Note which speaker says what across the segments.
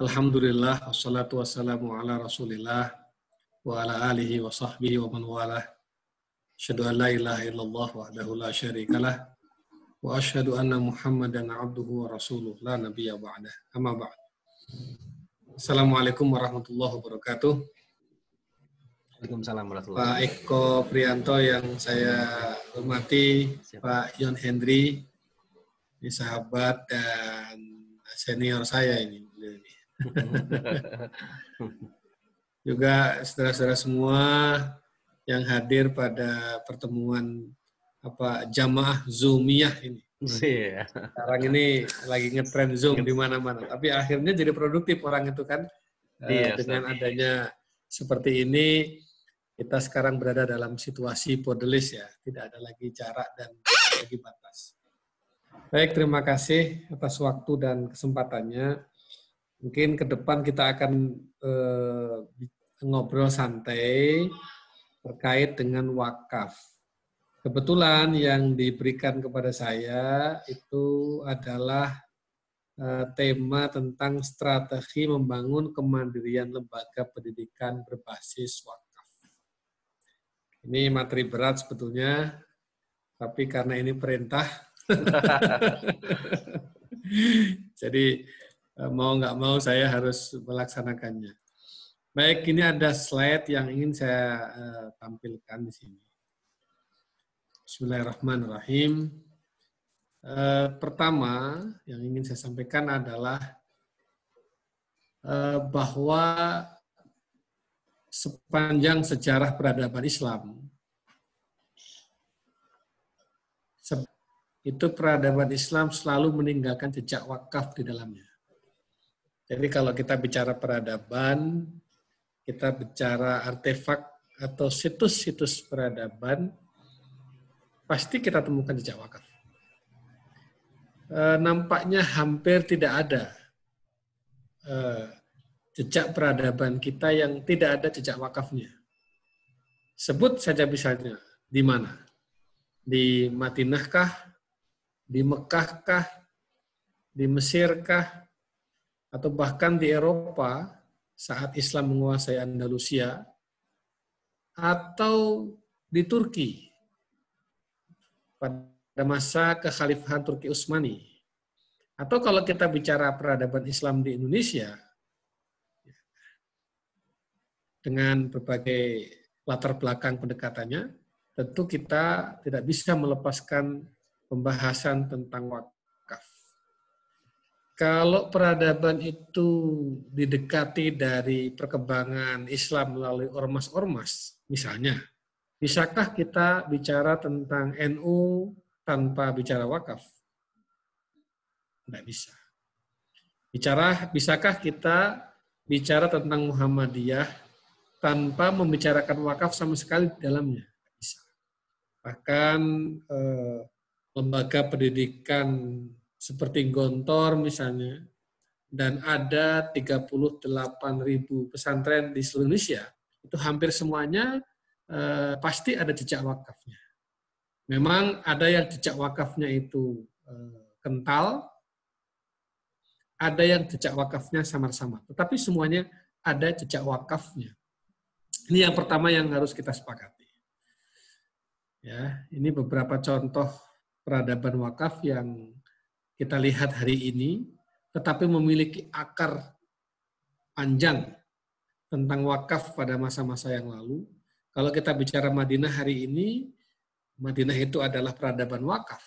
Speaker 1: Alhamdulillah, wassalatu wassalamu ala rasulillah, wa ala alihi wa sahbihi wa man walah. Asyhadu an la ilaha illallah wahdahu la syarikalah, wa asyhadu anna Muhammadan abduhu wa rasuluh la nabiyya ba'dah. Amma ba'd. Assalamualaikum warahmatullahi wabarakatuh.
Speaker 2: Waalaikumsalam warahmatullahi
Speaker 1: Pak
Speaker 2: wabarakatuh.
Speaker 1: Eko Prianto yang saya hormati, Pak Yon Hendri, ini sahabat dan senior saya ini. Juga saudara-saudara semua yang hadir pada pertemuan jamaah Zoomiyah ini.
Speaker 2: Iya.
Speaker 1: Sekarang ini lagi ngetren Zoom di mana-mana. Tapi akhirnya jadi produktif orang itu kan. Dengan adanya seperti ini, kita sekarang berada dalam situasi borderless ya. Tidak ada lagi jarak dan tidak ada lagi batas. Baik, terima kasih atas waktu dan kesempatannya. Mungkin ke depan kita akan ngobrol santai terkait dengan wakaf. Kebetulan yang diberikan kepada saya itu adalah tema tentang strategi membangun kemandirian lembaga pendidikan berbasis wakaf. Ini materi berat sebetulnya, tapi karena ini perintah, jadi mau nggak mau saya harus melaksanakannya. Baik, ini ada slide yang ingin saya tampilkan di sini. Bismillahirrahmanirrahim. Pertama yang ingin saya sampaikan adalah bahwa sepanjang sejarah peradaban Islam, itu peradaban Islam selalu meninggalkan jejak wakaf di dalamnya. Jadi kalau kita bicara peradaban, kita bicara artefak atau situs-situs peradaban, pasti kita temukan jejak wakaf. Nampaknya hampir tidak ada jejak peradaban kita yang tidak ada jejak wakafnya. Sebut saja misalnya, di mana? Di Madinah kah? Di Mekah kah? Di Mesir kah? Atau bahkan di Eropa saat Islam menguasai Andalusia, atau di Turki pada masa kekhalifahan Turki Utsmani, atau kalau kita bicara peradaban Islam di Indonesia dengan berbagai latar belakang pendekatannya, tentu kita tidak bisa melepaskan pembahasan tentang wakaf. Kalau peradaban itu didekati dari perkembangan Islam melalui ormas-ormas, misalnya, bisakah kita bicara tentang NU tanpa bicara wakaf? Tidak bisa. Bisakah kita bicara tentang Muhammadiyah tanpa membicarakan wakaf sama sekali di dalamnya? Tidak bisa. Bahkan lembaga pendidikan seperti Gontor misalnya, dan ada 38.000 pesantren di seluruh Indonesia, itu hampir semuanya pasti ada jejak wakafnya. Memang ada yang jejak wakafnya itu kental, ada yang jejak wakafnya samar-samar, tetapi semuanya ada jejak wakafnya. Ini yang pertama yang harus kita sepakati. Ya, ini beberapa contoh peradaban wakaf yang kita lihat hari ini, tetapi memiliki akar panjang tentang wakaf pada masa-masa yang lalu. Kalau kita bicara Madinah hari ini, Madinah itu adalah peradaban wakaf.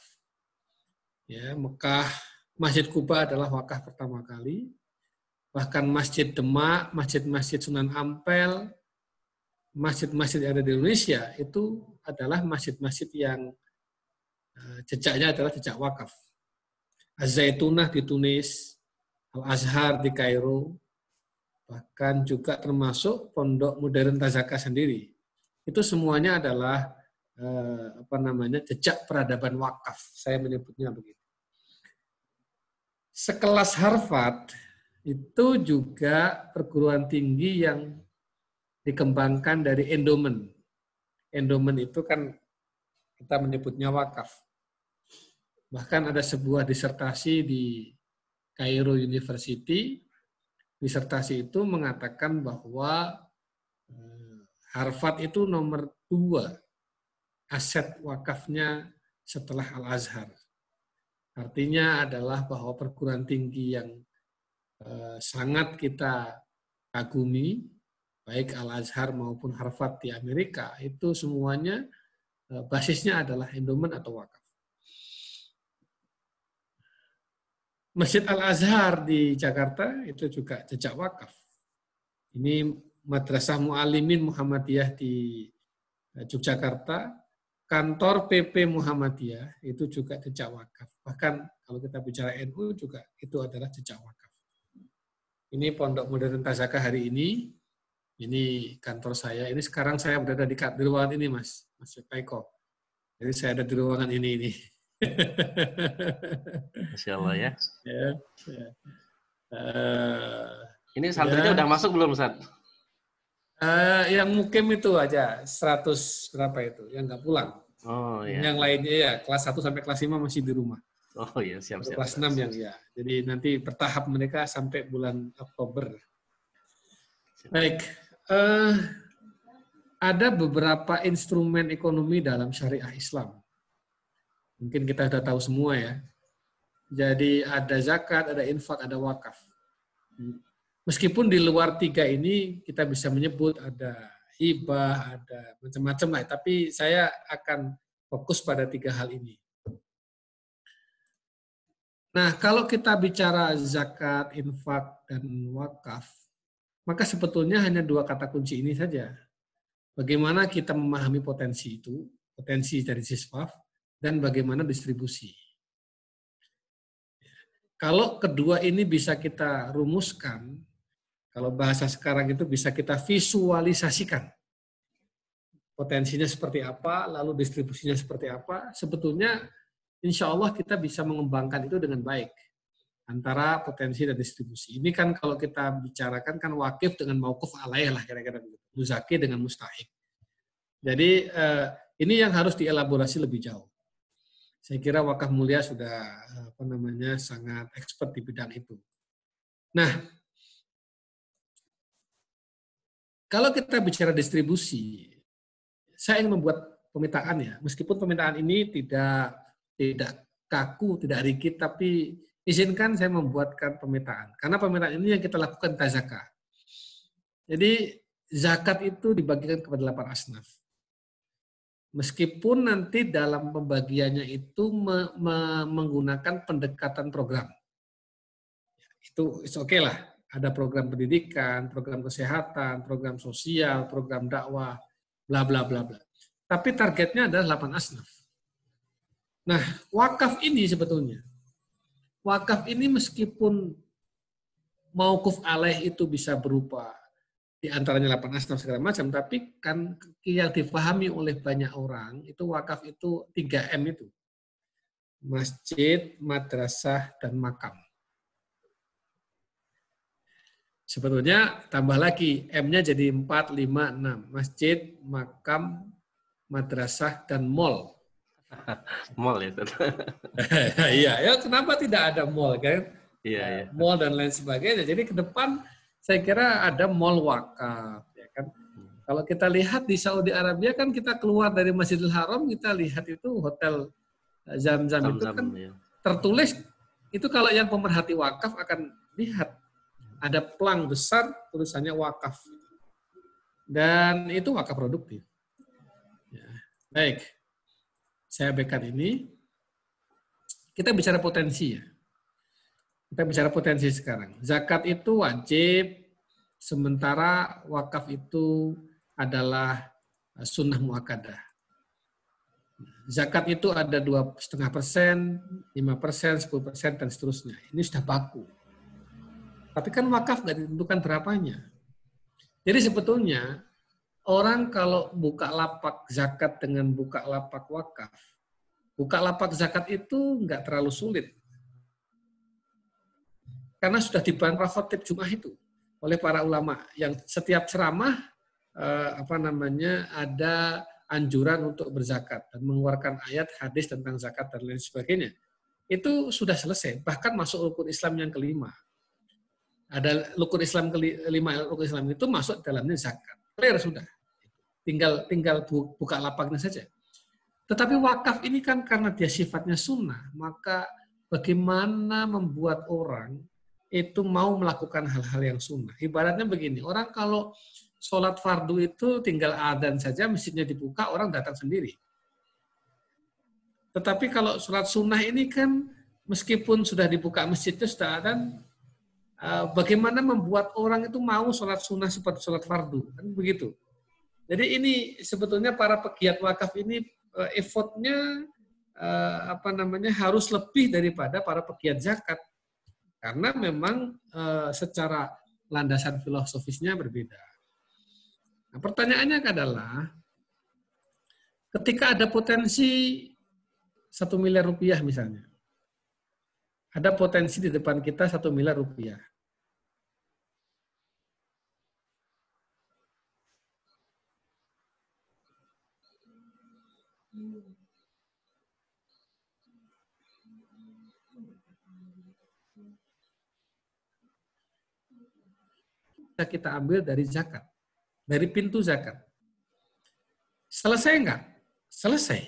Speaker 1: Ya, Mekah, Masjid Kuba adalah wakaf pertama kali. Bahkan Masjid Demak, masjid-masjid Sunan Ampel, masjid-masjid yang ada di Indonesia itu adalah masjid-masjid yang jejaknya adalah jejak wakaf. Az-Zaitunah di Tunis, Al-Azhar di Kairo, bahkan juga termasuk Pondok Modern Tazaka sendiri. Itu semuanya adalah jejak peradaban wakaf. Saya menyebutnya begitu. Sekelas Harvard itu juga perguruan tinggi yang dikembangkan dari endowment. Endowment itu kan kita menyebutnya wakaf. Bahkan ada sebuah disertasi di Cairo University disertasi itu mengatakan bahwa Harvard itu nomor 2 aset wakafnya setelah Al-Azhar. Artinya adalah bahwa perguruan tinggi yang sangat kita kagumi, baik Al-Azhar maupun Harvard di Amerika, itu semuanya basisnya adalah endowment atau wakaf. Masjid Al-Azhar di Jakarta itu juga jejak wakaf. Ini Madrasah Mu'allimin Muhammadiyah di Yogyakarta, kantor PP Muhammadiyah itu juga jejak wakaf. Bahkan kalau kita bicara NU juga itu adalah jejak wakaf. Ini Pondok Modern Tazakah hari ini kantor saya. Ini sekarang saya berada di ruangan ini, Mas Eko. Jadi saya ada di ruangan ini.
Speaker 2: Masya Allah ya. Ini
Speaker 1: ya.
Speaker 2: santrinya udah masuk belum, Ustaz?
Speaker 1: Yang mukim itu aja 100 berapa itu, yang nggak pulang.
Speaker 2: Oh iya.
Speaker 1: Yang lainnya ya kelas 1 sampai kelas 5 masih di rumah.
Speaker 2: Oh iya, siap.
Speaker 1: Kelas 6 yang ya. Jadi nanti bertahap mereka sampai bulan Oktober. Baik. Ada beberapa instrumen ekonomi dalam syariah Islam. Mungkin kita sudah tahu semua ya. Jadi ada zakat, ada infak, ada wakaf. Meskipun di luar 3 ini kita bisa menyebut ada hibah, ada macam-macam lah. Tapi saya akan fokus pada 3 hal ini. Nah, kalau kita bicara zakat, infak, dan wakaf, maka sebetulnya hanya 2 kata kunci ini saja. Bagaimana kita memahami potensi itu, potensi dari siswaf, dan bagaimana distribusi. Kalau kedua ini bisa kita rumuskan, kalau bahasa sekarang itu bisa kita visualisasikan. Potensinya seperti apa, lalu distribusinya seperti apa, sebetulnya insya Allah kita bisa mengembangkan itu dengan baik. Antara potensi dan distribusi. Ini kan kalau kita bicarakan kan wakif dengan mauquf alaih lah kira-kira begitu. Muzaki dengan mustahik. Jadi ini yang harus dielaborasi lebih jauh. Saya kira Wakaf Mulia sudah sangat expert di bidang itu. Nah, kalau kita bicara distribusi, saya ingin membuat pemetaan ya. Meskipun pemetaan ini tidak kaku, tidak rigid, tapi izinkan saya membuatkan pemetaan. Karena pemetaan ini yang kita lakukan tazakah. Jadi zakat itu dibagikan kepada 8 asnaf. Meskipun nanti dalam pembagiannya itu menggunakan pendekatan program. Itu oke lah. Ada program pendidikan, program kesehatan, program sosial, program dakwah, bla bla bla bla. Tapi targetnya adalah 8 asnaf. Nah, wakaf ini sebetulnya. Wakaf ini meskipun mauquf alaih itu bisa berupa di antaranya 8 asnaf segala macam, tapi kan yang dipahami oleh banyak orang itu wakaf itu 3M itu. Masjid, madrasah, dan makam. Sebetulnya tambah lagi, M-nya jadi 4, 5, 6. Masjid, makam, madrasah, dan mall.
Speaker 2: Mall ya.
Speaker 1: Iya, ya kenapa tidak ada mall kan?
Speaker 2: Iya.
Speaker 1: Mall dan lain sebagainya. Jadi ke depan saya kira ada mall wakaf, ya kan? Kalau kita lihat di Saudi Arabia kan kita keluar dari Masjidil Haram, kita lihat itu hotel Zam-Zam itu kan
Speaker 2: ya.
Speaker 1: Tertulis itu kalau yang pemerhati wakaf akan lihat ada plang besar tulisannya wakaf. Dan itu wakaf produktif. Ya. Baik. Saya backup ini. Kita bicara potensi ya. Kita bicara potensi sekarang. Zakat itu wajib, sementara wakaf itu adalah sunnah muakkadah. Zakat itu ada 2,5%, 5%, 10%, dan seterusnya. Ini sudah baku. Tapi kan wakaf nggak ditentukan berapanya. Jadi sebetulnya orang kalau buka lapak zakat dengan buka lapak wakaf, buka lapak zakat itu nggak terlalu sulit. Karena sudah dibantah khotib Jum'ah itu oleh para ulama yang setiap ceramah ada anjuran untuk berzakat dan mengeluarkan ayat hadis tentang zakat dan lain sebagainya. Itu sudah selesai, bahkan masuk rukun Islam yang kelima. Ada rukun Islam kelima, rukun Islam itu masuk dalamnya zakat. Clear sudah. Tinggal buka lapaknya saja. Tetapi wakaf ini kan karena dia sifatnya sunnah, maka bagaimana membuat orang itu mau melakukan hal-hal yang sunnah. Ibaratnya begini, orang kalau sholat fardu itu tinggal adzan saja, masjidnya dibuka, orang datang sendiri. Tetapi kalau sholat sunnah ini kan meskipun sudah dibuka masjidnya, sudah adzan, bagaimana membuat orang itu mau sholat sunnah seperti sholat fardu, kan begitu. Jadi ini sebetulnya para pegiat wakaf ini effortnya harus lebih daripada para pegiat zakat, karena memang secara landasan filosofisnya berbeda. Nah, pertanyaannya adalah ketika ada potensi 1 miliar rupiah misalnya, ada potensi di depan kita 1 miliar rupiah. Kita ambil dari zakat, dari pintu zakat. Selesai enggak? Selesai.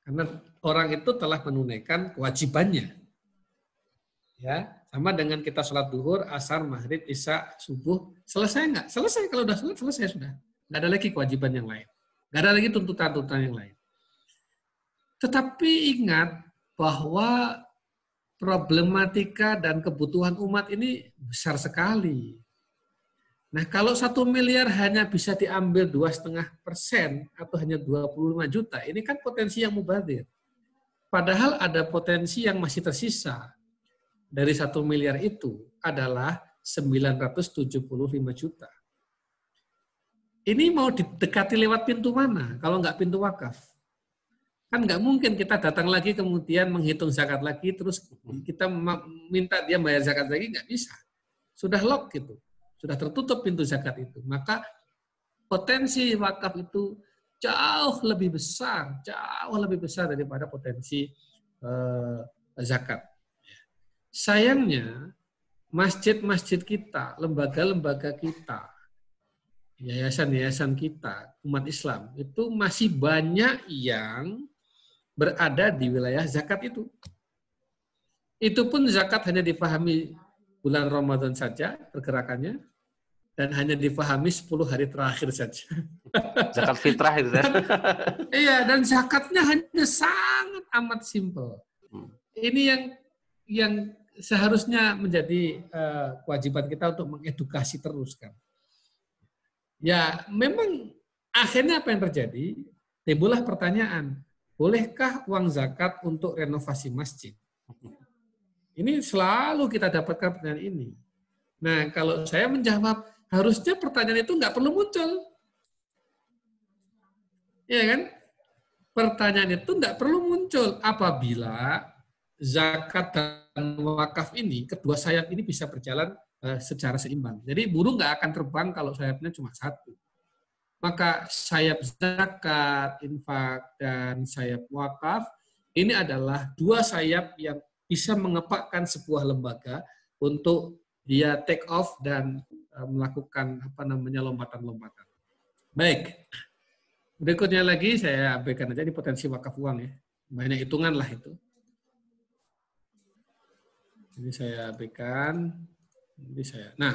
Speaker 1: Karena orang itu telah menunaikan kewajibannya. Ya, sama dengan kita sholat duhur, asar, maghrib, isya, subuh. Selesai enggak? Selesai. Kalau udah selesai sudah. Enggak ada lagi kewajiban yang lain. Enggak ada lagi tuntutan-tuntutan yang lain. Tetapi ingat bahwa problematika dan kebutuhan umat ini besar sekali. Nah, kalau 1 miliar hanya bisa diambil 2,5% atau hanya 25 juta, ini kan potensi yang mubazir. Padahal ada potensi yang masih tersisa. Dari 1 miliar itu adalah 975 juta. Ini mau didekati lewat pintu mana kalau nggak pintu wakaf? Kan nggak mungkin kita datang lagi kemudian menghitung zakat lagi, terus kita minta dia bayar zakat lagi, nggak bisa. Sudah lock gitu. Sudah tertutup pintu zakat itu. Maka potensi wakaf itu jauh lebih besar daripada potensi zakat. Sayangnya, masjid-masjid kita, lembaga-lembaga kita, yayasan-yayasan kita, umat Islam, itu masih banyak yang berada di wilayah zakat itu. Itu pun zakat hanya dipahami bulan Ramadan saja pergerakannya, dan hanya dipahami 10 hari terakhir saja.
Speaker 2: Zakat fitrah itu kan?
Speaker 1: Iya, dan zakatnya hanya sangat amat simpel. Ini yang seharusnya menjadi kewajiban kita untuk mengedukasi terus kan. Ya, memang akhirnya apa yang terjadi? Timbullah pertanyaan, bolehkah uang zakat untuk renovasi masjid? Ini selalu kita dapatkan pertanyaan ini. Nah, kalau saya menjawab, harusnya pertanyaan itu nggak perlu muncul. Iya kan? Pertanyaan itu nggak perlu muncul apabila zakat dan wakaf ini, kedua sayap ini bisa berjalan secara seimbang. Jadi burung nggak akan terbang kalau sayapnya cuma satu. Maka sayap zakat, infak, dan sayap wakaf ini adalah dua sayap yang bisa mengepakkan sebuah lembaga untuk dia take off dan melakukan lompatan-lompatan. Baik. Berikutnya lagi saya abaikan aja di potensi wakaf uang ya. Banyak hitungan lah itu. Ini saya abaikan. Nah,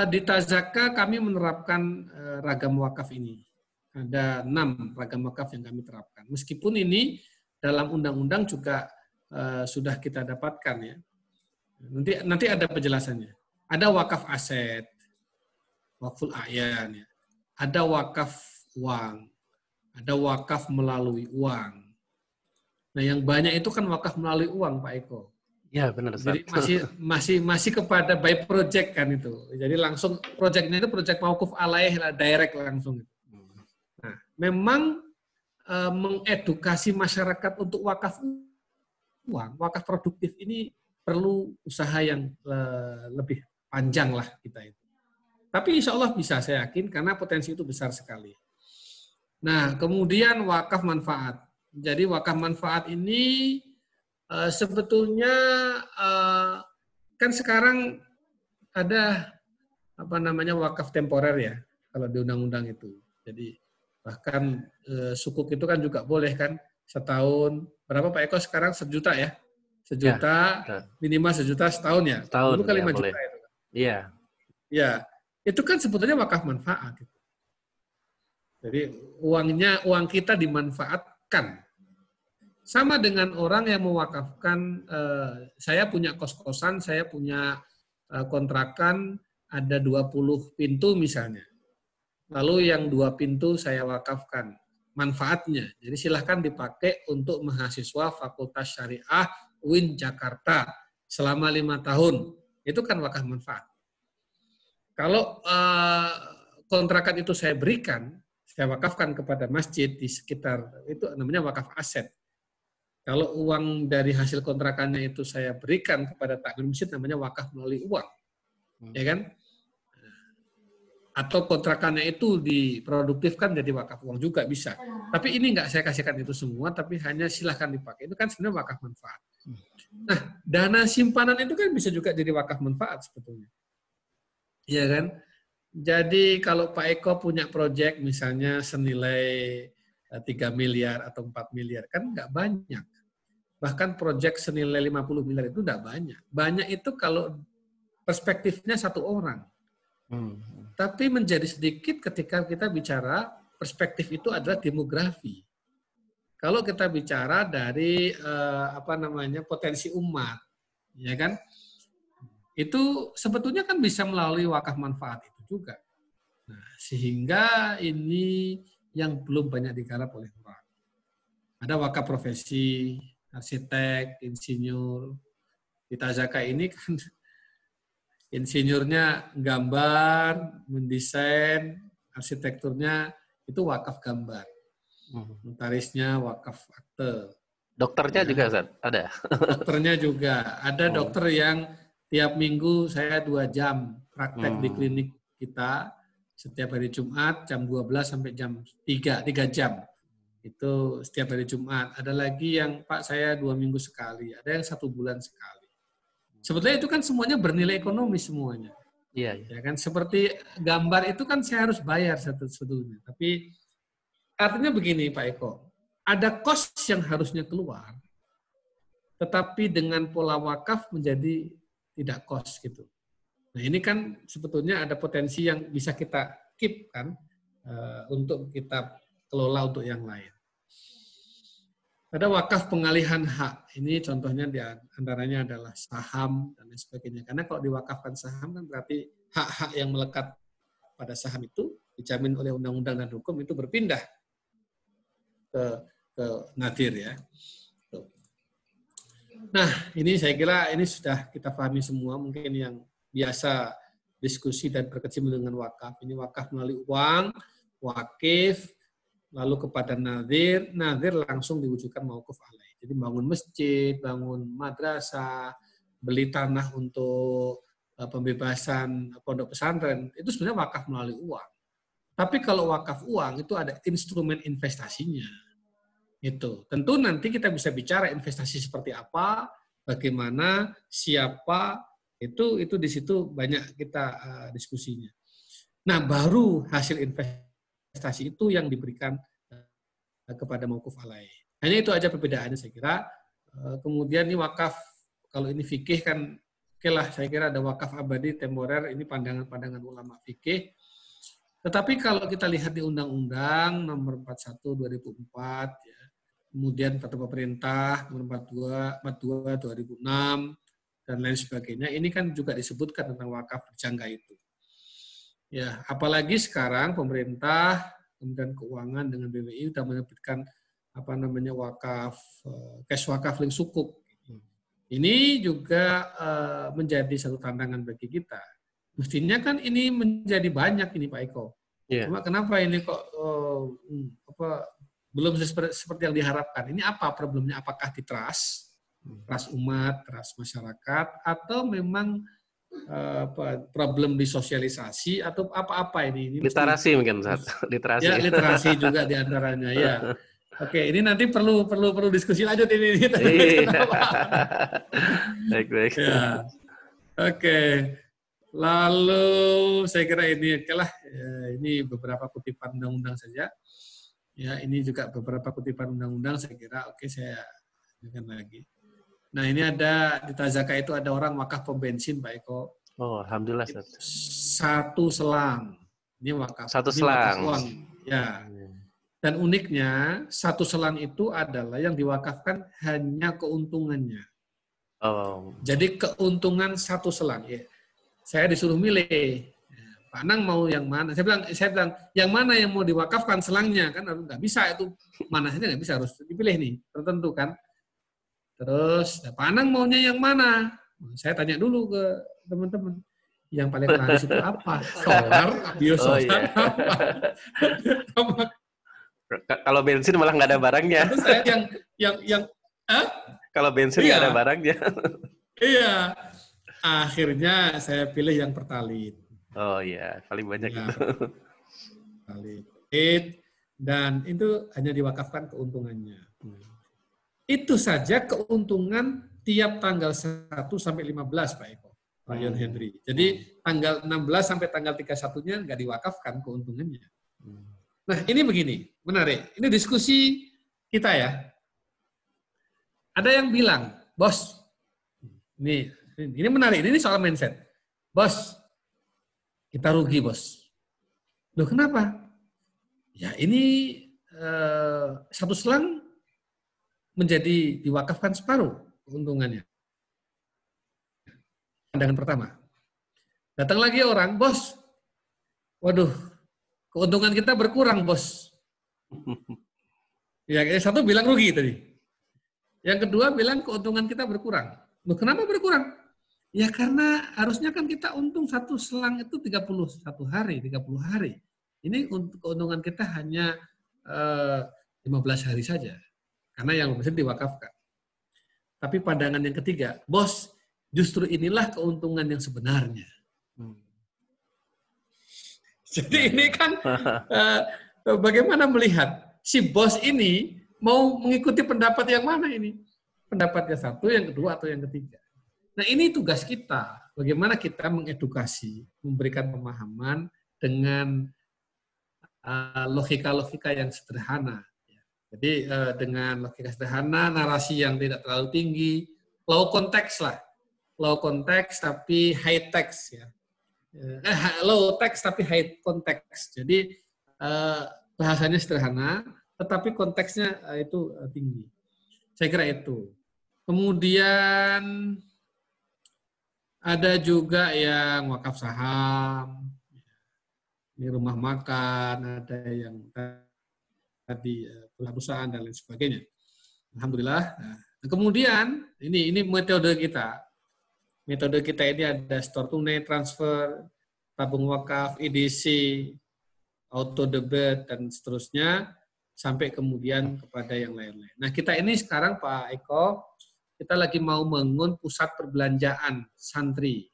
Speaker 1: di Tazaka kami menerapkan ragam wakaf ini. Ada 6 ragam wakaf yang kami terapkan. Meskipun ini dalam undang-undang juga sudah kita dapatkan ya. Nanti ada penjelasannya. Ada wakaf aset, wakful a'yan, ya. Ada wakaf uang, ada wakaf melalui uang. Nah, yang banyak itu kan wakaf melalui uang, Pak Eko.
Speaker 2: Ya, benar.
Speaker 1: Jadi masih kepada by project kan itu. Jadi langsung projectnya itu project mauquf alaih direct langsung. Nah, memang mengedukasi masyarakat untuk wakaf uang, wakaf produktif ini perlu usaha yang lebih panjang lah kita itu. Tapi insya Allah bisa, saya yakin, karena potensi itu besar sekali. Nah, kemudian wakaf manfaat. Jadi wakaf manfaat ini sebetulnya kan sekarang ada apa namanya wakaf temporer ya kalau di undang-undang itu. Jadi bahkan sukuk itu kan juga boleh kan setahun. Berapa Pak Eko sekarang 1 juta ya? 1 juta
Speaker 2: Ya,
Speaker 1: minimal 1 juta setahun ya.
Speaker 2: setahun
Speaker 1: Dulu kan
Speaker 2: ya
Speaker 1: 5
Speaker 2: boleh.
Speaker 1: juta itu.
Speaker 2: Iya.
Speaker 1: Ya, itu kan sebetulnya wakaf manfaat. Gitu. Jadi uang kita dimanfaatkan. Sama dengan orang yang mewakafkan, saya punya kos-kosan, saya punya kontrakan, ada 20 pintu misalnya. Lalu yang 2 pintu saya wakafkan manfaatnya. Jadi silahkan dipakai untuk mahasiswa Fakultas Syariah UIN Jakarta selama 5 tahun. Itu kan wakaf manfaat. Kalau kontrakan itu saya berikan, saya wakafkan kepada masjid di sekitar, itu namanya wakaf aset. Kalau uang dari hasil kontrakannya itu saya berikan kepada takmir masjid, namanya wakaf melalui uang. Ya kan? Atau kontrakannya itu diproduktifkan jadi wakaf uang juga bisa. Tapi ini enggak saya kasihkan itu semua, tapi hanya silahkan dipakai. Itu kan sebenarnya wakaf manfaat. Nah, dana simpanan itu kan bisa juga jadi wakaf manfaat sebetulnya. Iya kan? Jadi kalau Pak Eko punya proyek misalnya senilai 3 miliar atau 4 miliar, kan enggak banyak. Bahkan proyek senilai 50 miliar itu enggak banyak. Banyak itu kalau perspektifnya 1 orang. Tapi menjadi sedikit ketika kita bicara perspektif itu adalah demografi. Kalau kita bicara dari potensi umat, ya kan? Itu sebetulnya kan bisa melalui wakaf manfaat itu juga. Nah, sehingga ini yang belum banyak digarap oleh orang. Ada wakaf profesi, arsitek, insinyur. Di Tazaka ini kan insinyurnya gambar, mendesain, arsitekturnya itu wakaf gambar. Notarisnya wakaf akte.
Speaker 2: Dokternya juga, Ustaz? Ada?
Speaker 1: Dokternya juga. Ada dokter yang tiap minggu saya 2 jam praktek di klinik kita. Setiap hari Jumat, jam 12 sampai jam 3 jam. Itu setiap hari Jumat. Ada lagi yang, Pak, saya 2 minggu sekali. Ada yang 1 bulan sekali. Sebetulnya itu kan semuanya bernilai ekonomis semuanya.
Speaker 2: Iya.
Speaker 1: Ya kan, seperti gambar itu kan saya harus bayar sebetulnya. Tapi artinya begini Pak Eko, ada kos yang harusnya keluar, tetapi dengan pola wakaf menjadi tidak kos gitu. Nah ini kan sebetulnya ada potensi yang bisa kita keep kan, untuk kita kelola untuk yang lain. Ada wakaf pengalihan hak. Ini contohnya di antaranya adalah saham dan lain sebagainya. Karena kalau diwakafkan saham kan berarti hak-hak yang melekat pada saham itu dijamin oleh undang-undang dan hukum itu berpindah ke nadir ya. Nah, ini saya kira ini sudah kita pahami semua. Mungkin yang biasa diskusi dan berkecimpung dengan wakaf. Ini wakaf melalui uang, wakif, lalu kepada nadir langsung diwujudkan mauquf alaih. Jadi bangun masjid, bangun madrasah, beli tanah untuk pembebasan pondok pesantren, itu sebenarnya wakaf melalui uang. Tapi kalau wakaf uang itu ada instrumen investasinya. Itu. Tentu nanti kita bisa bicara investasi seperti apa, bagaimana, siapa, itu di situ banyak kita diskusinya. Nah, baru hasil investasi itu yang diberikan kepada mauquf alaih. Hanya itu aja perbedaannya saya kira. Kemudian ini wakaf, kalau ini fikih kan, oke lah saya kira ada wakaf abadi, temporer, ini pandangan-pandangan ulama fikih. Tetapi kalau kita lihat di Undang-Undang Nomor 41 2004, ya, kemudian Peraturan Pemerintah Nomor 42 2006 dan lain sebagainya, ini kan juga disebutkan tentang wakaf berjangka itu. Ya, apalagi sekarang pemerintah, Kementerian Keuangan dengan BWI sudah menerbitkan wakaf, cash wakaf link sukuk. Ini juga menjadi satu tantangan bagi kita. Mestinya kan ini menjadi banyak ini Pak Eko. Yeah. Cuma kenapa ini kok belum seperti yang diharapkan? Ini apa problemnya? Apakah di trust umat, trust masyarakat, atau memang problem di sosialisasi atau apa-apa ini
Speaker 2: literasi mungkin Ustaz. Literasi.
Speaker 1: Ya, literasi juga diantaranya ya. Oke, ini nanti perlu diskusi lanjut ini.
Speaker 2: Baik.
Speaker 1: Ya. Oke. Lalu saya kira ini adalah ini beberapa kutipan undang-undang saja. Ya, ini juga beberapa kutipan undang-undang saya kira saya dengar lagi. Nah, ini ada di Tazaka itu ada orang wakaf pom bensin, Pak Eko.
Speaker 2: Oh, alhamdulillah.
Speaker 1: Satu selang. Ini wakaf.
Speaker 2: Satu
Speaker 1: Ini wakaf
Speaker 2: selang.
Speaker 1: uang. Ya. Dan uniknya, satu selang itu adalah yang diwakafkan hanya keuntungannya.
Speaker 2: Oh.
Speaker 1: Jadi keuntungan satu selang. Ya. Saya disuruh milih. Pak Anang mau yang mana? Saya bilang, yang mana yang mau diwakafkan selangnya? Kan nggak bisa itu. Mana saja nggak bisa, harus dipilih nih. Tertentu kan. Terus, Pak Anang maunya yang mana? Saya tanya dulu ke teman-teman. Yang paling laris itu apa? Solar, biosolar, apa?
Speaker 2: Kalau bensin malah nggak ada barangnya.
Speaker 1: Terus saya
Speaker 2: kalau bensin nggak ada barangnya.
Speaker 1: Iya. Akhirnya saya pilih yang Pertalite.
Speaker 2: Oh iya, paling banyak itu.
Speaker 1: Pertalite. Dan itu hanya diwakafkan keuntungannya. Itu saja keuntungan tiap tanggal 1 sampai 15, Pak Eko. Pak Yon Henry. Jadi tanggal 16 sampai tanggal 31-nya nggak diwakafkan keuntungannya. Nah, ini begini, menarik. Ini diskusi kita ya. Ada yang bilang, bos, ini menarik, ini soal mindset. Bos, kita rugi, bos. Loh, kenapa? Ya, ini satu selang menjadi diwakafkan separuh keuntungannya. Pandangan pertama. Datang lagi orang, bos, waduh, keuntungan kita berkurang, bos. Ya, satu bilang rugi tadi. Yang kedua bilang keuntungan kita berkurang. Loh, kenapa berkurang? Ya karena harusnya kan kita untung satu selang itu 31 hari, 30 hari. Ini keuntungan kita hanya 15 hari saja. Karena yang lebih diwakafkan. Tapi pandangan yang ketiga, bos, justru inilah keuntungan yang sebenarnya. Jadi ini kan bagaimana melihat si bos ini mau mengikuti pendapat yang mana ini? Pendapat yang satu, yang kedua, atau yang ketiga. Nah, ini tugas kita. Bagaimana kita mengedukasi, memberikan pemahaman dengan logika-logika yang sederhana. Jadi dengan logika sederhana, narasi yang tidak terlalu tinggi, low konteks lah. Low konteks tapi high text ya. Low text tapi high konteks. Jadi bahasanya sederhana, tetapi konteksnya itu tinggi. Saya kira itu. Kemudian ada juga yang wakaf saham, ini rumah makan, ada yang tadi perusahaan dan lain sebagainya. Alhamdulillah. Nah, kemudian ini metode kita. Metode kita ini ada store tunai, transfer, tabung wakaf, EDC, auto debit dan seterusnya sampai kemudian kepada yang lain-lain. Nah, kita ini sekarang Pak Eko, kita lagi mau bangun pusat perbelanjaan santri.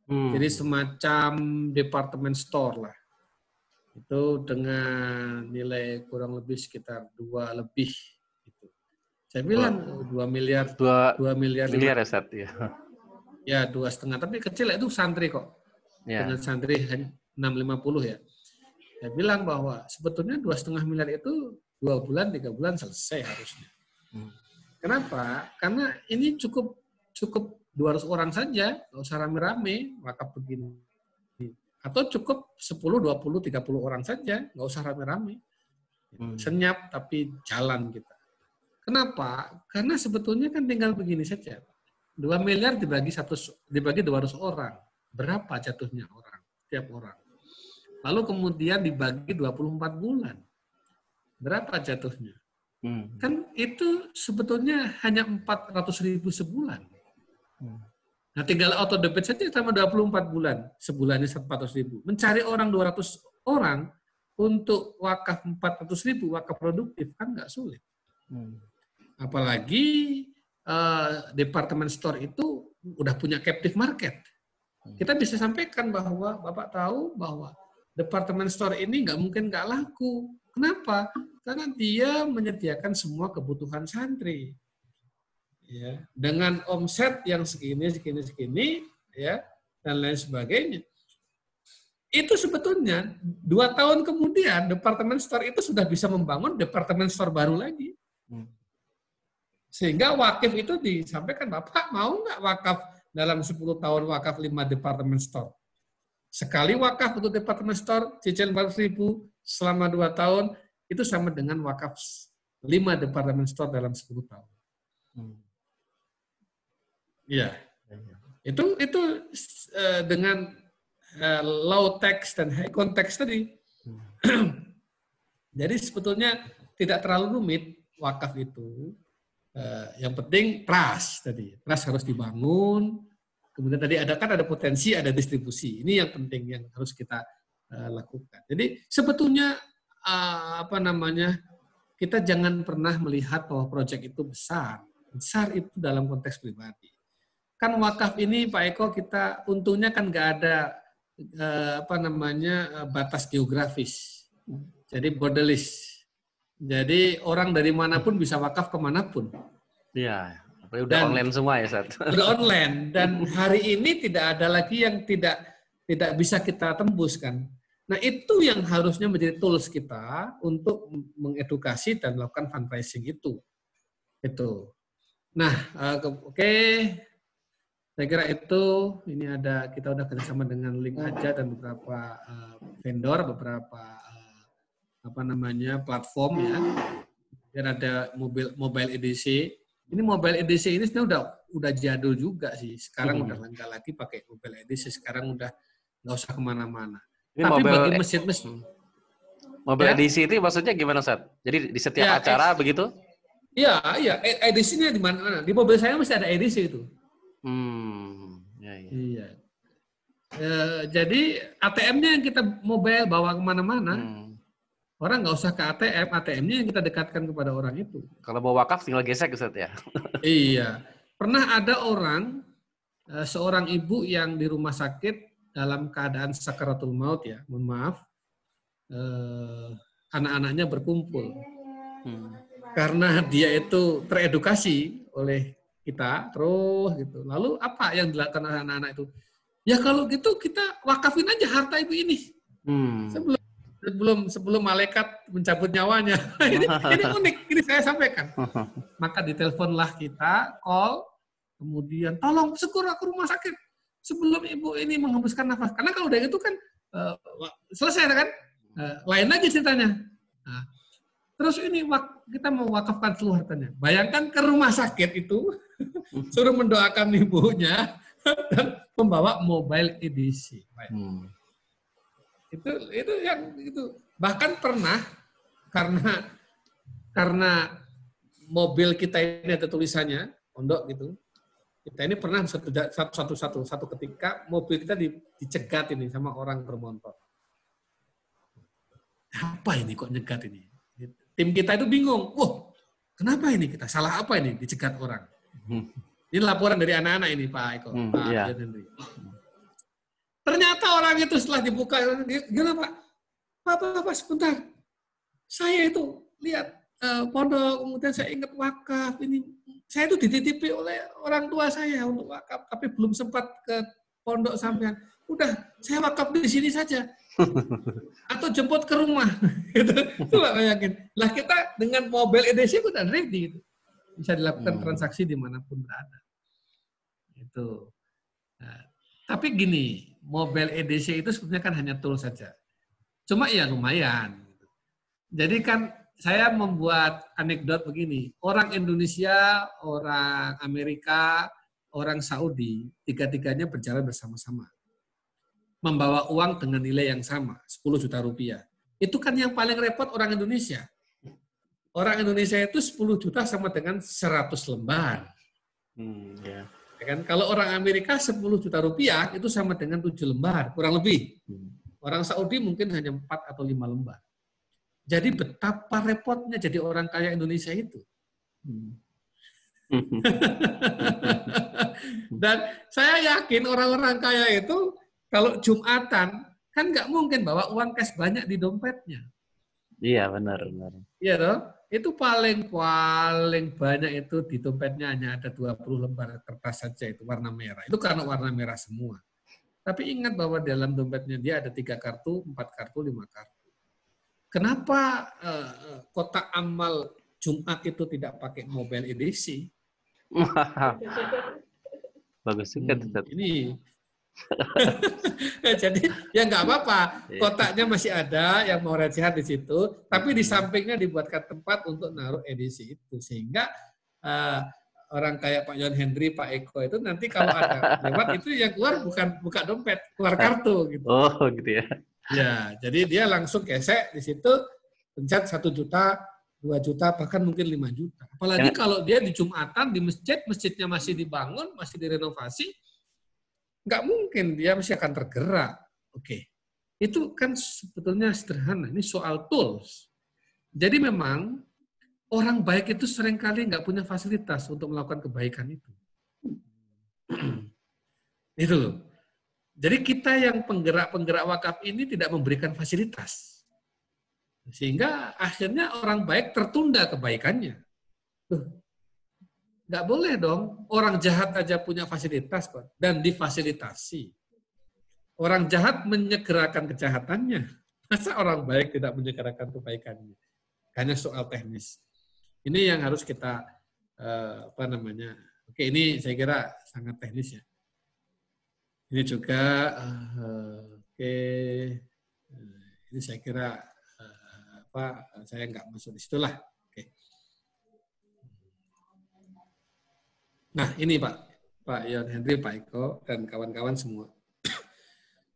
Speaker 1: Jadi semacam department store lah. Itu dengan nilai kurang lebih sekitar 2 lebih. Gitu. Saya bilang 2 miliar. 2 miliar
Speaker 2: ya, Sat? Ya.
Speaker 1: Ya, 2,5. Tapi kecil itu santri kok. Ya. Dengan santri 650 ya. Saya bilang bahwa sebetulnya 2,5 miliar itu 2 bulan, 3 bulan selesai harusnya. Kenapa? Karena ini cukup 200 orang saja, nggak usah rame-rame wakaf begini. Atau cukup 10, 20, 30 orang saja, nggak usah rame-rame. Senyap tapi jalan kita. Kenapa? Karena sebetulnya kan tinggal begini saja. 2 miliar dibagi 200 orang. Berapa jatuhnya orang? Tiap orang. Lalu kemudian dibagi 24 bulan. Berapa jatuhnya? Kan itu sebetulnya hanya 400.000 sebulan. Nah, tinggal auto debit saja selama 24 bulan. Sebulannya 400.000. Mencari orang 200 orang untuk wakaf 400.000, wakaf produktif, kan nggak sulit. Apalagi department store itu udah punya captive market. Kita bisa sampaikan bahwa Bapak tahu bahwa department store ini nggak mungkin nggak laku. Kenapa? Karena dia menyediakan semua kebutuhan santri. Ya, dengan omset yang segini, ya, dan lain sebagainya. Itu sebetulnya 2 tahun kemudian departemen store itu sudah bisa membangun departemen store baru lagi. Sehingga wakif itu disampaikan, Bapak mau nggak wakaf dalam 10 tahun wakaf 5 departemen store? Sekali wakaf untuk departemen store, cicil 400.000 selama 2 tahun, itu sama dengan wakaf 5 departemen store dalam 10 tahun. Iya. Itu dengan low tax dan high context tadi. Jadi sebetulnya tidak terlalu rumit wakaf itu. Yang penting trust tadi. Trust harus dibangun. Kemudian tadi ada potensi, ada distribusi. Ini yang penting yang harus kita lakukan. Jadi sebetulnya kita jangan pernah melihat bahwa proyek itu besar. Besar itu dalam konteks pribadi. Kan wakaf ini Pak Eko, kita untungnya kan nggak ada batas geografis. Jadi borderless. Jadi orang dari manapun bisa wakaf kemanapun.
Speaker 2: Iya, udah online semua ya, Ustaz.
Speaker 1: Udah online, dan hari ini tidak ada lagi yang tidak bisa kita tembus kan. Nah itu yang harusnya menjadi tools kita untuk mengedukasi dan melakukan fundraising itu. Itu. Nah, oke. Saya kira itu, kita udah kerjasama dengan Link Aja dan beberapa vendor, beberapa platform ya. Dan ada mobile EDC. Ini mobile EDC ini sebenarnya udah jadul juga sih. Sekarang udah nggak lagi pakai mobile EDC. Sekarang udah nggak usah kemana-mana. Tapi bagi mesin-mesin.
Speaker 2: Mobile EDC itu maksudnya gimana, Ustaz? Jadi di setiap acara begitu?
Speaker 1: Iya. EDC-nya di mana? Di mobil saya masih ada EDC itu. Iya. Jadi ATM-nya yang kita mobile bawa kemana-mana. Orang nggak usah ke ATM, ATM-nya yang kita dekatkan kepada orang itu.
Speaker 2: Kalau mau wakaf tinggal gesek, Ustaz ya?
Speaker 1: Iya. Pernah ada seorang ibu yang di rumah sakit dalam keadaan sakaratul maut ya, mohon maaf, anak-anaknya berkumpul. Karena dia itu teredukasi oleh kita terus gitu. Lalu apa yang dilakukan anak-anak itu? Ya kalau gitu kita wakafin aja harta ibu ini. Sebelum malaikat mencabut nyawanya. Ini unik, ini saya sampaikan. Maka diteleponlah kita, call, kemudian tolong segera ke rumah sakit sebelum ibu ini menghembuskan nafas. Karena kalau udah itu kan selesai kan? Lain lagi ceritanya. Nah, terus ini kita mau wakafkan seluruh hartanya. Bayangkan ke rumah sakit itu, suruh mendoakan ibunya, dan membawa mobile EDC. Itu bahkan pernah karena mobil kita ini ada tulisannya pondok gitu. Kita ini pernah satu ketika mobil kita dicegat ini sama orang bermotor. Apa ini kok nyegat ini? Tim kita itu bingung. Wah, kenapa ini kita? Salah apa ini dicegat orang? Ini laporan dari anak-anak ini, Pak Eko. Pak Henry. Ternyata orang itu setelah dibuka, gimana Pak? Pak, sebentar. Saya itu lihat pondok, kemudian saya ingat wakaf. Ini saya itu dititipi oleh orang tua saya untuk wakaf, tapi belum sempat ke pondok sampean. Udah, saya wakaf di sini saja. Atau jemput ke rumah. Itu Pak yakin. Lah kita dengan mobile EDC udah ready. Gitu. Bisa dilakukan transaksi dimanapun berada. Itu. Nah, tapi gini, mobile EDC itu sebenarnya kan hanya tool saja. Cuma ya lumayan. Jadi kan saya membuat anekdot begini. Orang Indonesia, orang Amerika, orang Saudi, tiga-tiganya berjalan bersama-sama. Membawa uang dengan nilai yang sama, 10 juta rupiah. Itu kan yang paling repot orang Indonesia. Orang Indonesia itu 10 juta sama dengan 100 lembar. Ya kan? Kalau orang Amerika 10 juta rupiah itu sama dengan 7 lembar, kurang lebih. Orang Saudi mungkin hanya 4 atau 5 lembar. Jadi betapa repotnya jadi orang kaya Indonesia itu. Dan saya yakin orang-orang kaya itu kalau Jumatan kan nggak mungkin bawa uang cash banyak di dompetnya.
Speaker 2: Iya benar.
Speaker 1: Iya toh? itu paling banyak itu di dompetnya hanya ada 20 lembar kertas saja itu warna merah. Itu karena warna merah semua. Tapi ingat bahwa dalam dompetnya dia ada 3 kartu, 4 kartu, 5 kartu. Kenapa kotak amal Jumat itu tidak pakai mobile edisi?
Speaker 2: Bagus juga tuh.
Speaker 1: Ini jadi ya nggak apa-apa, kotaknya masih ada yang mau recehan di situ, tapi di sampingnya dibuatkan tempat untuk naruh edisi itu, sehingga orang kayak Pak John Henry, Pak Eko itu nanti kalau ada lewat itu yang keluar bukan dompet, keluar kartu gitu.
Speaker 2: Oh gitu ya.
Speaker 1: Ya, jadi dia langsung gesek di situ, pencet 1 juta, 2 juta, bahkan mungkin 5 juta. Apalagi kalau dia di Jumatan di masjidnya masih dibangun, masih direnovasi, nggak mungkin dia masih akan tergerak. Oke. Itu kan sebetulnya sederhana. Ini soal tools. Jadi memang orang baik itu seringkali nggak punya fasilitas untuk melakukan kebaikan itu. Itu loh. Jadi kita yang penggerak-penggerak wakaf ini tidak memberikan fasilitas. Sehingga akhirnya orang baik tertunda kebaikannya. Nggak boleh dong, orang jahat aja punya fasilitas kok, dan difasilitasi. Orang jahat menyegerakan kejahatannya. Masa orang baik tidak menyegerakan kebaikannya? Hanya soal teknis. Ini yang harus kita, oke, ini saya kira sangat teknis ya. Ini juga, ini saya kira, saya nggak masuk di situlah. Nah, ini Pak Yon Henry, Pak Eko, dan kawan-kawan semua.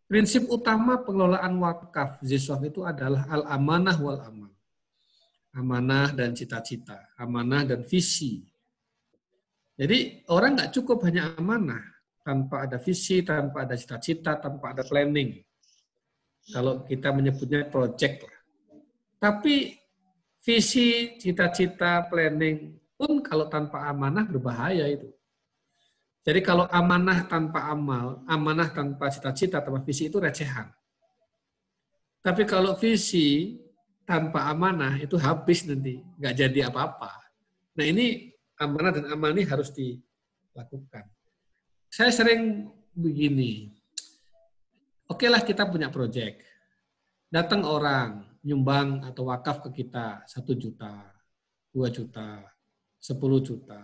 Speaker 1: Prinsip utama pengelolaan wakaf Ziswaf itu adalah al-amanah wal amal. Amanah dan cita-cita, amanah dan visi. Jadi orang nggak cukup hanya amanah, tanpa ada visi, tanpa ada cita-cita, tanpa ada planning. Kalau kita menyebutnya project lah. Tapi visi, cita-cita, planning pun kalau tanpa amanah berbahaya itu. Jadi kalau amanah tanpa amal, amanah tanpa cita-cita, tanpa visi itu recehan. Tapi kalau visi tanpa amanah itu habis nanti, nggak jadi apa-apa. Nah ini amanah dan amal ini harus dilakukan. Saya sering begini, oke lah kita punya proyek, datang orang nyumbang atau wakaf ke kita 1 juta, 2 juta, 10 juta,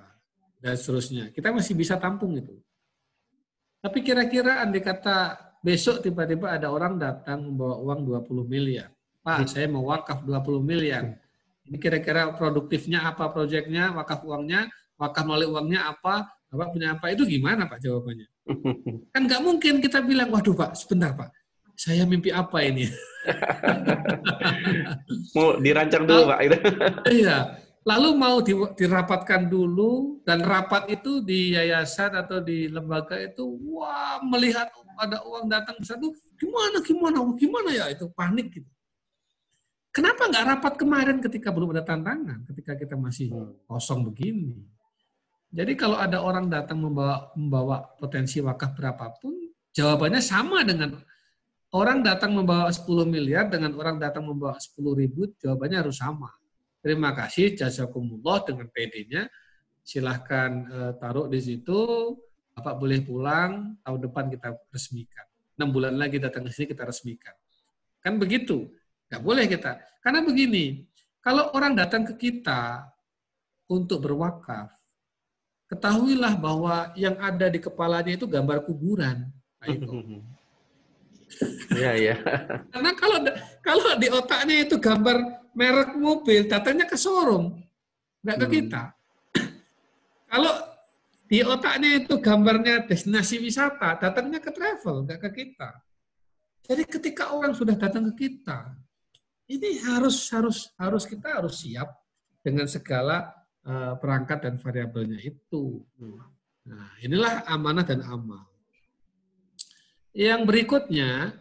Speaker 1: dan seterusnya. Kita masih bisa tampung itu. Tapi kira-kira andai kata besok tiba-tiba ada orang datang membawa uang 20 miliar. Pak, saya mau wakaf 20 miliar. Ini kira-kira produktifnya apa proyeknya, wakaf uangnya, wakaf melalui uangnya apa, Bapak punya apa, itu gimana Pak jawabannya? Kan nggak mungkin kita bilang, waduh Pak, sebentar Pak, saya mimpi apa ini?
Speaker 2: Mau dirancang dulu Pak.
Speaker 1: Iya. Lalu mau dirapatkan dulu, dan rapat itu di yayasan atau di lembaga itu, wah melihat ada uang datang ke satu, gimana ya, itu panik gitu. Kenapa nggak rapat kemarin ketika belum ada tantangan, ketika kita masih kosong begini? Jadi kalau ada orang datang membawa potensi wakaf berapapun, jawabannya sama dengan orang datang membawa 10 miliar dengan orang datang membawa 10.000, jawabannya harus sama. Terima kasih, jazakumullah dengan PD-nya. Silahkan taruh di situ, Bapak boleh pulang, tahun depan kita resmikan. 6 bulan lagi datang ke sini kita resmikan. Kan begitu. Nggak boleh kita. Karena begini, kalau orang datang ke kita untuk berwakaf, ketahuilah bahwa yang ada di kepalanya itu gambar kuburan.
Speaker 2: Iya.
Speaker 1: Karena kalau di otaknya itu gambar merek mobil, datanya ke showroom, nggak ke kita. Kalau di otaknya itu gambarnya destinasi wisata, datangnya ke travel, nggak ke kita. Jadi ketika orang sudah datang ke kita, ini kita harus siap dengan segala perangkat dan variabelnya itu. Nah, inilah amanah dan amal. Yang berikutnya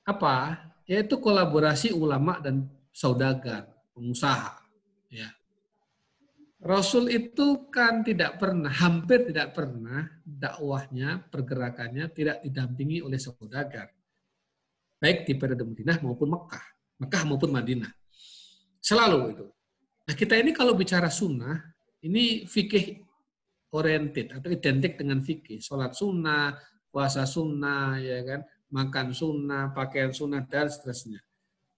Speaker 1: apa? Yaitu kolaborasi ulama dan saudagar, pengusaha. Ya. Rasul itu kan hampir tidak pernah dakwahnya, pergerakannya tidak didampingi oleh saudagar. Baik di periode Madinah maupun Mekah maupun Madinah. Selalu itu. Nah, kita ini kalau bicara sunnah, ini fikih oriented atau identik dengan fikih. Sholat sunnah, puasa sunnah, ya kan, makan sunnah, pakaian sunnah, dan seterusnya.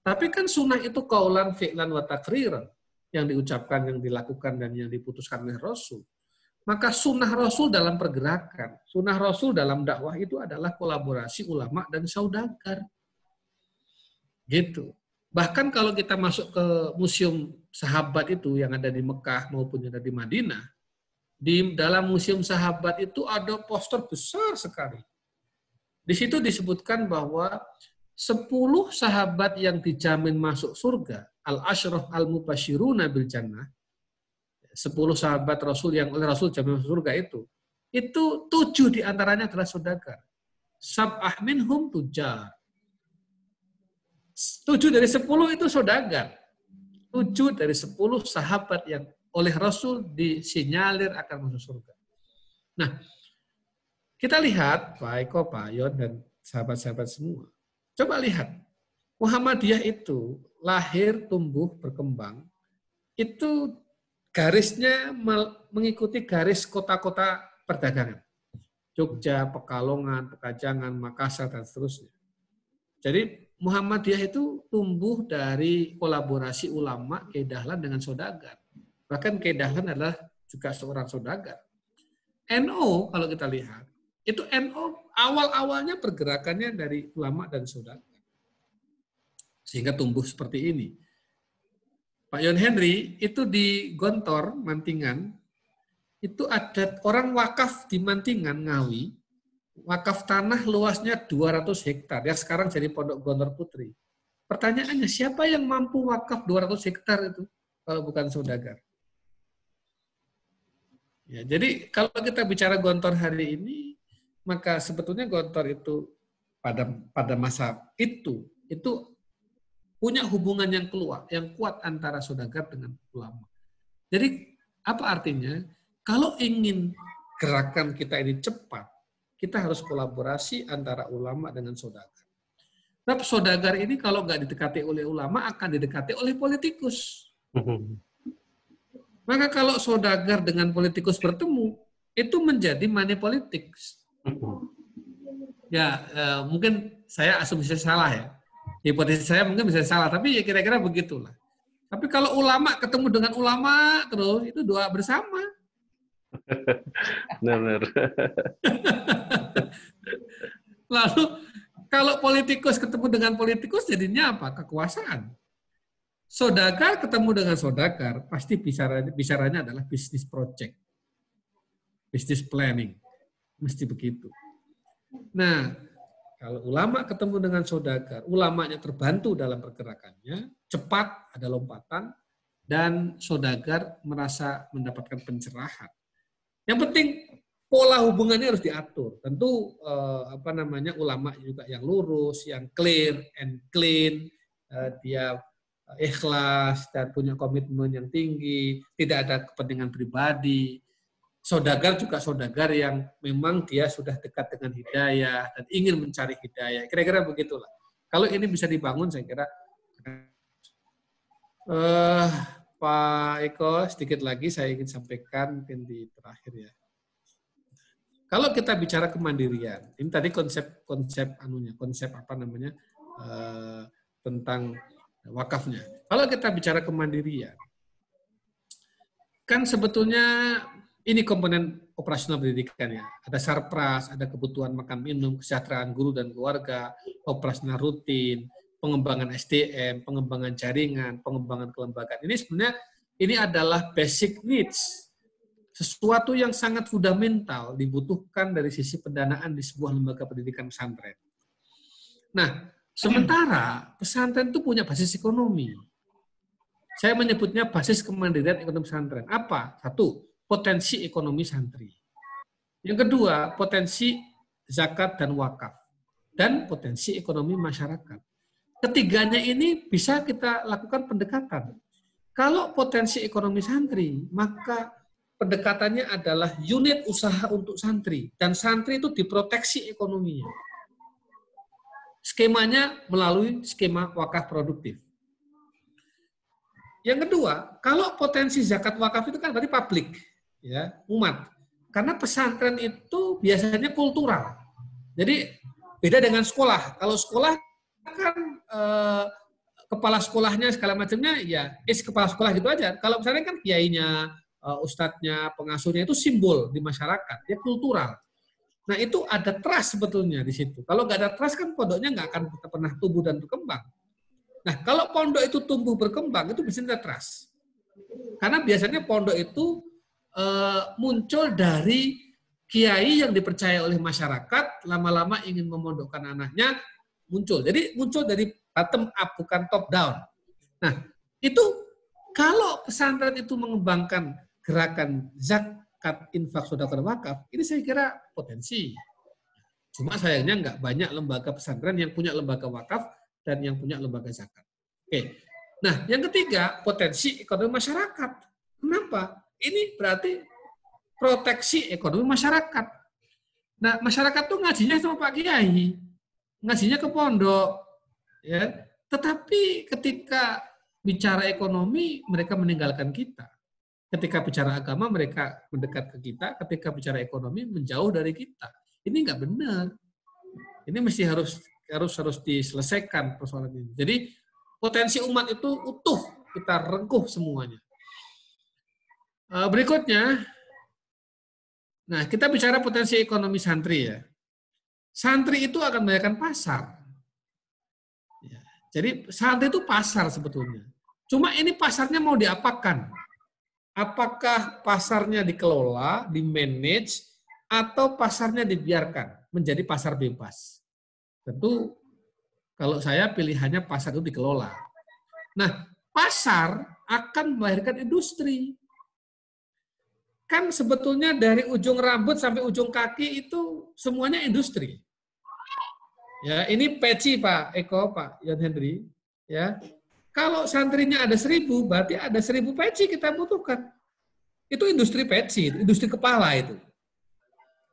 Speaker 1: Tapi kan sunnah itu qaulan, fi'lan, wa takriran, yang diucapkan, yang dilakukan, dan yang diputuskan oleh Rasul. Maka sunnah Rasul dalam pergerakan, sunnah Rasul dalam dakwah itu adalah kolaborasi ulama dan saudagar. Gitu. Bahkan kalau kita masuk ke museum sahabat itu yang ada di Mekah maupun yang ada di Madinah, di dalam museum sahabat itu ada poster besar sekali. Di situ disebutkan bahwa 10 sahabat yang dijamin masuk surga, al-asyrah al-mubasyiruna bil jannah, 10 sahabat Rasul yang oleh Rasul jamin masuk surga itu 7 diantaranya adalah saudagar. Sab'ah minhum tujar. 7 dari 10 itu saudagar. 7 dari 10 sahabat yang oleh Rasul disinyalir akan masuk surga. Nah, kita lihat Pak Eko, Pak Yon, dan sahabat-sahabat semua. Coba lihat, Muhammadiyah itu lahir, tumbuh, berkembang, itu garisnya mengikuti garis kota-kota perdagangan. Jogja, Pekalongan, Pekajangan, Makassar, dan seterusnya. Jadi Muhammadiyah itu tumbuh dari kolaborasi ulama Kiai Dahlan dengan saudagar. Bahkan Kiai Dahlan adalah juga seorang saudagar. NU kalau kita lihat, itu NU awal-awalnya pergerakannya dari ulama dan saudagar. Sehingga tumbuh seperti ini. Pak Yon Henry itu di Gontor, Mantingan, itu ada orang wakaf di Mantingan, Ngawi, wakaf tanah luasnya 200 hektar, yang sekarang jadi Pondok Gontor Putri. Pertanyaannya, siapa yang mampu wakaf 200 hektar itu, kalau bukan saudagar? Ya, jadi kalau kita bicara Gontor hari ini, maka sebetulnya Gontor itu pada masa itu punya hubungan yang kuat antara saudagar dengan ulama. Jadi apa artinya? Kalau ingin gerakan kita ini cepat, kita harus kolaborasi antara ulama dengan saudagar. Tapi saudagar ini kalau nggak didekati oleh ulama akan didekati oleh politikus. Maka kalau saudagar dengan politikus bertemu, itu menjadi money politics. Ya, mungkin saya asumsi salah ya. Hipotesis saya mungkin bisa salah, tapi ya kira-kira begitulah. Tapi kalau ulama ketemu dengan ulama terus, itu doa bersama.
Speaker 2: Benar.
Speaker 1: Lalu kalau politikus ketemu dengan politikus jadinya apa? Kekuasaan. Saudagar ketemu dengan saudagar, pasti bicaranya adalah bisnis project. Bisnis planning. Mesti begitu. Nah, kalau ulama ketemu dengan saudagar, ulamanya terbantu dalam pergerakannya, cepat ada lompatan, dan saudagar merasa mendapatkan pencerahan. Yang penting pola hubungannya harus diatur. Tentu ulama juga yang lurus, yang clear and clean, dia ikhlas dan punya komitmen yang tinggi, tidak ada kepentingan pribadi. Saudagar juga saudagar yang memang dia sudah dekat dengan hidayah dan ingin mencari hidayah. Kira-kira begitulah. Kalau ini bisa dibangun, saya kira. Pak Eko, sedikit lagi saya ingin sampaikan mungkin di terakhir ya. Kalau kita bicara kemandirian, ini tadi konsep tentang wakafnya. Kalau kita bicara kemandirian, kan sebetulnya ini komponen operasional pendidikan ya. Ada sarpras, ada kebutuhan makan minum, kesejahteraan guru dan keluarga, operasional rutin, pengembangan SDM, pengembangan jaringan, pengembangan kelembagaan. Ini sebenarnya adalah basic needs. Sesuatu yang sangat fundamental dibutuhkan dari sisi pendanaan di sebuah lembaga pendidikan pesantren. Nah, sementara pesantren itu punya basis ekonomi. Saya menyebutnya basis kemandirian ekonomi pesantren. Apa? Satu, potensi ekonomi santri. Yang kedua, potensi zakat dan wakaf. Dan potensi ekonomi masyarakat. Ketiganya ini bisa kita lakukan pendekatan. Kalau potensi ekonomi santri, maka pendekatannya adalah unit usaha untuk santri. Dan santri itu diproteksi ekonominya. Skemanya melalui skema wakaf produktif. Yang kedua, kalau potensi zakat wakaf itu kan berarti publik, ya, umat. Karena pesantren itu biasanya kultural. Jadi beda dengan sekolah. Kalau sekolah kan kepala sekolahnya segala macamnya ya kepala sekolah gitu aja. Kalau misalnya kan kiainya, ustadznya, pengasuhnya itu simbol di masyarakat, ya kultural. Nah itu ada trust sebetulnya di situ. Kalau nggak ada trust kan pondoknya nggak akan pernah tumbuh dan berkembang. Nah kalau pondok itu tumbuh berkembang itu biasanya trust. Karena biasanya pondok itu muncul dari kiai yang dipercaya oleh masyarakat, lama-lama ingin memondokkan anaknya, muncul. Jadi muncul dari bottom up, bukan top down. Nah, itu kalau pesantren itu mengembangkan gerakan zakat, infak, sedekah, wakaf, ini saya kira potensi. Cuma sayangnya nggak banyak lembaga pesantren yang punya lembaga wakaf dan yang punya lembaga zakat. Oke. Nah, yang ketiga, potensi ekonomi masyarakat. Kenapa? Ini berarti proteksi ekonomi masyarakat. Nah, masyarakat tuh ngajinya sama Pak Kiai, ngajinya ke pondok, ya. Tetapi ketika bicara ekonomi, mereka meninggalkan kita. Ketika bicara agama, mereka mendekat ke kita. Ketika bicara ekonomi, menjauh dari kita. Ini nggak benar. Ini mesti harus diselesaikan persoalan ini. Jadi potensi umat itu utuh, kita rengkuh semuanya. Berikutnya, nah kita bicara potensi ekonomi santri ya. Santri itu akan membayarkan pasar. Ya, jadi santri itu pasar sebetulnya. Cuma ini pasarnya mau diapakan? Apakah pasarnya dikelola, dimanage, atau pasarnya dibiarkan menjadi pasar bebas? Tentu kalau saya pilihannya pasar itu dikelola. Nah, pasar akan melahirkan industri. Kan sebetulnya dari ujung rambut sampai ujung kaki itu semuanya industri. Ya, ini peci Pak Eko, Pak Yon Hendri. Ya, kalau santrinya ada 1.000, berarti ada 1.000 peci kita butuhkan. Itu industri peci, industri kepala itu.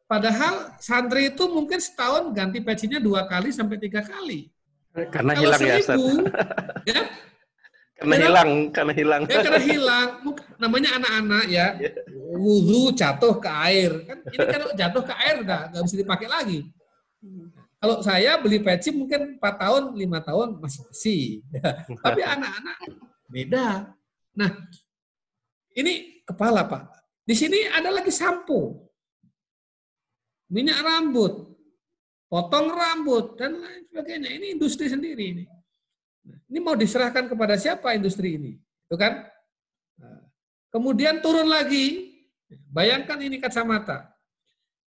Speaker 1: Padahal santri itu mungkin setahun ganti pecinya 2 kali sampai 3 kali.
Speaker 2: Karena
Speaker 1: kalau
Speaker 2: hilang
Speaker 1: 1.000,
Speaker 2: ya, Ustaz.
Speaker 1: Ya,
Speaker 2: Karena hilang.
Speaker 1: Karena hilang. Namanya anak-anak ya, wudhu jatuh ke air. Kan ini kalau jatuh ke air udah nggak bisa dipakai lagi. Kalau saya beli peci mungkin 4 tahun, 5 tahun masih bersih. Tapi anak-anak beda. Nah, ini kepala Pak. Di sini ada lagi sampo, minyak rambut, potong rambut, dan lain sebagainya. Ini industri sendiri ini. Ini mau diserahkan kepada siapa industri ini? Itu kan? Kemudian turun lagi, bayangkan ini kacamata.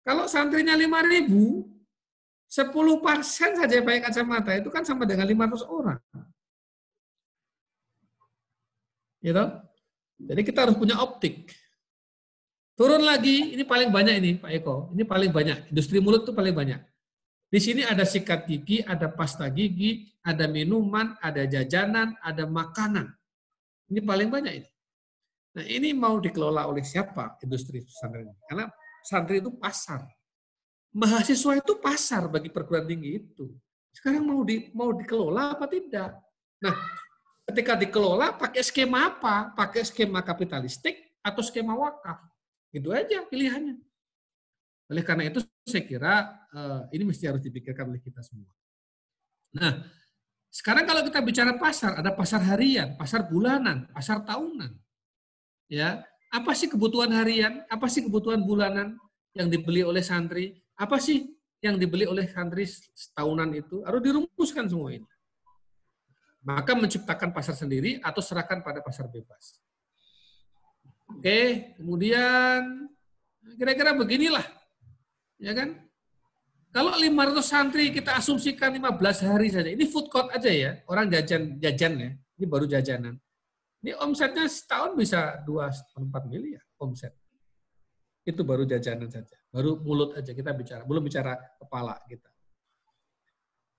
Speaker 1: Kalau santrinya 5.000, 10% saja pakai kacamata, itu kan sama dengan 500 orang. Gitu? Jadi kita harus punya optik. Turun lagi, ini paling banyak ini Pak Eko, ini paling banyak. Industri mulut itu paling banyak. Di sini ada sikat gigi, ada pasta gigi, ada minuman, ada jajanan, ada makanan. Ini paling banyak ini. Nah ini mau dikelola oleh siapa industri pesantren? Karena santri itu pasar. Mahasiswa itu pasar bagi perguruan tinggi itu. Sekarang mau dikelola apa tidak? Nah ketika dikelola pakai skema apa? Pakai skema kapitalistik atau skema wakaf? Itu aja pilihannya. Oleh karena itu saya kira ini mesti harus dipikirkan oleh kita semua. Nah, sekarang kalau kita bicara pasar, ada pasar harian, pasar bulanan, pasar tahunan. Ya, apa sih kebutuhan harian? Apa sih kebutuhan bulanan yang dibeli oleh santri? Apa sih yang dibeli oleh santri setahunan itu? Harus dirumuskan semua ini. Maka menciptakan pasar sendiri atau serahkan pada pasar bebas. Oke, kemudian kira-kira beginilah. Ya kan? Kalau 500 santri kita asumsikan 15 hari saja. Ini food court aja ya. Orang jajan ya. Ini baru jajanan. Ini omsetnya setahun bisa 2,4 miliar omset. Itu baru jajanan saja. Baru mulut aja kita bicara. Belum bicara kepala kita.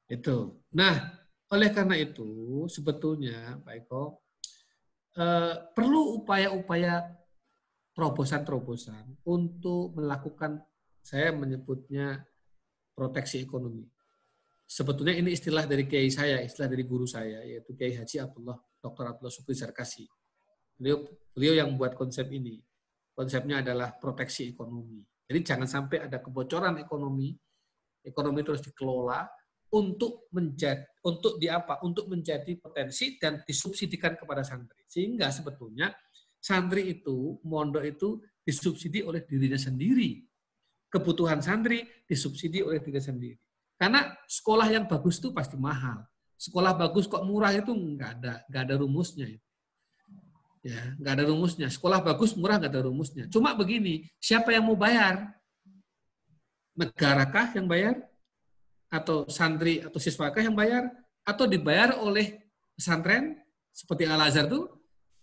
Speaker 1: Itu. Nah, oleh karena itu sebetulnya Pak Eko perlu upaya-upaya terobosan-terobosan untuk melakukan, saya menyebutnya proteksi ekonomi. Sebetulnya ini istilah dari kiai saya, istilah dari guru saya, yaitu Kiai Haji Dr. Abdullah Syukri Zarkasi. Beliau yang buat konsep ini. Konsepnya adalah proteksi ekonomi. Jadi jangan sampai ada kebocoran ekonomi. Ekonomi terus dikelola untuk menjadi potensi dan disubsidikan kepada santri. Sehingga sebetulnya santri itu, mondok itu disubsidi oleh dirinya sendiri. Kebutuhan santri disubsidi oleh diri sendiri. Karena sekolah yang bagus itu pasti mahal. Sekolah bagus kok murah itu nggak ada rumusnya. Ya, nggak ada rumusnya. Sekolah bagus murah nggak ada rumusnya. Cuma begini, siapa yang mau bayar? Negarakah yang bayar? Atau santri atau siswakah yang bayar? Atau dibayar oleh pesantren seperti Al-Azhar tuh?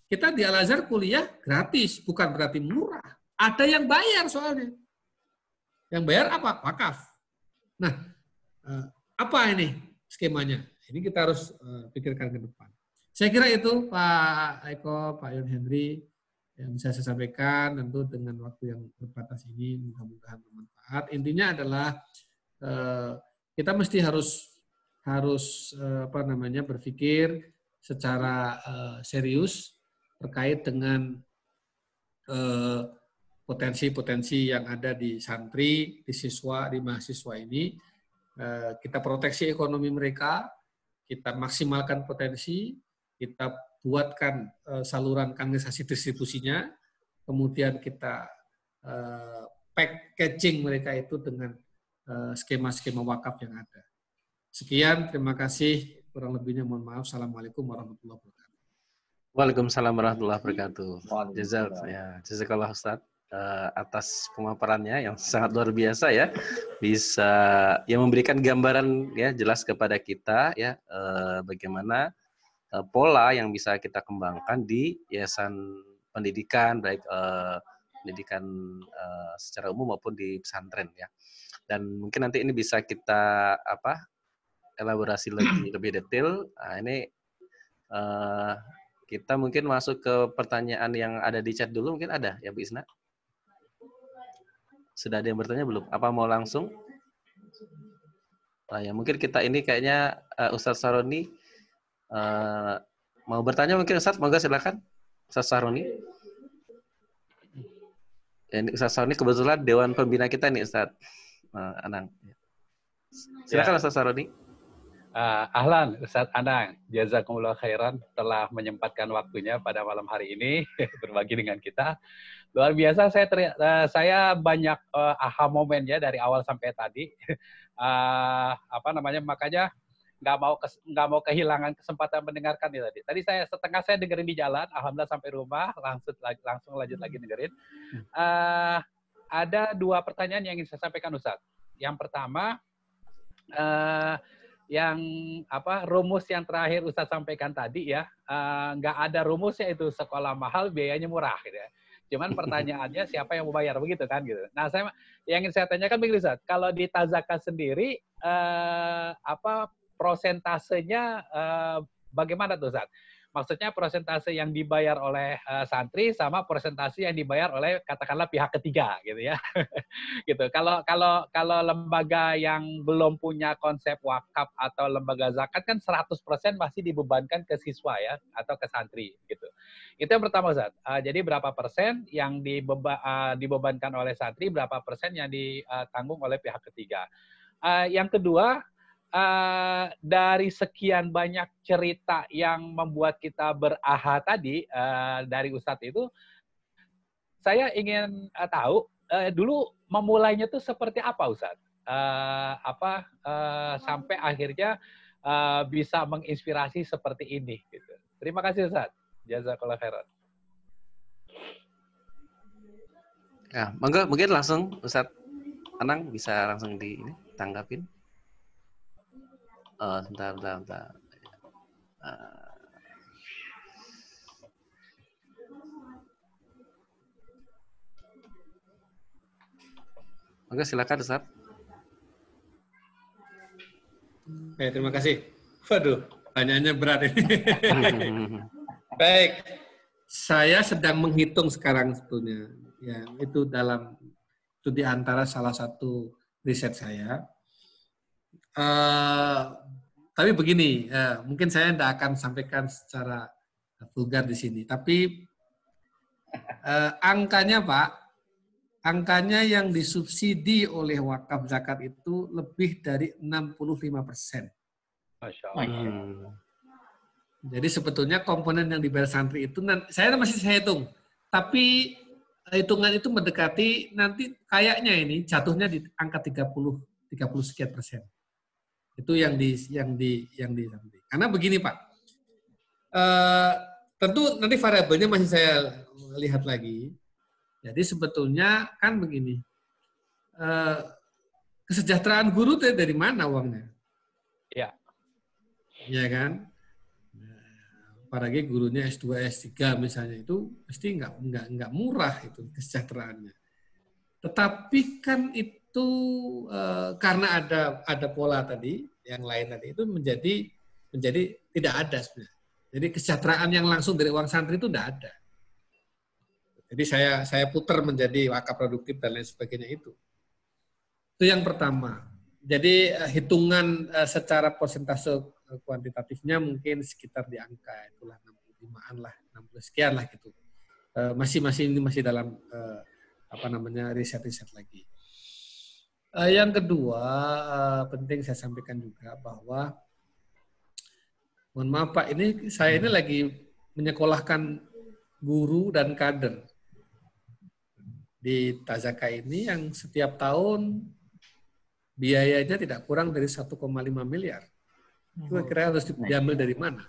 Speaker 1: Kita di Al-Azhar kuliah gratis, bukan berarti murah. Ada yang bayar soalnya. Yang bayar apa? Wakaf. Nah, apa ini skemanya? Ini kita harus pikirkan ke depan. Saya kira itu Pak Eko, Pak Yon Henry yang bisa saya sampaikan, tentu dengan waktu yang terbatas ini mudah-mudahan bermanfaat. Intinya adalah kita mesti harus berpikir secara serius terkait dengan potensi-potensi yang ada di santri, di siswa, di mahasiswa ini. Kita proteksi ekonomi mereka, kita maksimalkan potensi, kita buatkan saluran kanalisasi distribusinya, kemudian kita packaging mereka itu dengan skema-skema wakaf yang ada. Sekian, terima kasih. Kurang lebihnya mohon maaf. Assalamualaikum warahmatullahi wabarakatuh.
Speaker 2: Waalaikumsalam warahmatullahi wabarakatuh. Jazakallah Ustaz atas pemaparannya yang sangat luar biasa ya, bisa yang memberikan gambaran ya jelas kepada kita ya bagaimana pola yang bisa kita kembangkan di yayasan pendidikan baik pendidikan secara umum maupun di pesantren ya. Dan mungkin nanti ini bisa kita elaborasi lebih detail. Nah, ini kita mungkin masuk ke pertanyaan yang ada di chat dulu, mungkin ada ya Bu Isna? Sudah ada yang bertanya belum? Apa mau langsung? Nah, ya mungkin kita ini kayaknya Ustadz Saroni mau bertanya mungkin Ustadz, monggo silakan Ustadz Saroni. Ya, ini Ustadz Saroni kebetulan Dewan Pembina kita nih Ustadz Anang. Silakan ya. Ustadz Saroni.
Speaker 3: Ahlan Ustadz Anang, jazakumullah khairan telah menyempatkan waktunya pada malam hari ini berbagi dengan kita. Luar biasa, saya banyak aha moment ya dari awal sampai tadi. Makanya nggak mau kehilangan kesempatan mendengarkan ini tadi. Tadi saya dengerin di jalan, alhamdulillah sampai rumah langsung lanjut lagi dengerin. Ada dua pertanyaan yang ingin saya sampaikan Ustadz. Yang pertama, rumus yang terakhir Ustadz sampaikan tadi ya, nggak ada rumusnya itu sekolah mahal biayanya murah gitu ya. Cuman pertanyaannya siapa yang mau bayar begitu kan gitu. Nah, yang ingin saya tanyakan begini Ustadz, kalau di Tazaka sendiri prosentasenya bagaimana tuh Ustadz? Maksudnya persentase yang dibayar oleh santri sama persentase yang dibayar oleh katakanlah pihak ketiga gitu ya. Gitu. Kalau lembaga yang belum punya konsep wakaf atau lembaga zakat kan 100% masih dibebankan ke siswa ya atau ke santri gitu. Itu yang pertama Ustaz. Jadi berapa persen yang dibebankan oleh santri, berapa persen yang ditanggung oleh pihak ketiga. Yang kedua, dari sekian banyak cerita yang membuat kita beraha tadi dari Ustadz itu, saya ingin tahu dulu memulainya tuh seperti apa Ustadz? Sampai akhirnya bisa menginspirasi seperti ini. Gitu. Terima kasih Ustadz. Jazakallah khairan.
Speaker 2: Ya, mungkin langsung Ustadz Anang bisa langsung ditanggapin. Sebentar. Oke, silakan Ustaz.
Speaker 1: Terima kasih. Waduh, pertanyaannya berat ini. Baik, saya sedang menghitung sekarang sebetulnya. Ya, itu di antara salah satu riset saya. Tapi begini, mungkin saya tidak akan sampaikan secara vulgar di sini. Tapi Angkanya Pak, angkanya yang disubsidi oleh wakaf zakat itu lebih dari 65%.
Speaker 3: Masya Allah.
Speaker 1: Jadi sebetulnya komponen yang dibayar santri itu, saya masih hitung, tapi hitungan itu mendekati nanti kayaknya ini jatuhnya di angka 30 sekian persen. Itu yang di karena begini Pak, tentu nanti variabelnya masih saya lihat lagi. Jadi sebetulnya kan begini, kesejahteraan guru dari mana uangnya?
Speaker 3: Iya.
Speaker 1: Ya kan? Apalagi gurunya S2, S3 misalnya, itu pasti nggak murah itu kesejahteraannya. Tetapi kan itu karena ada pola tadi, yang lain tadi itu menjadi tidak ada sebenarnya. Jadi kesejahteraan yang langsung dari uang santri itu tidak ada. Jadi saya putar menjadi wakaf produktif dan lain sebagainya itu. Itu yang pertama. Jadi hitungan secara persentase kuantitatifnya mungkin sekitar di angka itulah 65-an lah, 60 sekian lah gitu. Masih dalam riset-riset lagi. Yang kedua penting saya sampaikan juga bahwa mohon maaf Pak, saya ini lagi menyekolahkan guru dan kader di Tazaka ini yang setiap tahun biayanya tidak kurang dari 1,5 miliar. Itu kira harus diambil dari mana?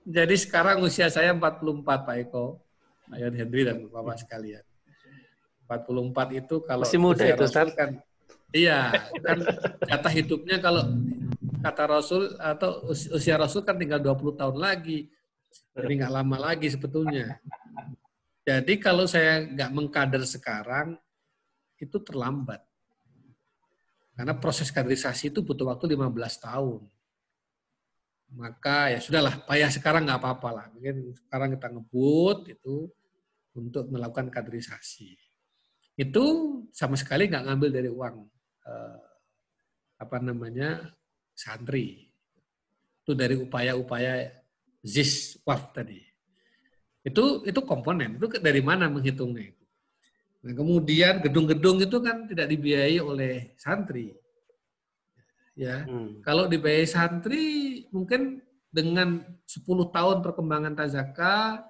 Speaker 1: Jadi sekarang usia saya 44 Pak Eko, Pak Yon Henry dan Bapak sekalian. 44 itu kalau
Speaker 2: masih muda itu Ustaz.
Speaker 1: Kan, iya, kan jatah hidupnya kalau kata Rasul atau usia Rasul kan tinggal 20 tahun lagi. Jadi nggak lama lagi sebetulnya. Jadi kalau saya nggak mengkader sekarang, itu terlambat. Karena proses kaderisasi itu butuh waktu 15 tahun. Maka ya sudahlah, payah sekarang nggak apa-apa lah. Mungkin sekarang kita ngebut itu untuk melakukan kaderisasi. Itu sama sekali nggak ngambil dari uang santri. Itu dari upaya-upaya ZIS-WAF tadi. Itu komponen. Itu dari mana menghitungnya itu? Nah, kemudian gedung-gedung itu kan tidak dibiayai oleh santri. Ya, kalau dibiayai santri mungkin dengan 10 tahun perkembangan Tazaka,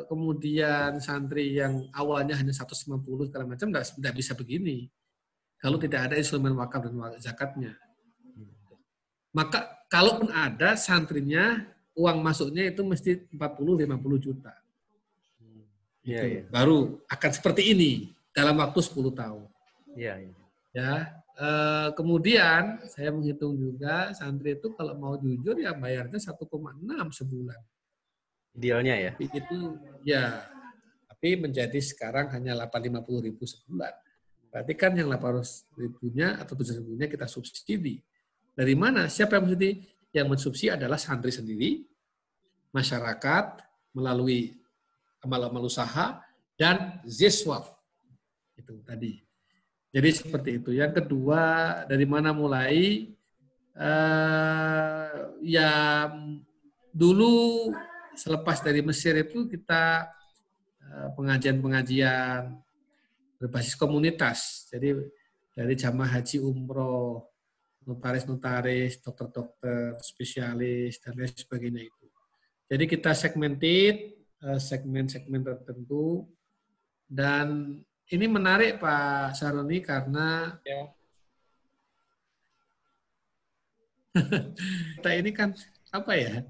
Speaker 1: kemudian santri yang awalnya hanya 150 segala macam tidak bisa begini. Kalau tidak ada instrumen wakaf dan zakatnya. Maka kalaupun ada santrinya, uang masuknya itu mesti 40-50 juta.
Speaker 2: Iya.
Speaker 1: Baru akan seperti ini dalam waktu 10 tahun.
Speaker 2: Iya.
Speaker 1: Ya. Kemudian saya menghitung juga santri itu kalau mau jujur ya bayarnya 1,6 sebulan.
Speaker 2: Idealnya ya.
Speaker 1: Itu ya. Tapi menjadi sekarang hanya 850.000 sebulan. Berarti kan yang 800.000-nya atau 700.000-nya kita subsidi. Dari mana? Siapa yang mensubsidi? Yang mensubsidi adalah santri sendiri, masyarakat melalui amal-amal usaha, dan ZIS-WAF. Itu tadi. Jadi seperti itu. Yang kedua, dari mana mulai? Ya dulu selepas dari Mesir itu kita pengajian-pengajian berbasis komunitas. Jadi dari jamaah haji umroh, notaris-notaris, dokter-dokter, spesialis, dan lain sebagainya itu. Jadi kita segmented, segmen-segmen tertentu, dan ini menarik Pak Saroni karena kita ini kan apa ya,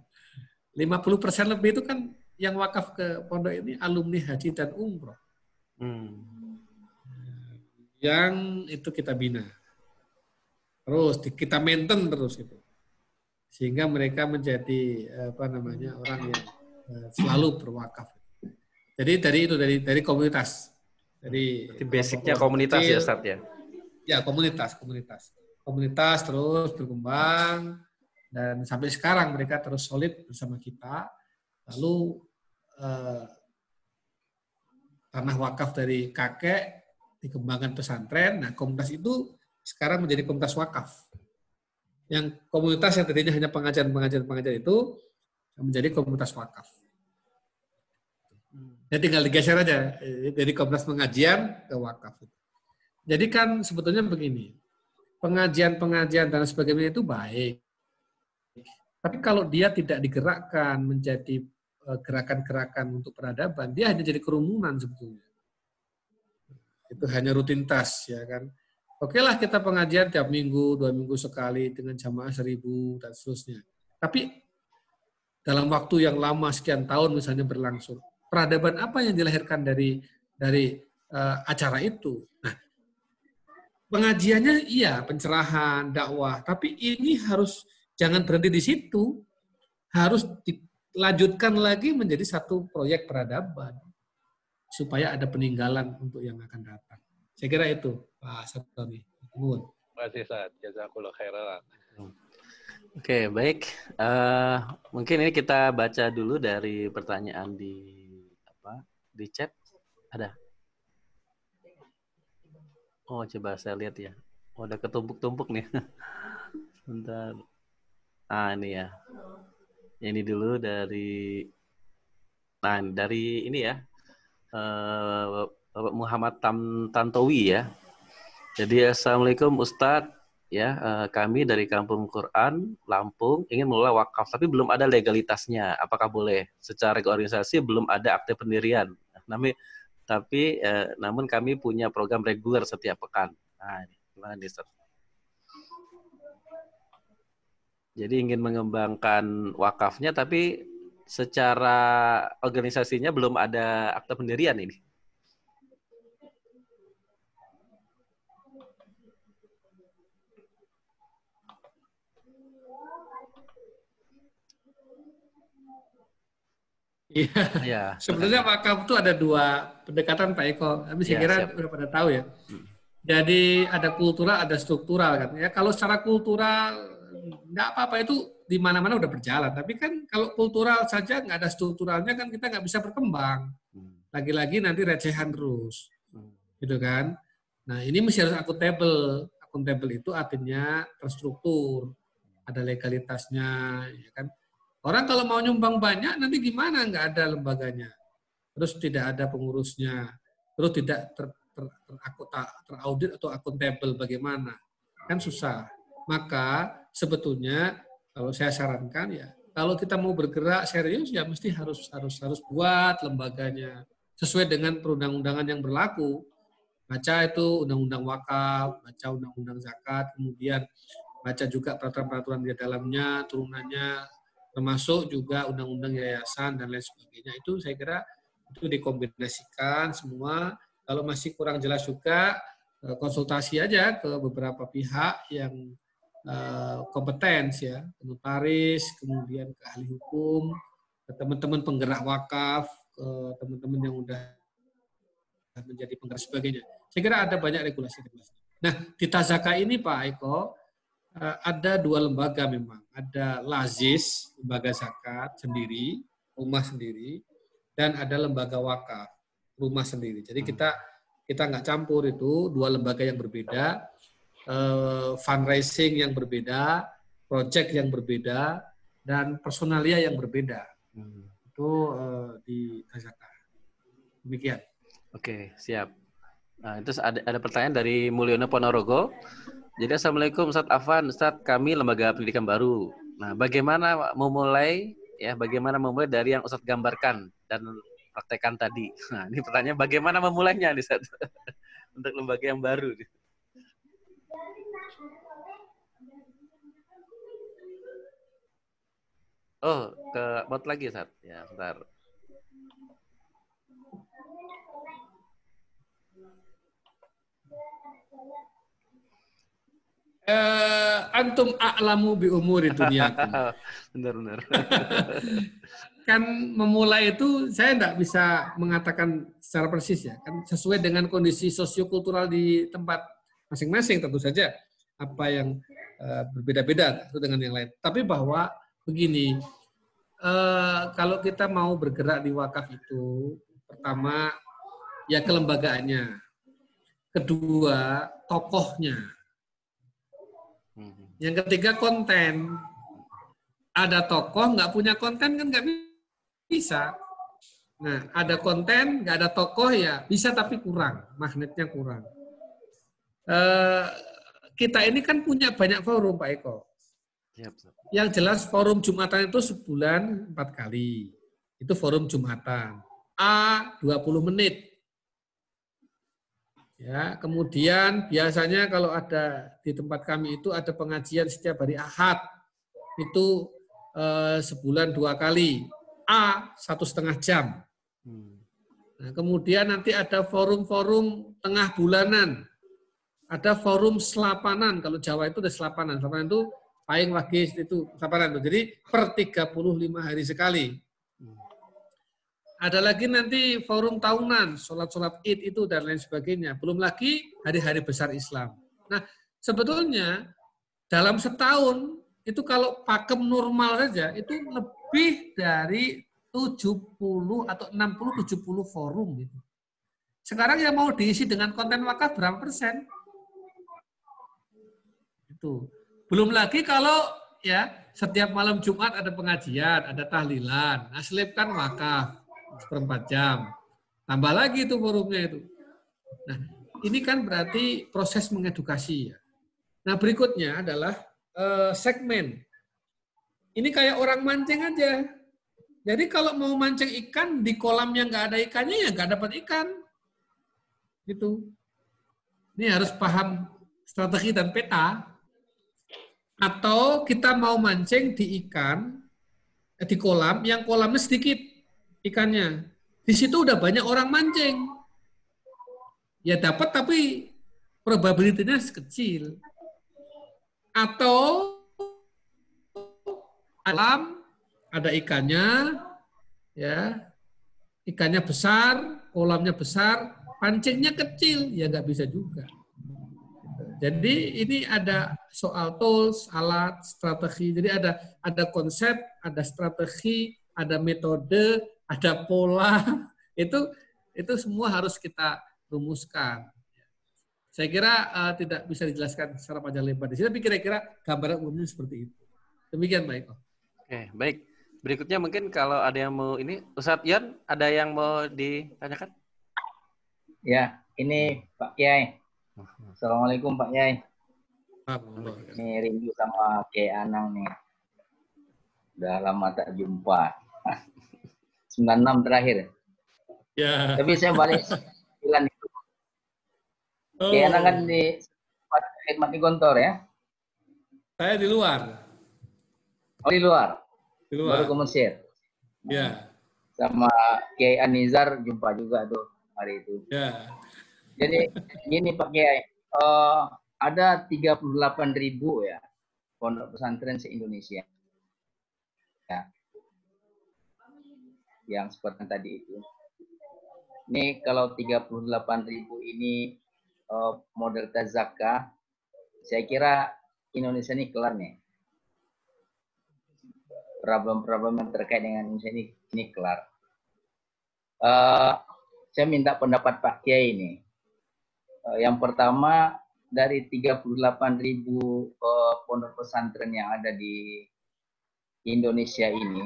Speaker 1: 50% lebih itu kan yang wakaf ke pondok ini alumni haji dan umroh. Yang itu kita bina. Terus kita maintain terus itu. Sehingga mereka menjadi orang yang selalu berwakaf. Jadi dari komunitas. Dari
Speaker 2: basicnya komunitas kecil, ya Ustaz ya.
Speaker 1: Ya, komunitas. Komunitas terus berkembang dan sampai sekarang mereka terus solid bersama kita. Lalu tanah wakaf dari kakek dikembangkan pesantren. Nah, komunitas itu sekarang menjadi komunitas wakaf. Yang komunitas yang tadinya hanya pengajian itu menjadi komunitas wakaf. Ya tinggal digeser aja dari komunitas pengajian ke wakaf. Jadi kan sebetulnya begini, pengajian-pengajian dan sebagainya itu baik. Tapi kalau dia tidak digerakkan menjadi gerakan-gerakan untuk peradaban, dia hanya jadi kerumunan sebetulnya. Itu hanya rutinitas, ya kan. Oke lah kita pengajian tiap minggu, 2 minggu sekali dengan jamaah 1000 dan seterusnya. Tapi dalam waktu yang lama sekian tahun misalnya berlangsung, peradaban apa yang dilahirkan dari acara itu? Nah, pengajiannya iya, pencerahan, dakwah, tapi ini harus jangan berhenti di situ, harus dilanjutkan lagi menjadi satu proyek peradaban supaya ada peninggalan untuk yang akan datang. Saya kira itu, Pak Satoni.
Speaker 3: Terima kasih, Ustaz. Jazakallah khairan.
Speaker 2: Oke, baik. Mungkin ini kita baca dulu dari pertanyaan di chat. Ada? Oh, coba saya lihat ya. Oh, udah ketumpuk-tumpuk nih. Bentar. Ini ya. Ini dulu dari ini ya. Bapak Muhammad Tantowi ya. Jadi Assalamualaikum Ustadz. Ya, kami dari Kampung Quran, Lampung, ingin mengelola wakaf, tapi belum ada legalitasnya. Apakah boleh? Secara organisasi belum ada akte pendirian. Namun kami punya program reguler setiap pekan. Nah, ini gimana nih, Ustaz? Jadi ingin mengembangkan wakafnya, tapi secara organisasinya belum ada akte pendirian ini.
Speaker 1: Iya. Sebenarnya wakaf itu ada 2 pendekatan Pak Eko. Tapi saya kira udah pada tahu ya. Jadi ada kultural, ada struktural kan. Ya kalau secara kultural nggak apa-apa, itu di mana-mana udah berjalan. Tapi kan kalau kultural saja nggak ada strukturalnya kan kita nggak bisa berkembang. Lagi-lagi nanti recehan terus, gitu kan. Nah ini mesti harus akuntabel. Akuntabel itu artinya terstruktur, ada legalitasnya, ya kan. Orang kalau mau nyumbang banyak, nanti gimana nggak ada lembaganya. Terus tidak ada pengurusnya. Terus tidak teraudit atau akuntabel bagaimana. Kan susah. Maka sebetulnya kalau saya sarankan ya, kalau kita mau bergerak serius ya mesti harus buat lembaganya. Sesuai dengan perundang-undangan yang berlaku. Baca itu undang-undang wakaf, baca undang-undang zakat, kemudian baca juga peraturan-peraturan di dalamnya, turunannya, termasuk juga undang-undang yayasan dan lain sebagainya. Itu saya kira itu dikombinasikan semua. Kalau masih kurang jelas juga konsultasi aja ke beberapa pihak yang kompeten ya, notaris, kemudian ke ahli hukum, ke teman-teman penggerak wakaf, ke teman-teman yang udah menjadi penggerak sebagainya. Saya kira ada banyak regulasi. Nah, di Tazaka ini Pak Eko, ada 2 lembaga memang. Ada Lazis, lembaga zakat sendiri, rumah sendiri, dan ada lembaga wakaf, rumah sendiri. Jadi kita nggak campur itu, 2 lembaga yang berbeda, fundraising yang berbeda, project yang berbeda, dan personalia yang berbeda. Itu di Tazaka. Demikian.
Speaker 2: Oke, siap. Nah, itu ada pertanyaan dari Mulyono Ponorogo. Jadi Assalamualaikum Ustadz Afan, Ustadz kami lembaga pendidikan baru. Nah, bagaimana memulai dari yang Ustadz gambarkan dan praktekkan tadi? Nah, ini pertanyaan bagaimana memulainya nih Ustadz untuk lembaga yang baru. Oh, ke bot lagi Ustadz. Ya, bentar.
Speaker 1: Antum a'lamu bi umuri dunyakum.
Speaker 2: Benar.
Speaker 1: Kan memulai itu saya tidak bisa mengatakan secara persis ya. Kan sesuai dengan kondisi sosiokultural di tempat masing-masing tentu saja. Apa yang berbeda-beda dengan yang lain. Tapi bahwa begini, kalau kita mau bergerak di wakaf itu, pertama ya kelembagaannya. Kedua, tokohnya. Yang ketiga konten. ada tokoh nggak punya konten kan nggak bisa. Nah, ada konten, nggak ada tokoh ya bisa tapi kurang, magnetnya kurang. Kita ini kan punya banyak forum, Pak Eko. Yang jelas forum Jumatan itu sebulan 4 kali. Itu forum Jumatan. A 20 menit. Ya, kemudian biasanya kalau ada di tempat kami itu ada pengajian setiap hari Ahad. Itu sebulan 2 kali. A 1,5 jam. Nah, kemudian nanti ada forum-forum tengah bulanan. Ada forum selapanan. Kalau Jawa itu ada selapanan. Selapanan itu paling wagis itu selapanan. Jadi per 35 hari sekali. Ada lagi nanti forum tahunan, sholat-sholat Id itu dan lain sebagainya. Belum lagi hari-hari besar Islam. Nah, sebetulnya dalam setahun itu kalau pakem normal saja itu lebih dari 70 atau 60-70 forum gitu. Sekarang yang mau diisi dengan konten wakaf berapa persen? Itu. Belum lagi kalau ya setiap malam Jumat ada pengajian, ada tahlilan. Nah, selipkan wakaf 1/4 jam. Tambah lagi itu forumnya itu. Nah, ini kan berarti proses mengedukasi ya. Nah, berikutnya adalah segmen. Ini kayak orang mancing aja. Jadi kalau mau mancing ikan di kolam yang nggak ada ikannya ya nggak dapat ikan. Gitu. Ini harus paham strategi dan peta. Atau kita mau mancing di ikan, di kolam, yang kolamnya sedikit ikannya. Di situ udah banyak orang mancing. Ya dapat tapi probabilitasnya kecil. Atau alam ada ikannya, ya ikannya besar, kolamnya besar, pancingnya kecil, ya nggak bisa juga. Jadi ini ada soal tools, alat, strategi. Jadi ada konsep, ada strategi, ada metode, ada pola. Itu semua harus kita rumuskan. Saya kira tidak bisa dijelaskan secara panjang lebar di sini, tapi kira-kira gambaran umumnya seperti itu. Demikian, Pak Eko.
Speaker 2: Oke, baik. Berikutnya mungkin kalau ada yang mau ini, Ustadz Yan, ada yang mau ditanyakan?
Speaker 4: Ya, ini Pak Kiai. Assalamualaikum Pak Kiai. Ini rindu sama Kiai Anang nih. Udah lama tak jumpa. 96 terakhir.
Speaker 1: Ya.
Speaker 4: Tapi saya balik bulan itu. Kiai Anang kan di khidmat di Gontor ya?
Speaker 1: Saya di luar.
Speaker 4: Oh di luar?
Speaker 1: Di luar.
Speaker 4: Baru ke Mesir.
Speaker 1: Ya.
Speaker 4: Sama Kiai Anizar jumpa juga tuh hari itu.
Speaker 1: Ya.
Speaker 4: Jadi gini Pak Kiai, ada 38.000 ya pondok pesantren se-Indonesia. Ya. Yang seperti tadi itu. Ini kalau 38.000 ini model tazakah, saya kira Indonesia ini kelar nih. Problem-problem yang terkait dengan Indonesia ini kelar. Saya minta pendapat Pak Kiai ini. Yang pertama, dari 38.000 pondok pesantren yang ada di Indonesia ini,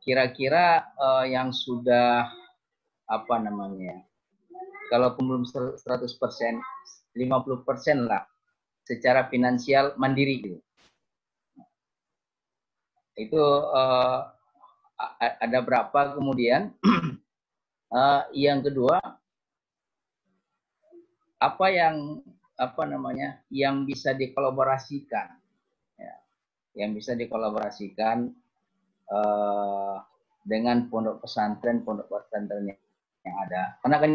Speaker 4: kira-kira yang sudah apa namanya, kalau belum 100%, 50% lah secara finansial mandiri gitu. Itu ada berapa kemudian? Yang kedua, apa yang bisa dikolaborasikan, ya, yang bisa dikolaborasikan dengan pondok pesantren yang ada. Karena kan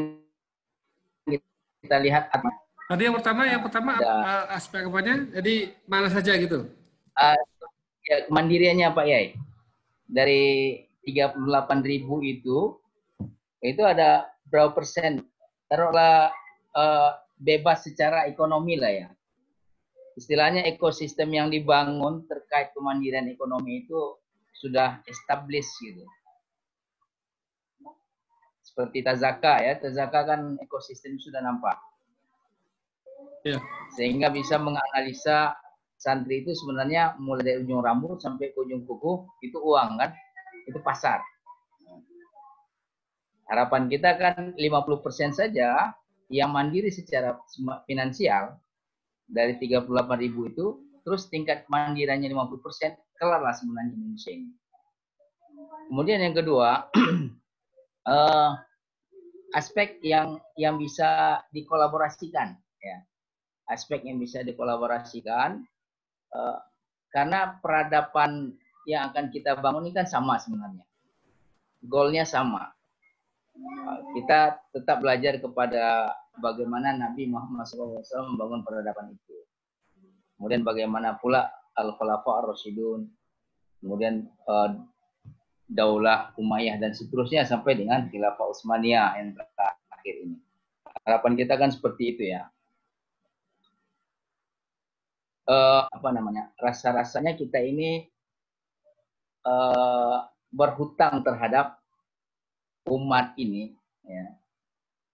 Speaker 4: kita lihat
Speaker 1: tadi yang pertama aspek apanya? Jadi mana saja gitu?
Speaker 4: Ya, kemandiriannya Pak Yai. Dari 38.000 itu ada berapa persen? Taruhlah bebas secara ekonomi lah ya. Istilahnya ekosistem yang dibangun terkait kemandirian ekonomi itu sudah established gitu. Seperti Tazaka ya, Tazaka kan ekosistem sudah nampak.
Speaker 1: Ya.
Speaker 4: Sehingga bisa menganalisa santri itu sebenarnya mulai dari ujung rambut sampai ke ujung kuku itu uang kan, itu pasar. Harapan kita kan 50% saja yang mandiri secara finansial dari 38.000 itu, terus tingkat mandirinya 50%, kelarlah sebenarnya Indonesia ini. Kemudian yang kedua, aspek yang bisa dikolaborasikan, ya. Aspek yang bisa dikolaborasikan, karena peradaban yang akan kita bangun ini kan sama sebenarnya. Goalnya sama. Kita tetap belajar kepada bagaimana Nabi Muhammad SAW membangun peradaban itu. Kemudian bagaimana pula Al-Khulafa Ar-Rasyidun, kemudian Daulah Umayyah dan seterusnya sampai dengan Khilafah Utsmaniyah yang terakhir ini. Harapan kita kan seperti itu ya. Rasa-rasanya kita ini berhutang terhadap umat ini, ya.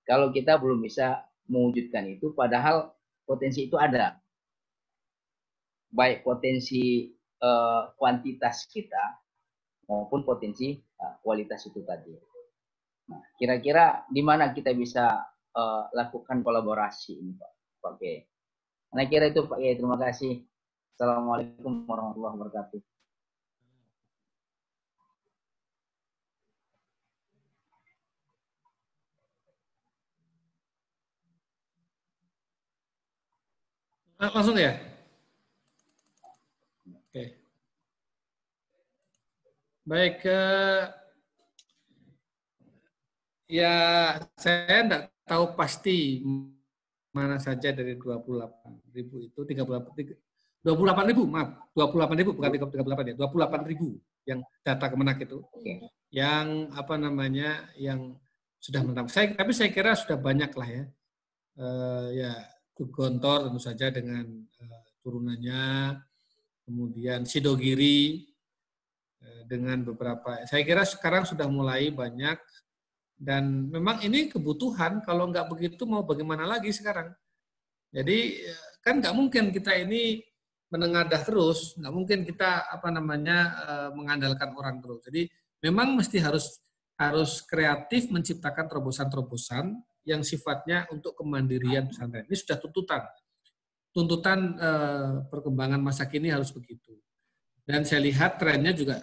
Speaker 4: Kalau kita belum bisa mewujudkan itu, padahal potensi itu ada, baik potensi kuantitas kita maupun potensi kualitas itu tadi. Nah, kira-kira di mana kita bisa lakukan kolaborasi ini, Pak Kiai? Nah, kira itu Pak Kiai. Terima kasih. Assalamualaikum warahmatullahi wabarakatuh.
Speaker 1: Langsung ya? Oke. Baik, ya saya tidak tahu pasti mana saja dari 28.000 itu, 28.000, maaf, 28.000 bukan 38 ya, 28.000 yang data Kemenak itu, yang apa namanya, yang sudah menetap. Tapi saya kira sudah banyak lah ya, ya Gontor tentu saja dengan turunannya, kemudian Sidogiri dengan beberapa, saya kira sekarang sudah mulai banyak, dan memang ini kebutuhan, kalau nggak begitu mau bagaimana lagi sekarang. Jadi kan nggak mungkin kita ini menengadah terus, nggak mungkin kita apa namanya mengandalkan orang terus. Jadi memang mesti harus kreatif menciptakan terobosan-terobosan yang sifatnya untuk kemandirian pesantren. Ini sudah tuntutan perkembangan masa kini harus begitu. Dan saya lihat trennya juga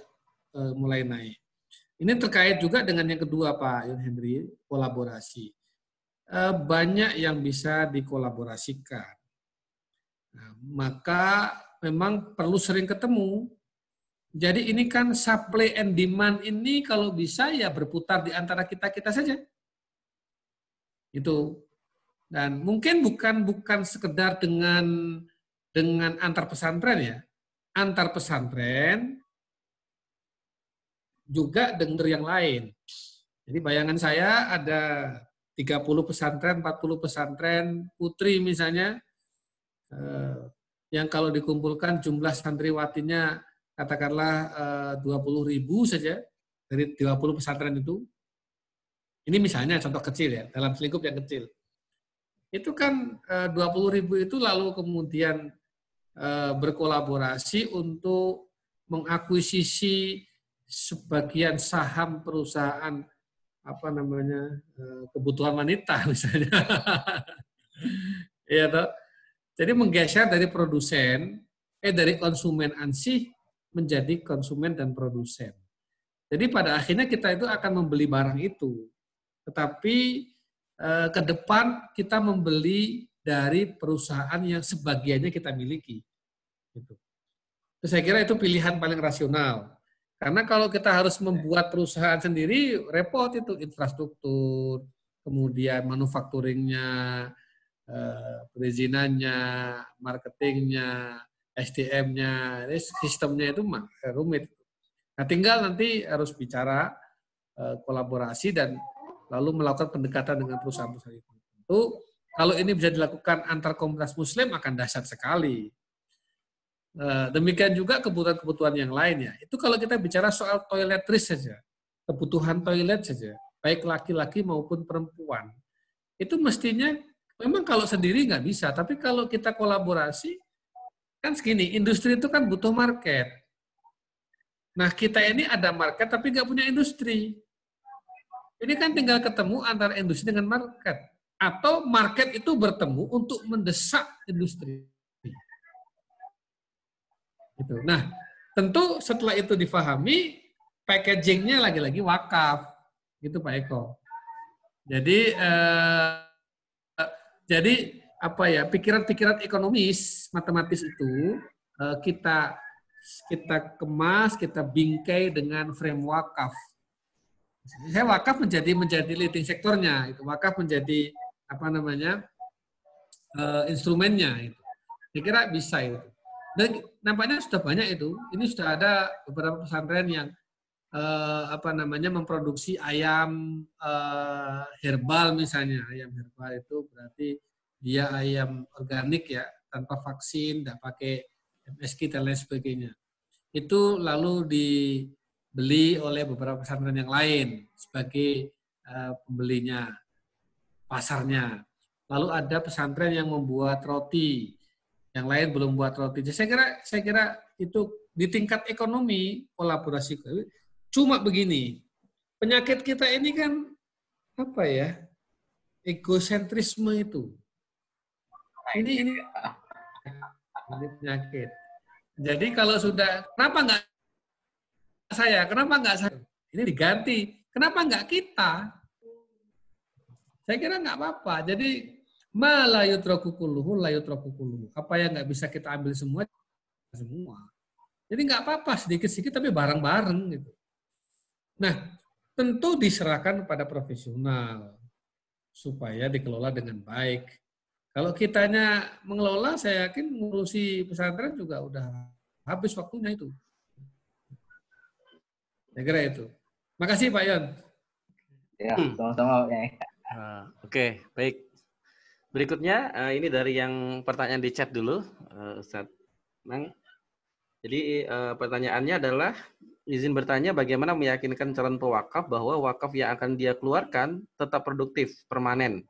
Speaker 1: mulai naik. Ini terkait juga dengan yang kedua Pak Yon Henry, kolaborasi. Banyak yang bisa dikolaborasikan. Nah, maka memang perlu sering ketemu. Jadi ini kan supply and demand ini kalau bisa ya berputar di antara kita-kita saja. Itu. Dan mungkin bukan sekedar dengan antar pesantren ya. Antar pesantren juga dengan yang lain. Jadi bayangan saya ada 30 pesantren, 40 pesantren putri misalnya, yang kalau dikumpulkan jumlah santriwatinya katakanlah 20.000 saja dari 20 pesantren itu. Ini misalnya contoh kecil ya, dalam selingkup yang kecil. Itu kan 20.000 itu lalu kemudian berkolaborasi untuk mengakuisisi sebagian saham perusahaan apa namanya kebutuhan wanita misalnya. Iya toh. Jadi menggeser dari dari konsumen ansih menjadi konsumen dan produsen. Jadi pada akhirnya kita itu akan membeli barang itu. Tetapi ke depan kita membeli dari perusahaan yang sebagiannya kita miliki. Gitu. Saya kira itu pilihan paling rasional. Karena kalau kita harus membuat perusahaan sendiri, repot itu infrastruktur, kemudian manufakturingnya, perizinannya, marketingnya, SDM-nya, sistemnya itu rumit. Nah, tinggal nanti harus bicara kolaborasi dan lalu melakukan pendekatan dengan perusahaan-perusahaan itu. Tentu kalau ini bisa dilakukan antar komunitas Muslim akan dahsyat sekali. Demikian juga kebutuhan-kebutuhan yang lainnya. Itu kalau kita bicara soal toiletries saja, kebutuhan toilet saja, baik laki-laki maupun perempuan. Itu mestinya memang kalau sendiri nggak bisa, tapi kalau kita kolaborasi, kan segini, industri itu kan butuh market. Nah, kita ini ada market tapi nggak punya industri. Ini kan tinggal ketemu antara industri dengan market. Atau market itu bertemu untuk mendesak industri. Gitu. Nah, tentu setelah itu difahami, packagingnya lagi-lagi wakaf. Gitu Pak Eko. Jadi apa ya, pikiran-pikiran ekonomis, matematis itu kita kemas, kita bingkai dengan frame wakaf. Saya wakaf menjadi leading sektornya, itu wakaf menjadi apa namanya instrumennya itu. Saya kira bisa itu. Dan nampaknya sudah banyak itu. Ini sudah ada beberapa pesantren yang apa namanya memproduksi ayam herbal misalnya. Ayam herbal itu berarti dia ayam organik ya, tanpa vaksin, tidak pakai MSG dan lain sebagainya. Itu lalu dibeli oleh beberapa pesantren yang lain sebagai pembelinya, pasarnya. Lalu ada pesantren yang membuat roti, yang lain belum buat roti. Jadi saya kira itu di tingkat ekonomi kolaborasi. Cuma begini, penyakit kita ini kan apa ya, egosentrisme itu. Ini penyakit. Jadi kalau sudah, kenapa nggak saya? Kenapa nggak saya? Ini diganti. Kenapa nggak kita? Saya kira nggak apa-apa. Jadi malayutrokukuluhu, layutrokukuluhu. Apa yang nggak bisa kita ambil semua. Jadi nggak apa-apa sedikit-sedikit tapi bareng-bareng gitu. Nah, tentu diserahkan pada profesional supaya dikelola dengan baik. Kalau kitanya mengelola, saya yakin ngurusi pesantren juga udah habis waktunya itu. Saya kira itu. Makasih Pak Yon.
Speaker 4: Ya, sama-sama.
Speaker 2: Oke, baik. Berikutnya, ini dari yang pertanyaan di chat dulu, Ustadz Nang. Jadi pertanyaannya adalah, izin bertanya bagaimana meyakinkan calon pewakaf bahwa wakaf yang akan dia keluarkan tetap produktif, permanen.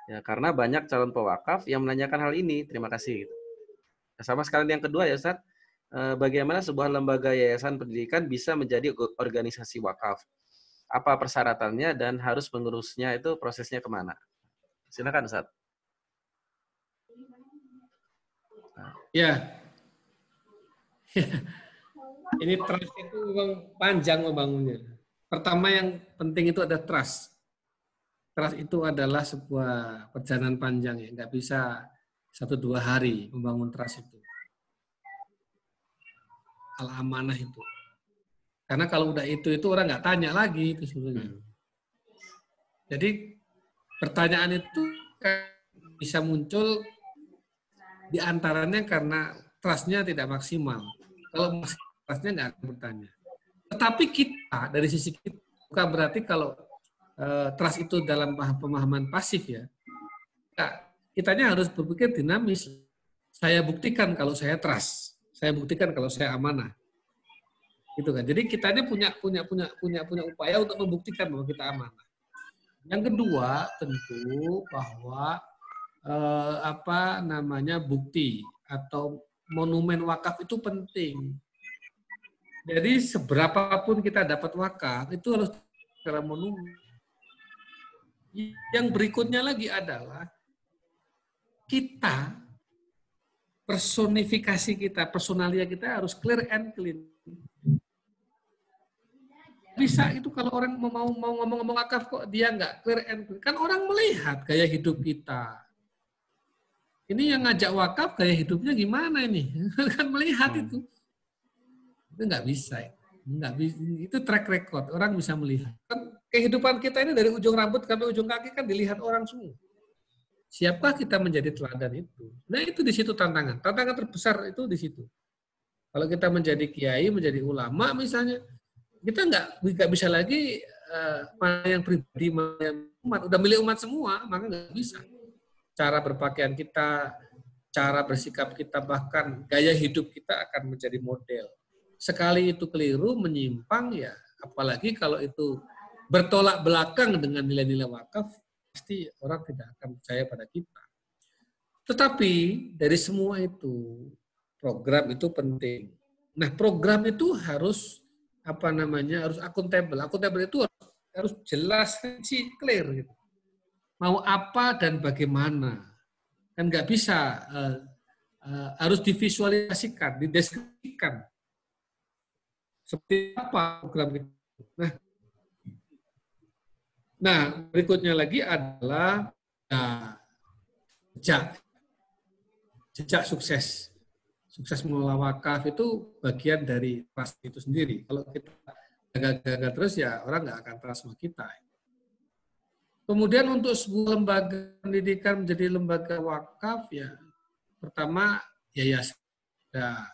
Speaker 2: Ya, karena banyak calon pewakaf yang menanyakan hal ini. Terima kasih. Sama sekali yang kedua ya Ustadz, bagaimana sebuah lembaga yayasan pendidikan bisa menjadi organisasi wakaf? Apa persyaratannya dan harus mengurusnya itu prosesnya kemana? Silakan Ustadz.
Speaker 1: Ya. Ini trust itu memang panjang membangunnya. Pertama yang penting itu ada trust. Trust itu adalah sebuah perjalanan panjang ya, nggak bisa 1-2 hari membangun trust itu. Al-amanah itu. Karena kalau udah itu orang nggak tanya lagi itu sebenarnya. Jadi pertanyaan itu bisa muncul di antaranya karena trust-nya tidak maksimal. Kalau trust-nya nggak akan bertanya. Tetapi kita dari sisi kita bukan berarti kalau trust itu dalam pemahaman pasif ya. Kitanya harus berpikir dinamis. Saya buktikan kalau saya trust. Saya buktikan kalau saya amanah. Gitu kan. Jadi kitanya punya upaya untuk membuktikan bahwa kita amanah. Yang kedua tentu bahwa bukti atau monumen wakaf itu penting. Jadi seberapapun kita dapat wakaf itu harus secara monumen. Yang berikutnya lagi adalah kita, personifikasi kita, personalia kita harus clear and clean. Bisa itu kalau orang mau ngomong wakaf kok dia nggak clear and clean. Kan orang melihat gaya hidup kita. Ini yang ngajak wakaf gaya hidupnya gimana ini? Kan melihat itu. Itu nggak bisa. Nggak bisa. Itu track record. Orang bisa melihat. Kan kehidupan kita ini dari ujung rambut sampai ujung kaki kan dilihat orang semua. Siapkah kita menjadi teladan itu? Nah itu di situ tantangan. Tantangan terbesar itu di situ. Kalau kita menjadi kiai, menjadi ulama misalnya, kita nggak bisa lagi mana yang pribadi, mana yang umat. Udah milik umat semua, maka nggak bisa. Cara berpakaian kita, cara bersikap kita, bahkan gaya hidup kita akan menjadi model. Sekali itu keliru, menyimpang ya, apalagi kalau itu bertolak belakang dengan nilai-nilai wakaf, pasti orang tidak akan percaya pada kita. Tetapi dari semua itu, program itu penting. Nah, program itu harus harus akuntabel. Akuntabel itu harus jelas, clear gitu. Mau apa dan bagaimana. Kan nggak bisa, harus divisualisasikan, dideskripsikan. Seperti apa program itu. Nah, berikutnya lagi adalah jejak sukses. Sukses mengelola wakaf itu bagian dari trust itu sendiri. Kalau kita gagal terus ya orang nggak akan trust sama kita. Kemudian untuk sebuah lembaga pendidikan menjadi lembaga wakaf ya pertama yayasan. Nah,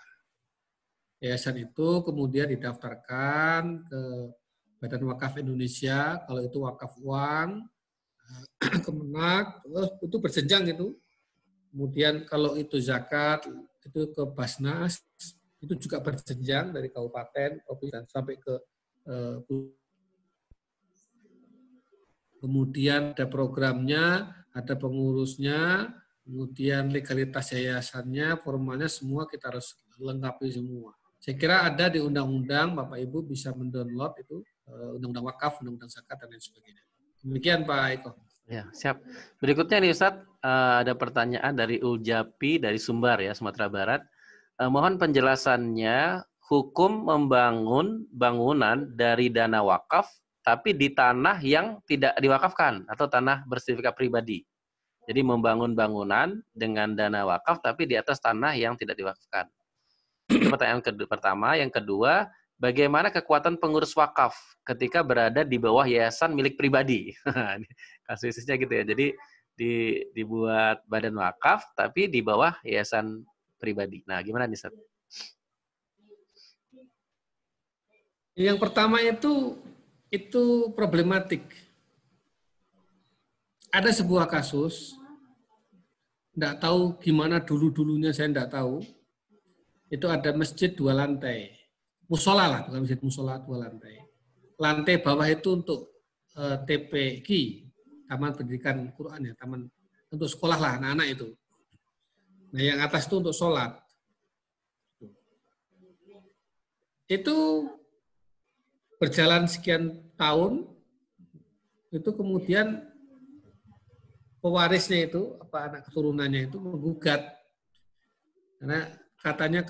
Speaker 1: yayasan itu kemudian didaftarkan ke Badan Wakaf Indonesia, kalau itu wakaf uang, Kemenak, itu berjenjang itu. Kemudian kalau itu zakat, itu ke Basnas, itu juga berjenjang dari kabupaten, provinsi sampai ke kemudian ada programnya, ada pengurusnya, kemudian legalitas yayasannya, formalnya semua kita harus lengkapi semua. Saya kira ada di undang-undang, Bapak Ibu bisa mendownload itu, undang-undang wakaf, undang-undang zakat, dan lain sebagainya. Demikian Pak Eko.
Speaker 2: Ya, siap. Berikutnya nih Ustadz, ada pertanyaan dari Ujapi dari Sumbar ya, Sumatera Barat. Mohon penjelasannya, hukum membangun bangunan dari dana wakaf, tapi di tanah yang tidak diwakafkan, atau tanah bersertifikat pribadi. Jadi membangun bangunan dengan dana wakaf, tapi di atas tanah yang tidak diwakafkan. Itu pertanyaan pertama. Yang kedua, bagaimana kekuatan pengurus wakaf ketika berada di bawah yayasan milik pribadi? Kasusnya gitu ya. Jadi dibuat badan wakaf, tapi di bawah yayasan pribadi. Nah, gimana nih, Ustaz?
Speaker 1: Yang pertama itu problematik. Ada sebuah kasus, enggak tahu gimana dulu-dulunya, saya enggak tahu. Itu ada masjid 2 lantai. Musola lah, bukan masjid, musola 2 lantai. Lantai bawah itu untuk TPQ, Taman Pendidikan Quran ya, taman untuk sekolah lah anak-anak itu. Nah, yang atas itu untuk sholat. Itu berjalan sekian tahun, itu kemudian pewarisnya itu, anak keturunannya itu menggugat. Karena katanya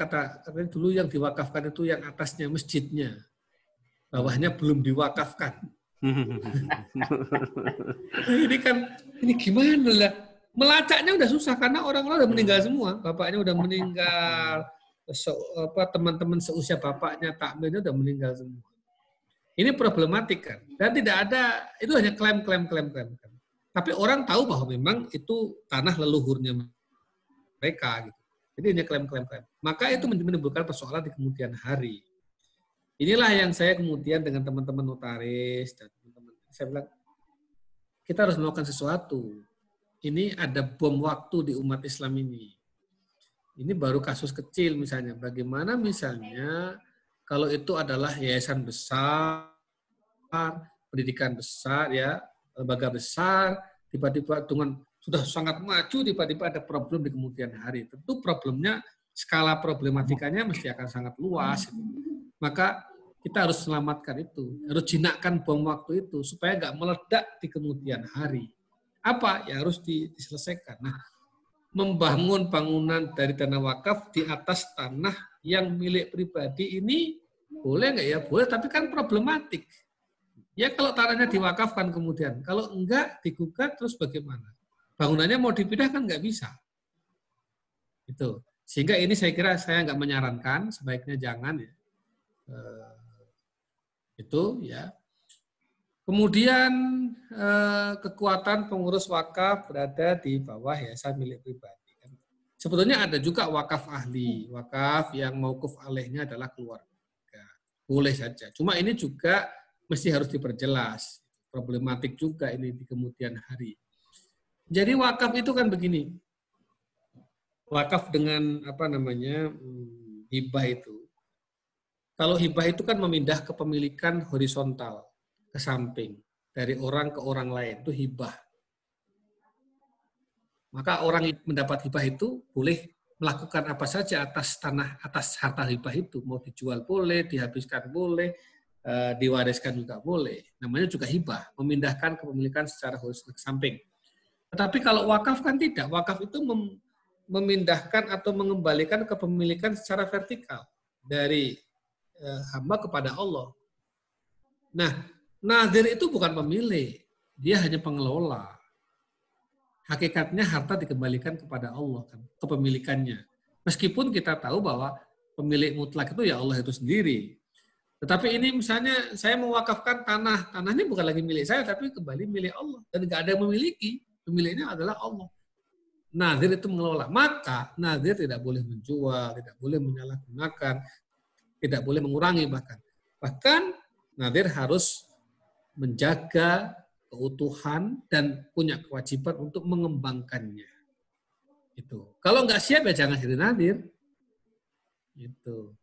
Speaker 1: dulu yang diwakafkan itu yang atasnya masjidnya, bawahnya belum diwakafkan. Ini gimana lah? Melacaknya udah susah karena orang-orang udah meninggal semua, bapaknya udah meninggal, teman-teman seusia bapaknya takmilnya udah meninggal semua. Ini problematik kan, dan tidak ada, itu hanya klaim. Tapi orang tahu bahwa memang itu tanah leluhurnya mereka gitu. Jadi hanya klaim. Maka itu menimbulkan persoalan di kemudian hari. Inilah yang saya kemudian dengan teman-teman notaris dan teman-teman, saya bilang, kita harus melakukan sesuatu. Ini ada bom waktu di umat Islam ini. Ini baru kasus kecil misalnya. Bagaimana misalnya kalau itu adalah yayasan besar, pendidikan besar, ya, lembaga besar, tiba-tiba dengan sudah sangat maju, tiba-tiba ada problem di kemudian hari. Tentu problemnya, skala problematikanya mesti akan sangat luas. Maka kita harus selamatkan itu, harus jinakkan bom waktu itu, supaya nggak meledak di kemudian hari. Apa? Ya harus diselesaikan. Nah, membangun bangunan dari dana wakaf di atas tanah yang milik pribadi ini, boleh nggak ya? Boleh, tapi kan problematik. Ya kalau tanahnya diwakafkan kemudian, kalau enggak digugat terus bagaimana? Bangunannya mau dipindah kan nggak bisa. Itu. Sehingga ini saya kira saya nggak menyarankan, sebaiknya jangan ya. Itu ya. Kemudian kekuatan pengurus wakaf berada di bawah yayasan milik pribadi. Sebetulnya ada juga wakaf ahli, wakaf yang mauquf alaihnya adalah keluarga. Boleh saja. Cuma ini juga mesti harus diperjelas. Problematik juga ini di kemudian hari. Jadi wakaf itu kan begini. Wakaf dengan hibah itu. Kalau hibah itu kan memindah kepemilikan horizontal ke samping dari orang ke orang lain, itu hibah. Maka orang yang mendapat hibah itu boleh melakukan apa saja atas tanah, atas harta hibah itu. Mau dijual boleh, dihabiskan boleh, diwariskan juga boleh. Namanya juga hibah, memindahkan kepemilikan secara holistik ke samping. Tetapi kalau wakaf kan tidak. Wakaf itu memindahkan atau mengembalikan kepemilikan secara vertikal dari hamba kepada Allah. Nah, nazir itu bukan pemilik, dia hanya pengelola. Hakikatnya harta dikembalikan kepada Allah kan, kepemilikannya. Meskipun kita tahu bahwa pemilik mutlak itu ya Allah itu sendiri. Tetapi ini misalnya saya mewakafkan tanahnya bukan lagi milik saya, tapi kembali milik Allah. Dan nggak ada yang memiliki, pemiliknya adalah Allah. Nazir itu mengelola. Maka nazir tidak boleh menjual, tidak boleh menyalahgunakan, tidak boleh mengurangi bahkan. Bahkan nazir harus menjaga keutuhan dan punya kewajiban untuk mengembangkannya. Itu. Kalau nggak siap ya jangan jadi nazir. Itu.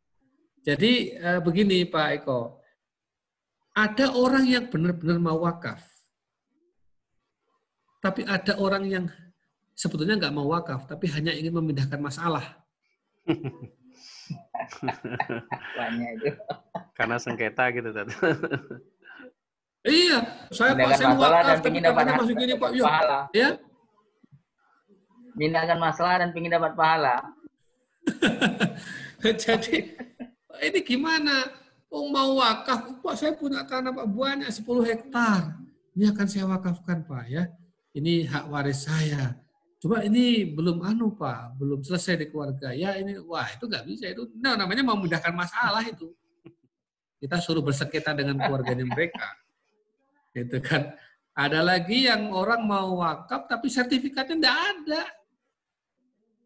Speaker 1: Jadi begini Pak Eko, ada orang yang benar-benar mau wakaf, tapi ada orang yang sebetulnya nggak mau wakaf, tapi hanya ingin memindahkan masalah.
Speaker 2: Karena sengketa gitu tadi.
Speaker 1: Iya, saya Pak, saya mau wakaf, tapi katanya masuk gini Pak, ya.
Speaker 4: Pindahkan masalah dan ingin dapat pahala.
Speaker 1: Jadi ini gimana? Oh, mau wakaf, Pak saya punya tanah Pak banyak 10 hektar. Ini akan saya wakafkan Pak ya. Ini hak waris saya. Coba ini belum Pak, belum selesai di keluarga. Ya ini, wah itu nggak bisa. Itu namanya mau memindahkan masalah itu. Kita suruh bersengketa dengan keluarganya mereka. Itu kan. Ada lagi yang orang mau wakaf tapi sertifikatnya nggak ada.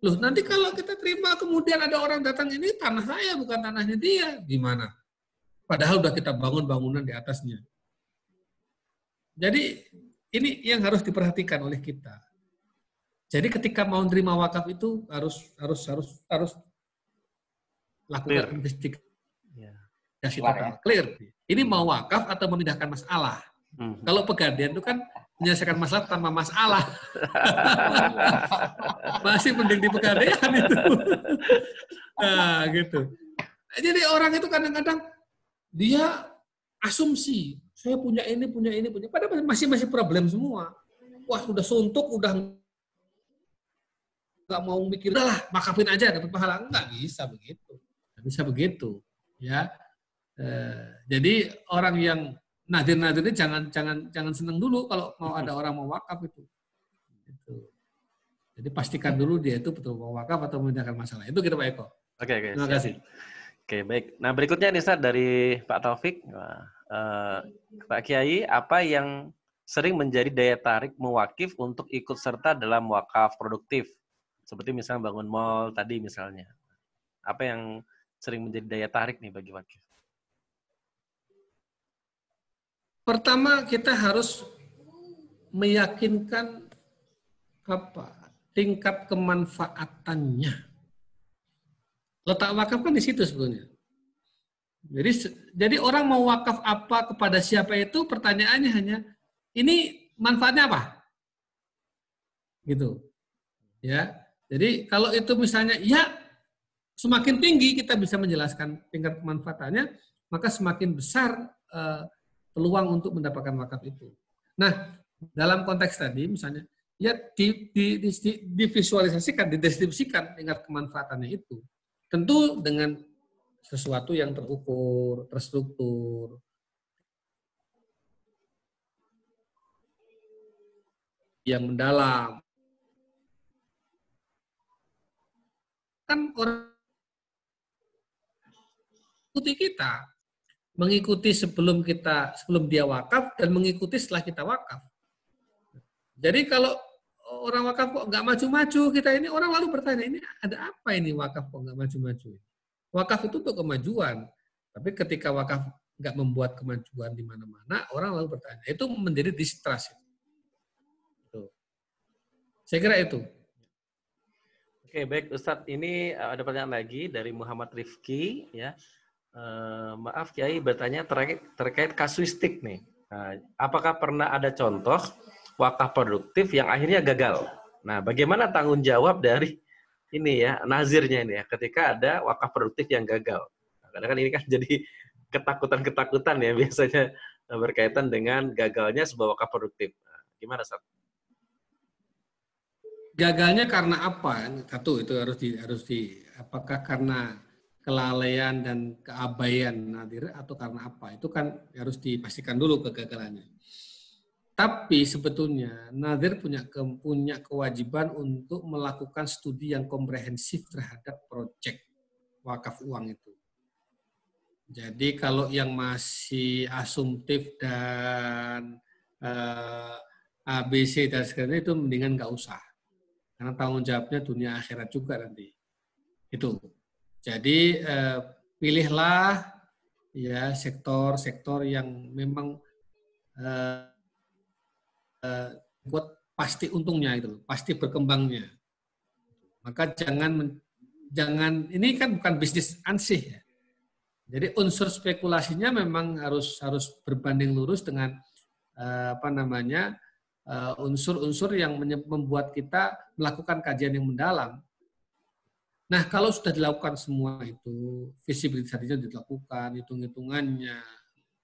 Speaker 1: Loh, nanti kalau kita terima kemudian ada orang datang, ini tanah saya bukan tanahnya dia, gimana? Padahal udah kita bangun bangunan di atasnya. Jadi ini yang harus diperhatikan oleh kita. Jadi ketika mau terima wakaf itu harus lakukan investigasi total, clear. Ini mau wakaf atau memindahkan masalah? Kalau pegadaian itu kan menyelesaikan masalah tanpa masalah. Masih mending di pegadaian itu. Nah, gitu. Jadi orang itu kadang-kadang dia asumsi, saya punya ini. Padahal masih problem semua. Wah, udah suntuk, udah nggak mau mikir, udahlah, makafin aja dapat pahala. Nggak bisa begitu. Nggak bisa begitu. Ya. Jadi orang yang nadir-nadir ini jangan seneng dulu kalau mau ada orang mau wakaf itu. Jadi pastikan dulu dia itu betul mau wakaf atau memindahkan masalah. Itu kita Pak Eko.
Speaker 2: Oke.
Speaker 1: Terima kasih.
Speaker 2: Oke, baik. Nah, berikutnya nih Ustaz dari Pak Taufik. Pak Kiai, apa yang sering menjadi daya tarik mewakif untuk ikut serta dalam wakaf produktif? Seperti misalnya bangun mall tadi misalnya. Apa yang sering menjadi daya tarik nih bagi wakif?
Speaker 1: Pertama kita harus meyakinkan tingkat kemanfaatannya. Letak wakaf kan di situ sebetulnya. Jadi orang mau wakaf apa kepada siapa itu pertanyaannya hanya ini manfaatnya apa? Gitu. Ya. Jadi kalau itu misalnya ya semakin tinggi kita bisa menjelaskan tingkat kemanfaatannya, maka semakin besar peluang untuk mendapatkan wakaf itu. Nah, dalam konteks tadi misalnya, ya divisualisasikan, didistribusikan tingkat kemanfaatannya itu. Tentu dengan sesuatu yang terukur, terstruktur. Yang mendalam. Kan orang ikuti kita. Mengikuti sebelum dia wakaf dan mengikuti setelah kita wakaf. Jadi kalau orang wakaf kok nggak maju-maju, kita ini orang lalu bertanya, ini ada apa ini wakaf kok nggak maju-maju? Wakaf itu untuk kemajuan. Tapi ketika wakaf nggak membuat kemajuan di mana-mana, orang lalu bertanya. Itu menjadi distrust. Saya kira itu.
Speaker 2: Oke, baik Ustadz. Ini ada pertanyaan lagi dari Muhammad Rifki, ya. Maaf Kiai, bertanya terkait kasuistik nih. Nah, apakah pernah ada contoh wakaf produktif yang akhirnya gagal? Nah, bagaimana tanggung jawab dari ini ya, nazirnya ini ya, ketika ada wakaf produktif yang gagal. Karena kan ini kan jadi ketakutan-ketakutan ya biasanya berkaitan dengan gagalnya sebuah wakaf produktif. Nah, gimana, Sat?
Speaker 1: Gagalnya karena apa? Satu itu apakah karena kelalaian dan keabaian nadir atau karena apa? Itu kan harus dipastikan dulu kegagalannya. Tapi sebetulnya nadir punya kewajiban untuk melakukan studi yang komprehensif terhadap proyek wakaf uang itu. Jadi kalau yang masih asumtif dan ABC dan sebagainya itu mendingan nggak usah. Karena tanggung jawabnya dunia akhirat juga nanti. Itu. Jadi pilihlah ya sektor-sektor yang memang buat pasti untungnya itu, pasti berkembangnya. Maka jangan ini kan bukan bisnis ansih ya. Jadi unsur spekulasinya memang harus berbanding lurus dengan unsur-unsur yang membuat kita melakukan kajian yang mendalam. Nah, kalau sudah dilakukan semua itu, visibilitasnya dilakukan, hitung-hitungannya,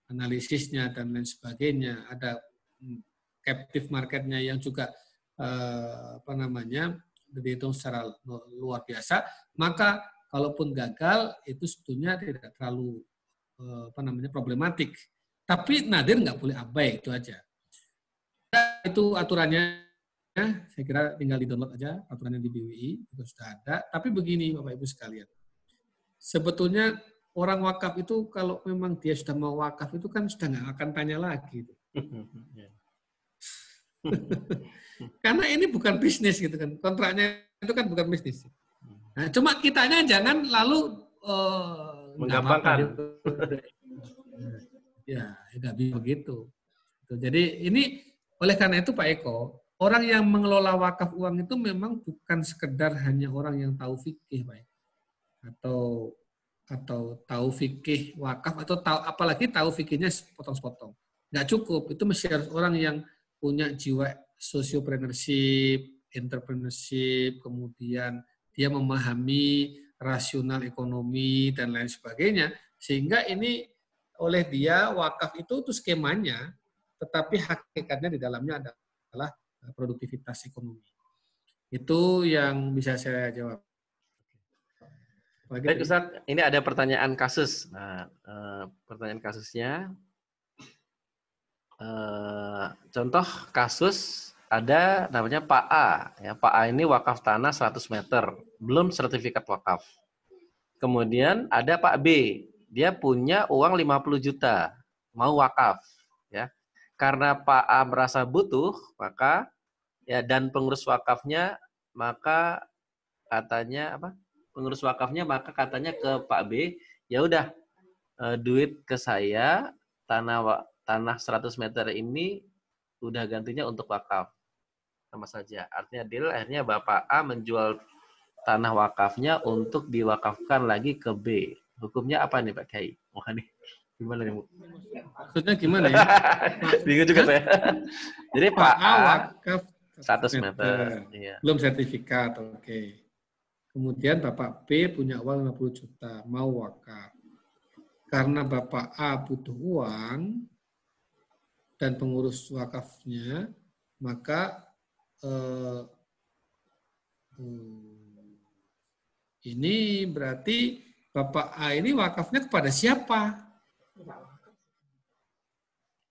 Speaker 1: analisisnya, dan lain sebagainya, ada captive marketnya yang juga dihitung secara luar biasa, maka kalaupun gagal itu sebetulnya tidak terlalu problematik. Tapi nadir nggak boleh abai, itu aja. Itu aturannya, saya kira tinggal di-download aja, aturannya di BWI, itu sudah ada. Tapi begini Bapak Ibu sekalian, sebetulnya orang wakaf itu kalau memang dia sudah mau wakaf itu kan sudah nggak akan tanya lagi. Karena ini bukan bisnis gitu kan, kontraknya itu kan bukan bisnis. Nah, cuma kitanya jangan lalu
Speaker 2: menggampangkan.
Speaker 1: Ya, nggak bisa begitu. Jadi ini oleh karena itu Pak Eko, orang yang mengelola wakaf uang itu memang bukan sekedar hanya orang yang tahu fikih, Pak Eko. Atau tahu fikih wakaf atau apalagi tahu fikihnya sepotong-sepotong. Nggak cukup, itu mesti harus orang yang punya jiwa sociopreneurship, entrepreneurship, kemudian dia memahami rasional ekonomi dan lain sebagainya, sehingga ini oleh dia wakaf itu skemanya, tetapi hakikatnya di dalamnya adalah produktivitas ekonomi. Itu yang bisa saya jawab.
Speaker 2: Baik Ustaz, ini ada pertanyaan kasus. Nah, pertanyaan kasusnya, contoh kasus ada namanya Pak A. Ya, Pak A ini wakaf tanah 100 meter, belum sertifikat wakaf. Kemudian ada Pak B, dia punya uang 50 juta, mau wakaf. Ya. Karena Pak A merasa butuh, maka ya dan pengurus wakafnya maka katanya apa? Pengurus wakafnya maka katanya ke Pak B, ya udah duit ke saya tanah 100 meter ini udah gantinya untuk wakaf. Sama saja. Artinya deal akhirnya Bapak A menjual tanah wakafnya untuk diwakafkan lagi ke B. Hukumnya apa nih Pak Kiai? Wah nih. Gimana nih, Bu?
Speaker 1: Maksudnya gimana ya?
Speaker 2: Bingung juga saya. Jadi Pak A
Speaker 1: wakaf
Speaker 2: 100 meter. Iya.
Speaker 1: Belum sertifikat, oke. Kemudian Bapak B punya uang 50 juta, mau wakaf. Karena Bapak A butuh uang dan pengurus wakafnya, maka ini berarti Bapak A ini wakafnya kepada siapa?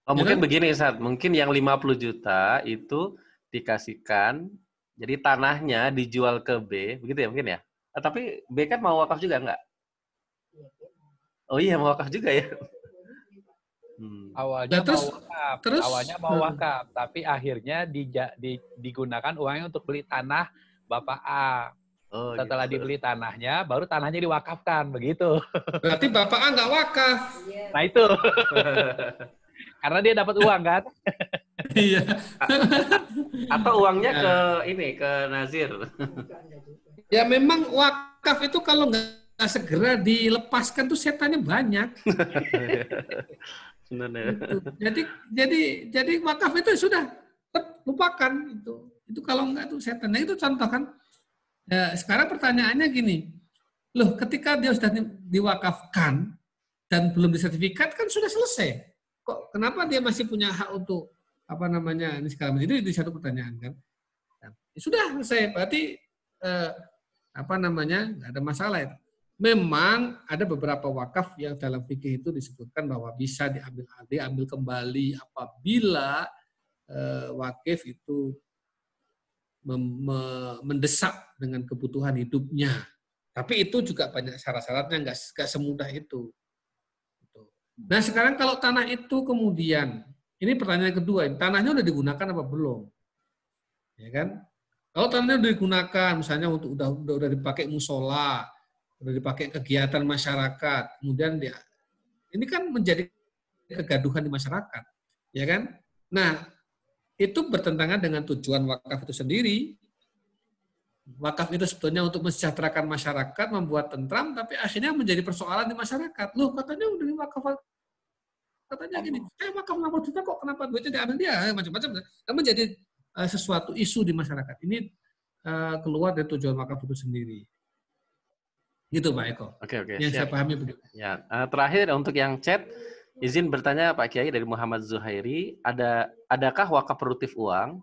Speaker 2: Oh, mungkin begini, Ustaz. Mungkin yang 50 juta itu dikasihkan, jadi tanahnya dijual ke B, begitu ya mungkin ya? Tapi B kan mau wakaf juga enggak? Oh iya, mau wakaf juga ya?
Speaker 3: Awalnya mau wakaf, tapi akhirnya digunakan uangnya untuk beli tanah Bapak A. Oh, setelah gitu. Dibeli tanahnya, baru tanahnya diwakafkan, begitu.
Speaker 1: Berarti Bapak A nggak wakaf.
Speaker 3: Nah itu. Karena dia dapat uang kan?
Speaker 1: Iya.
Speaker 2: Atau uangnya ke Nazir.
Speaker 1: Ya memang wakaf itu kalau nggak segera dilepaskan tuh setannya banyak. Jadi wakaf itu sudah lupakan itu. Itu kalau nggak tuh setan. Nah, itu contoh kan. Ya, sekarang pertanyaannya gini, loh ketika dia sudah diwakafkan dan belum disertifikat kan sudah selesai. Kok kenapa dia masih punya hak untuk apa namanya ini sekarang itu satu pertanyaan kan? Ya, sudah selesai berarti apa namanya nggak ada masalah itu. Memang ada beberapa wakaf yang dalam fikih itu disebutkan bahwa bisa diambil kembali apabila wakif itu mendesak dengan kebutuhan hidupnya. Tapi itu juga banyak syarat-syaratnya, nggak semudah itu. Nah sekarang kalau tanah itu kemudian, ini pertanyaan kedua, tanahnya udah digunakan apa belum? Ya kan? Kalau tanahnya udah digunakan, misalnya untuk udah dipakai musola, udah dipakai kegiatan masyarakat, kemudian dia, ini kan menjadi kegaduhan di masyarakat, ya kan? Nah itu bertentangan dengan tujuan wakaf itu sendiri. Wakaf itu sebetulnya untuk mensejahterakan masyarakat, membuat tentram, tapi akhirnya menjadi persoalan di masyarakat. Loh, katanya udah wakaf, katanya gini, wakaf 50 juta kok kenapa duitnya diambil dia, macam-macam. Kan menjadi sesuatu isu di masyarakat. Ini keluar dari tujuan wakaf itu sendiri. Gitu Pak Eko.
Speaker 2: Oke,
Speaker 1: yang
Speaker 2: siap.
Speaker 1: saya pahami begitu.
Speaker 2: Ya, terakhir untuk yang chat, izin bertanya Pak Kiai dari Muhammad Zuhairi, adakah wakaf produktif uang?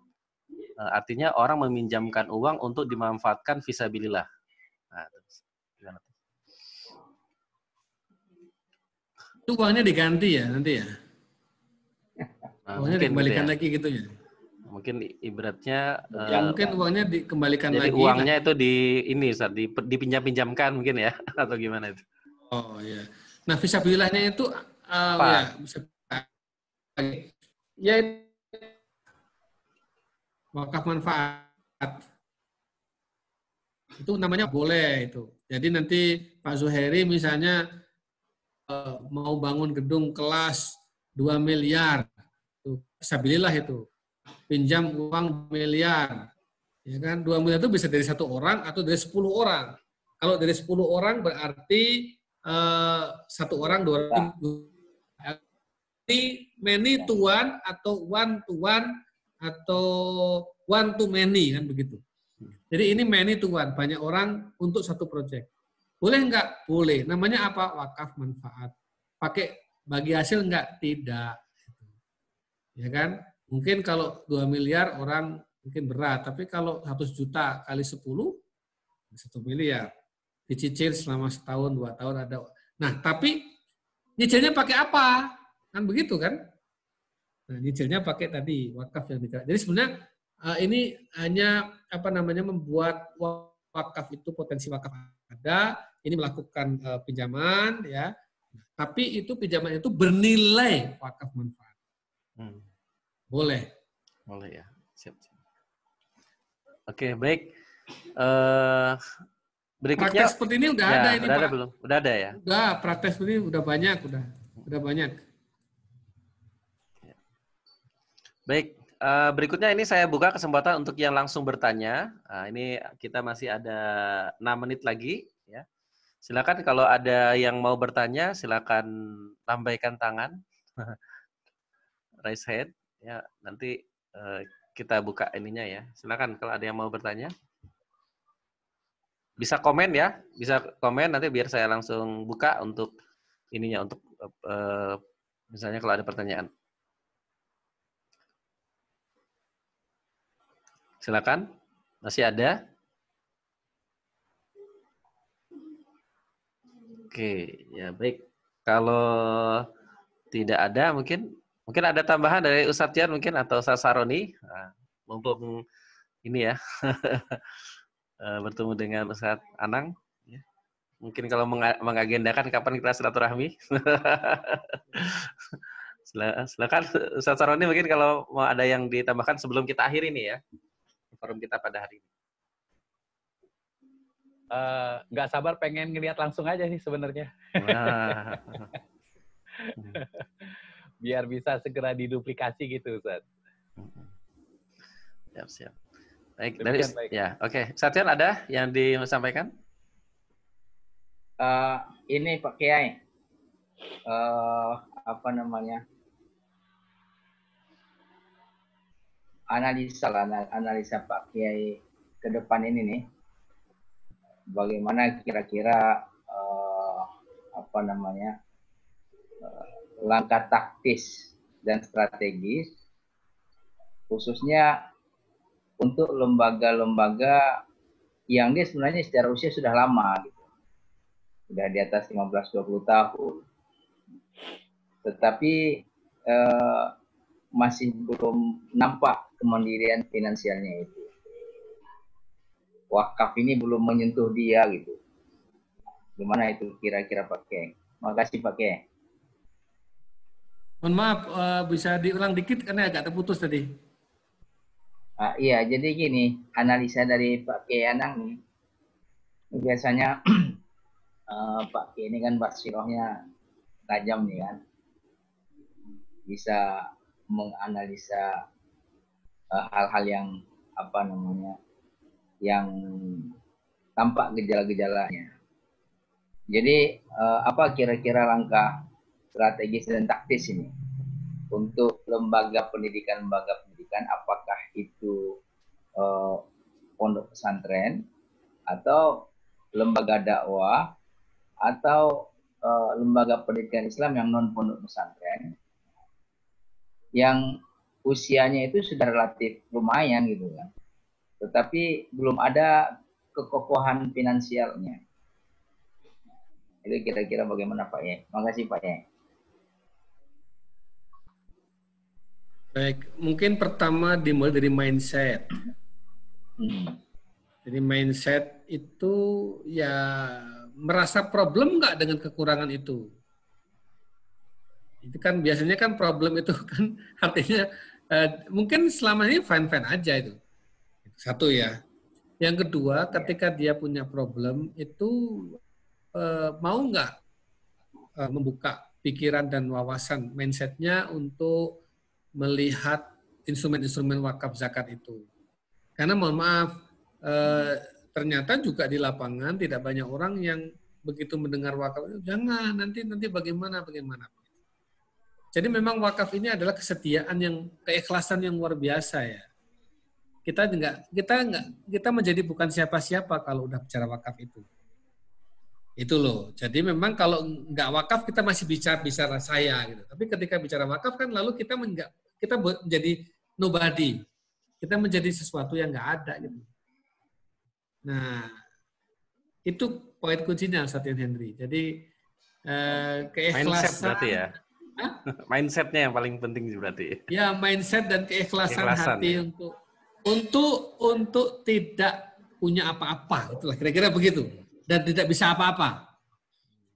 Speaker 2: Artinya orang meminjamkan uang untuk dimanfaatkan fisabilillah. Nah, gimana?
Speaker 1: Itu uangnya diganti ya nanti ya? Uangnya dikembalikan gitu ya? Lagi gitu ya?
Speaker 2: Mungkin ibaratnya
Speaker 1: mungkin uangnya dikembalikan
Speaker 2: jadi
Speaker 1: lagi.
Speaker 2: Jadi uangnya lah. Itu dipinjam-pinjamkan mungkin ya atau gimana itu?
Speaker 1: Oh iya. Nah fisabilillahnya itu ya bisa ya wakaf manfaat itu namanya boleh itu. Jadi nanti Pak Zuhairi misalnya mau bangun gedung kelas 2 miliar, itu fisabilillah itu. Pinjam uang miliar, ya kan? 2 miliar itu bisa dari 1 orang atau dari 10 orang. Kalau dari 10 orang berarti 1 orang 200. Many to one atau one to one atau one to many kan begitu. Jadi ini many to one, banyak orang untuk satu proyek. Boleh enggak? Boleh. Namanya apa? Wakaf manfaat. Pakai bagi hasil enggak? Tidak. Ya kan? Mungkin kalau 2 miliar orang mungkin berat, tapi kalau 100 juta kali 10, 1 miliar. Dicicil selama setahun, 2 tahun ada. Nah, tapi nyicilnya pakai apa? Kan begitu kan? Nah, nyicilnya pakai tadi wakaf yang dikira. Jadi sebenarnya ini hanya apa namanya membuat wakaf itu potensi wakaf ada, ini melakukan pinjaman ya. Tapi itu pinjaman itu bernilai wakaf manfaat. Boleh.
Speaker 2: Boleh ya. Siap. Oke, baik. Berikutnya
Speaker 1: praktek seperti ini udah ada ini
Speaker 2: udah
Speaker 1: Pak.
Speaker 2: Ada belum? Udah ada ya?
Speaker 1: Udah, praktek seperti ini udah banyak, udah banyak.
Speaker 2: Baik, berikutnya ini saya buka kesempatan untuk yang langsung bertanya. Nah, ini kita masih ada 6 menit lagi ya. Silakan kalau ada yang mau bertanya, silakan lambaikan tangan. Raise hand ya, nanti kita buka ininya ya. Silakan kalau ada yang mau bertanya. Bisa komen ya, bisa komen nanti biar saya langsung buka untuk ininya, untuk misalnya kalau ada pertanyaan. Silakan, masih ada? Oke, ya baik. Kalau tidak ada, mungkin ada tambahan dari Ustadz Jan mungkin atau Ustadz Saroni. Nah, mumpung ini ya bertemu dengan Ustadz Anang. Mungkin kalau mengagendakan kapan kita silaturahmi. Silakan Ustadz Saroni, mungkin kalau mau ada yang ditambahkan sebelum kita akhiri nih ya forum kita pada hari ini.
Speaker 3: Nggak sabar pengen ngelihat langsung aja sih sebenarnya. Biar bisa segera diduplikasi gitu, Ustaz.
Speaker 2: Siap. Baik, dari ya, oke. Satyan ada yang disampaikan?
Speaker 4: Ini Pak Kiai, apa namanya? Analisa Pak Kiai ke depan ini nih. bagaimana kira-kira langkah taktis dan strategis, khususnya untuk lembaga-lembaga yang dia sebenarnya secara usia sudah lama, gitu. Sudah di atas 15-20 tahun. Tetapi masih belum nampak kemandirian finansialnya itu. Wakaf ini belum menyentuh dia gitu. Gimana itu kira-kira Pak Kiai? Makasih Pak Kiai.
Speaker 1: Mohon maaf, bisa diulang dikit karena agak terputus tadi.
Speaker 4: Iya, jadi gini, analisa dari Pak Kiai Anang nih. Biasanya Pak Kiai ini kan basirohnya tajam nih kan. Bisa menganalisa hal-hal yang yang tampak gejala-gejalanya. Jadi apa kira-kira langkah strategis dan taktis ini untuk lembaga pendidikan, apakah itu pondok pesantren atau lembaga dakwah atau lembaga pendidikan Islam yang non pondok pesantren yang usianya itu sudah relatif lumayan gitu kan, tetapi belum ada kekokohan finansialnya. Itu kira-kira bagaimana Pak Ye? Makasih Pak Ye.
Speaker 1: Baik, mungkin pertama dimulai dari mindset. Jadi mindset itu ya merasa problem nggak dengan kekurangan itu. Itu kan biasanya kan problem itu kan artinya mungkin selama ini fine-fine aja itu. Satu ya. Yang kedua, ketika dia punya problem itu mau nggak membuka pikiran dan wawasan mindsetnya untuk melihat instrumen-instrumen wakaf zakat itu. Karena mohon maaf, ternyata juga di lapangan tidak banyak orang yang begitu mendengar wakaf itu, jangan nanti bagaimana. Jadi memang wakaf ini adalah kesetiaan yang keikhlasan yang luar biasa ya. Kita menjadi bukan siapa-siapa kalau udah bicara wakaf itu. Itu loh. Jadi memang kalau nggak wakaf kita masih bicara saya gitu. Tapi ketika bicara wakaf kan lalu kita menjadi nobody. Kita menjadi sesuatu yang nggak ada gitu. Nah, itu poin kuncinya Satyan Henry. Jadi keikhlasan.
Speaker 2: Mindset berarti ya. Mindsetnya yang paling penting berarti.
Speaker 1: Ya, mindset dan keikhlasan hati ya. untuk tidak punya apa-apa, itulah kira-kira begitu. Dan tidak bisa apa-apa.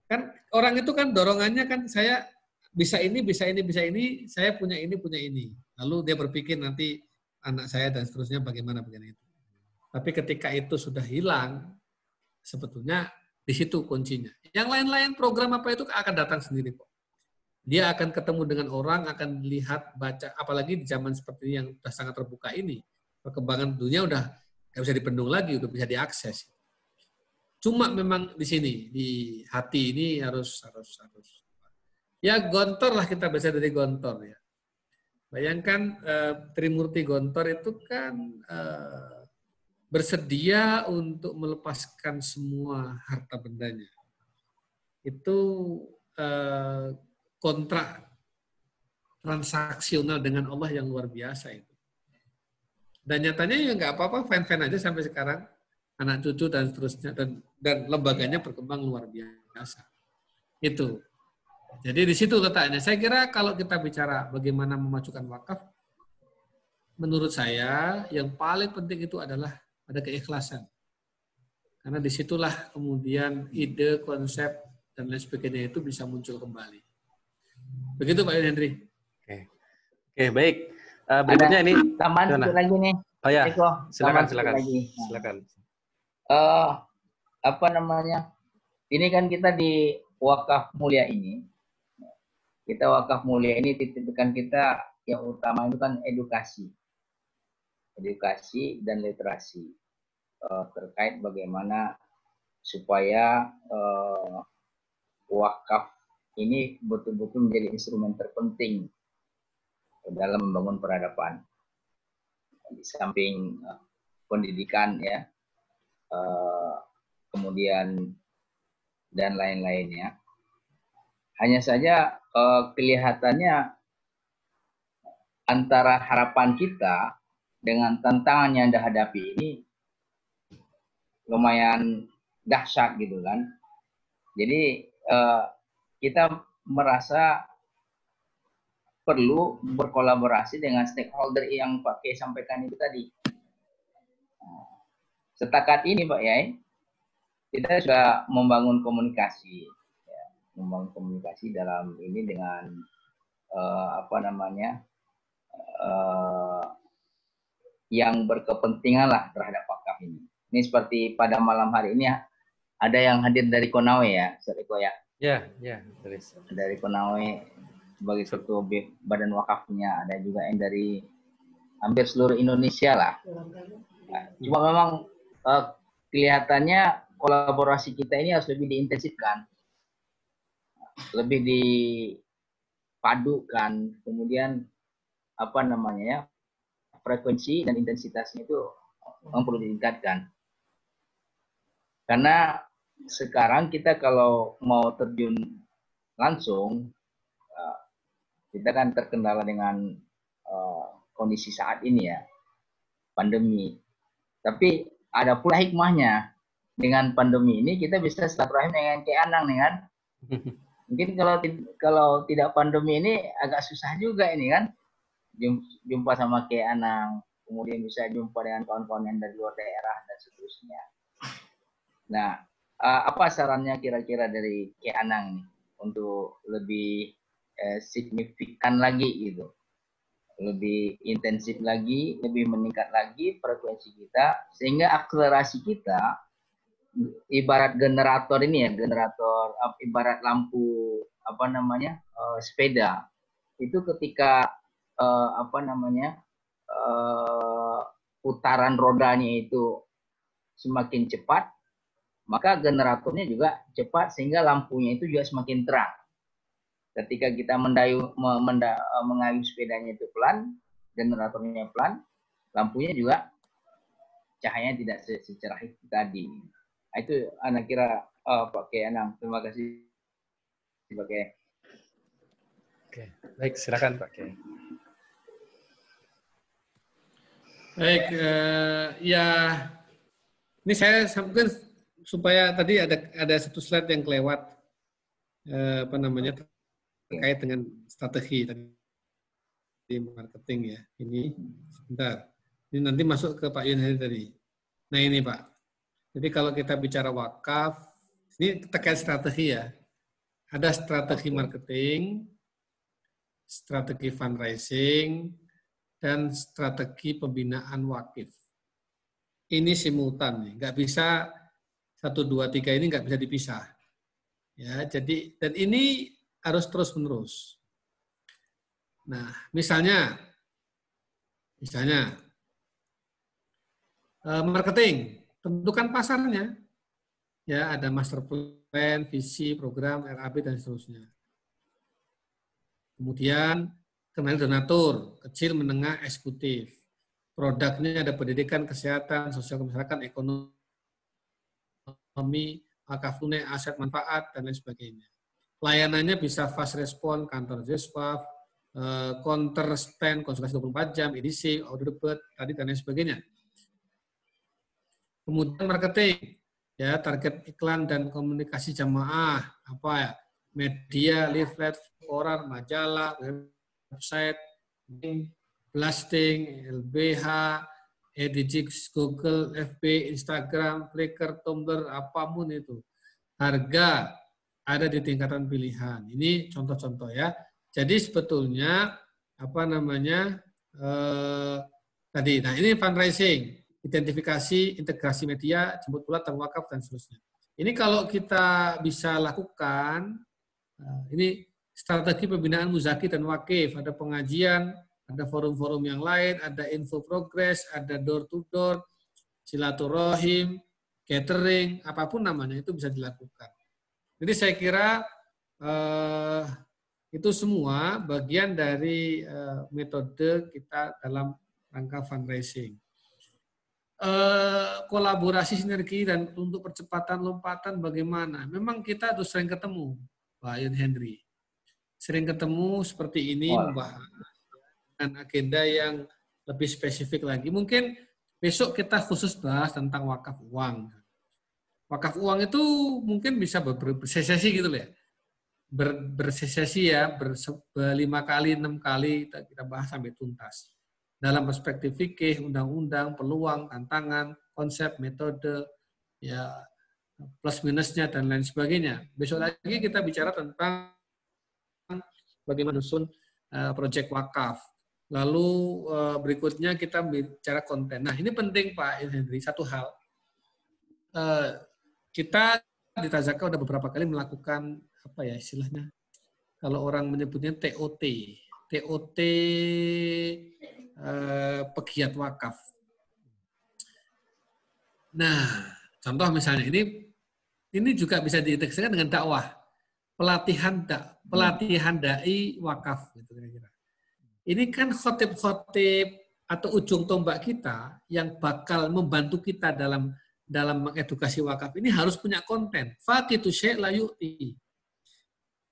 Speaker 1: Kan orang itu kan dorongannya kan saya bisa ini, saya punya ini. Lalu dia berpikir nanti anak saya dan seterusnya bagaimana itu. Tapi ketika itu sudah hilang, sebetulnya di situ kuncinya. Yang lain-lain program apa itu akan datang sendiri kok. Dia akan ketemu dengan orang, akan lihat, baca, apalagi di zaman seperti ini yang sudah sangat terbuka ini. Perkembangan dunia udah nggak bisa dipendung lagi, udah bisa diakses. Cuma memang di sini, di hati ini harus ya gontor lah, kita baca dari gontor ya. Bayangkan Trimurti Gontor itu kan bersedia untuk melepaskan semua harta bendanya. Itu kontrak transaksional dengan Allah yang luar biasa itu. Dan nyatanya ya nggak apa-apa, fine-fine aja sampai sekarang. Anak cucu dan seterusnya, dan lembaganya berkembang luar biasa. Itu. Jadi di situ letaknya. Saya kira kalau kita bicara bagaimana memajukan wakaf, menurut saya yang paling penting itu adalah ada keikhlasan. Karena disitulah kemudian ide, konsep, dan lain sebagainya itu bisa muncul kembali. Begitu Pak Henry.
Speaker 2: Oke, baik. Berikutnya ini.
Speaker 4: Tambahan sedikit lagi nih.
Speaker 2: Oh ya, silakan.
Speaker 4: Ini kan kita di wakaf mulia ini. Wakaf mulia ini titik-titikan kita yang utama itu kan edukasi dan literasi terkait bagaimana supaya wakaf ini betul-betul menjadi instrumen terpenting dalam membangun peradaban. Di samping pendidikan ya, kemudian kemudian dan lain-lainnya. Hanya saja kelihatannya antara harapan kita dengan tantangan yang dihadapi ini lumayan dahsyat gitu kan. Jadi kita merasa perlu berkolaborasi dengan stakeholder yang Pak Kiai sampaikan itu tadi. Setakat ini Pak Yai, kita sudah membangun komunikasi, ya, membangun komunikasi dalam ini dengan yang berkepentingan lah terhadap wakaf ini. Ini seperti pada malam hari ini ya, ada yang hadir dari Konawe ya, Ustaz Eko ya.
Speaker 2: Ya,
Speaker 4: Dari Konawe sebagai ketua badan wakafnya, ada juga yang dari hampir seluruh Indonesia lah. Nah, cuma memang kelihatannya kolaborasi kita ini harus lebih diintensifkan, lebih dipadukan, kemudian frekuensi dan intensitasnya itu memang perlu ditingkatkan. Karena sekarang kita kalau mau terjun langsung, kita kan terkendala dengan kondisi saat ini ya, pandemi. Tapi ada pula hikmahnya. Dengan pandemi ini kita bisa silaturahim dengan Kiai Anang nih kan. Mungkin kalau tidak pandemi ini agak susah juga ini kan. Jumpa sama Kiai Anang, kemudian bisa jumpa dengan kawan-kawan yang dari luar daerah dan seterusnya. Nah, apa sarannya kira-kira dari Kiai Anang nih untuk lebih signifikan lagi gitu, lebih intensif lagi, lebih meningkat lagi frekuensi kita, sehingga akselerasi kita ibarat generator ini ya, ibarat lampu sepeda itu ketika putaran rodanya itu semakin cepat, maka generatornya juga cepat sehingga lampunya itu juga semakin terang. Ketika kita mengayuh sepedanya itu pelan, generatornya pelan, lampunya juga cahayanya tidak secerah itu tadi. Nah, itu anak kira Pak Kiai Anang. Terima kasih Pak Kiai.
Speaker 2: Oke, baik, silakan Pak Kiai.
Speaker 1: Baik, ya ini saya mungkin supaya tadi ada satu slide yang kelewat terkait dengan strategi tadi marketing ya. Ini sebentar. Ini nanti masuk ke Pak Yunhadi tadi. Nah ini Pak. Jadi kalau kita bicara wakaf, ini terkait strategi ya. Ada strategi marketing, strategi fundraising, dan strategi pembinaan wakif. Ini simultan nih, nggak bisa 1, 2, 3 ini nggak bisa dipisah. Ya, jadi dan ini harus terus menerus. Nah, misalnya marketing, tentukan pasarnya. Ya, ada master plan, visi, program, RAB dan seterusnya. Kemudian kenali donatur, kecil, menengah, eksekutif. Produknya ada pendidikan, kesehatan, sosial kemasyarakatan, ekonomi, wakaf tunai, aset manfaat, dan lain sebagainya. Layanannya bisa fast respon, kantor Jeswaf, counter stand, konsultasi 24 jam, edisi, order debat, tadi dan lain sebagainya. Kemudian marketing, ya target iklan dan komunikasi jamaah, apa ya, media, leaflet, koran, majalah, website, blasting, LBH, Edix, Google, FB, Instagram, Flickr, Tumblr, apapun itu. Harga ada di tingkatan pilihan. Ini contoh-contoh ya. Jadi sebetulnya tadi. Nah ini fundraising, identifikasi, integrasi media, jemput bola, wakaf dan seterusnya. Ini kalau kita bisa lakukan, ini strategi pembinaan muzaki dan wakif, ada pengajian, ada forum-forum yang lain, ada info progress, ada door to door, silaturahim, catering, apapun namanya itu bisa dilakukan. Jadi saya kira itu semua bagian dari metode kita dalam rangka fundraising. kolaborasi sinergi dan untuk percepatan lompatan bagaimana? Memang kita tuh sering ketemu, Pak Yun Henry. Sering ketemu seperti ini membahas dengan agenda yang lebih spesifik lagi. Mungkin besok kita khusus bahas tentang wakaf uang. Wakaf uang itu mungkin bisa bersesi gitu loh ya. Bersesi ya, 5 kali, 6 kali kita bahas sampai tuntas. Dalam perspektif fikih, undang-undang, peluang, tantangan, konsep, metode, ya plus minusnya dan lain sebagainya. Besok lagi kita bicara tentang bagaimana menyusun proyek wakaf. Lalu berikutnya kita bicara konten. Nah ini penting Pak Henry, satu hal. Kita di Tazaka udah beberapa kali melakukan apa ya istilahnya? Kalau orang menyebutnya TOT. TOT pegiat wakaf. Nah, contoh misalnya ini juga bisa diintegrasikan dengan dakwah, pelatihan dai wakaf gitu kira-kira. Ini kan khotib-khotib atau ujung tombak kita yang bakal membantu kita dalam mengedukasi wakaf ini harus punya konten. Faqitu syai' la yu'ti.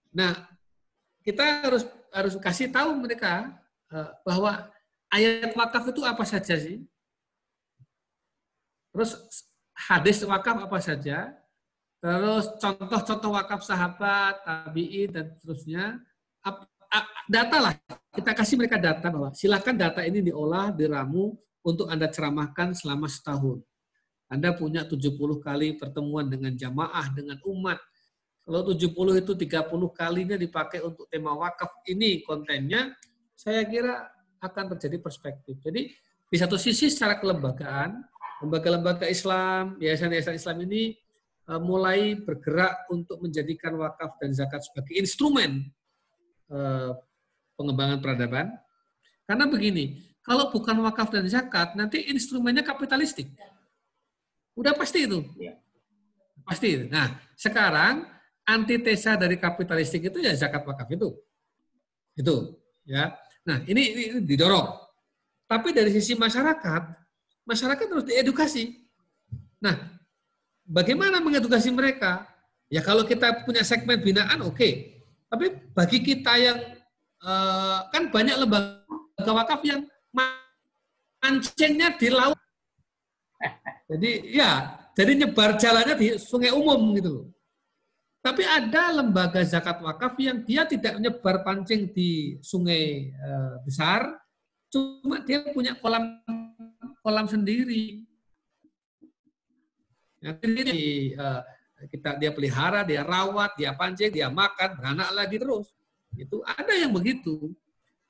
Speaker 1: Nah, kita harus kasih tahu mereka bahwa ayat wakaf itu apa saja sih? Terus hadis wakaf apa saja? Terus contoh-contoh wakaf sahabat, tabi'in dan seterusnya. Data lah, kita kasih mereka data bahwa silakan data ini diolah, diramu untuk Anda ceramahkan selama setahun. Anda punya 70 kali pertemuan dengan jamaah, dengan umat. Kalau 70 itu 30 kalinya dipakai untuk tema wakaf, ini kontennya, saya kira akan terjadi perspektif. Jadi di satu sisi secara kelembagaan, lembaga-lembaga Islam, yayasan-yayasan Islam ini mulai bergerak untuk menjadikan wakaf dan zakat sebagai instrumen pengembangan peradaban. Karena begini, kalau bukan wakaf dan zakat, nanti instrumennya kapitalistik. Udah pasti itu. Pasti. Nah, sekarang antitesa dari kapitalistik itu ya zakat wakaf itu. Itu, ya. Nah, ini didorong. Tapi dari sisi masyarakat harus diedukasi. Nah, bagaimana mengedukasi mereka? Ya kalau kita punya segmen binaan, oke. Tapi bagi kita yang kan banyak lembaga wakaf yang mancingnya di laut. Jadi nyebar jalannya di sungai umum gitu. Tapi ada lembaga zakat wakaf yang dia tidak menyebar pancing di sungai besar, cuma dia punya kolam sendiri. Nanti dia pelihara, dia rawat, dia pancing, dia makan, beranak lagi terus. Itu ada yang begitu.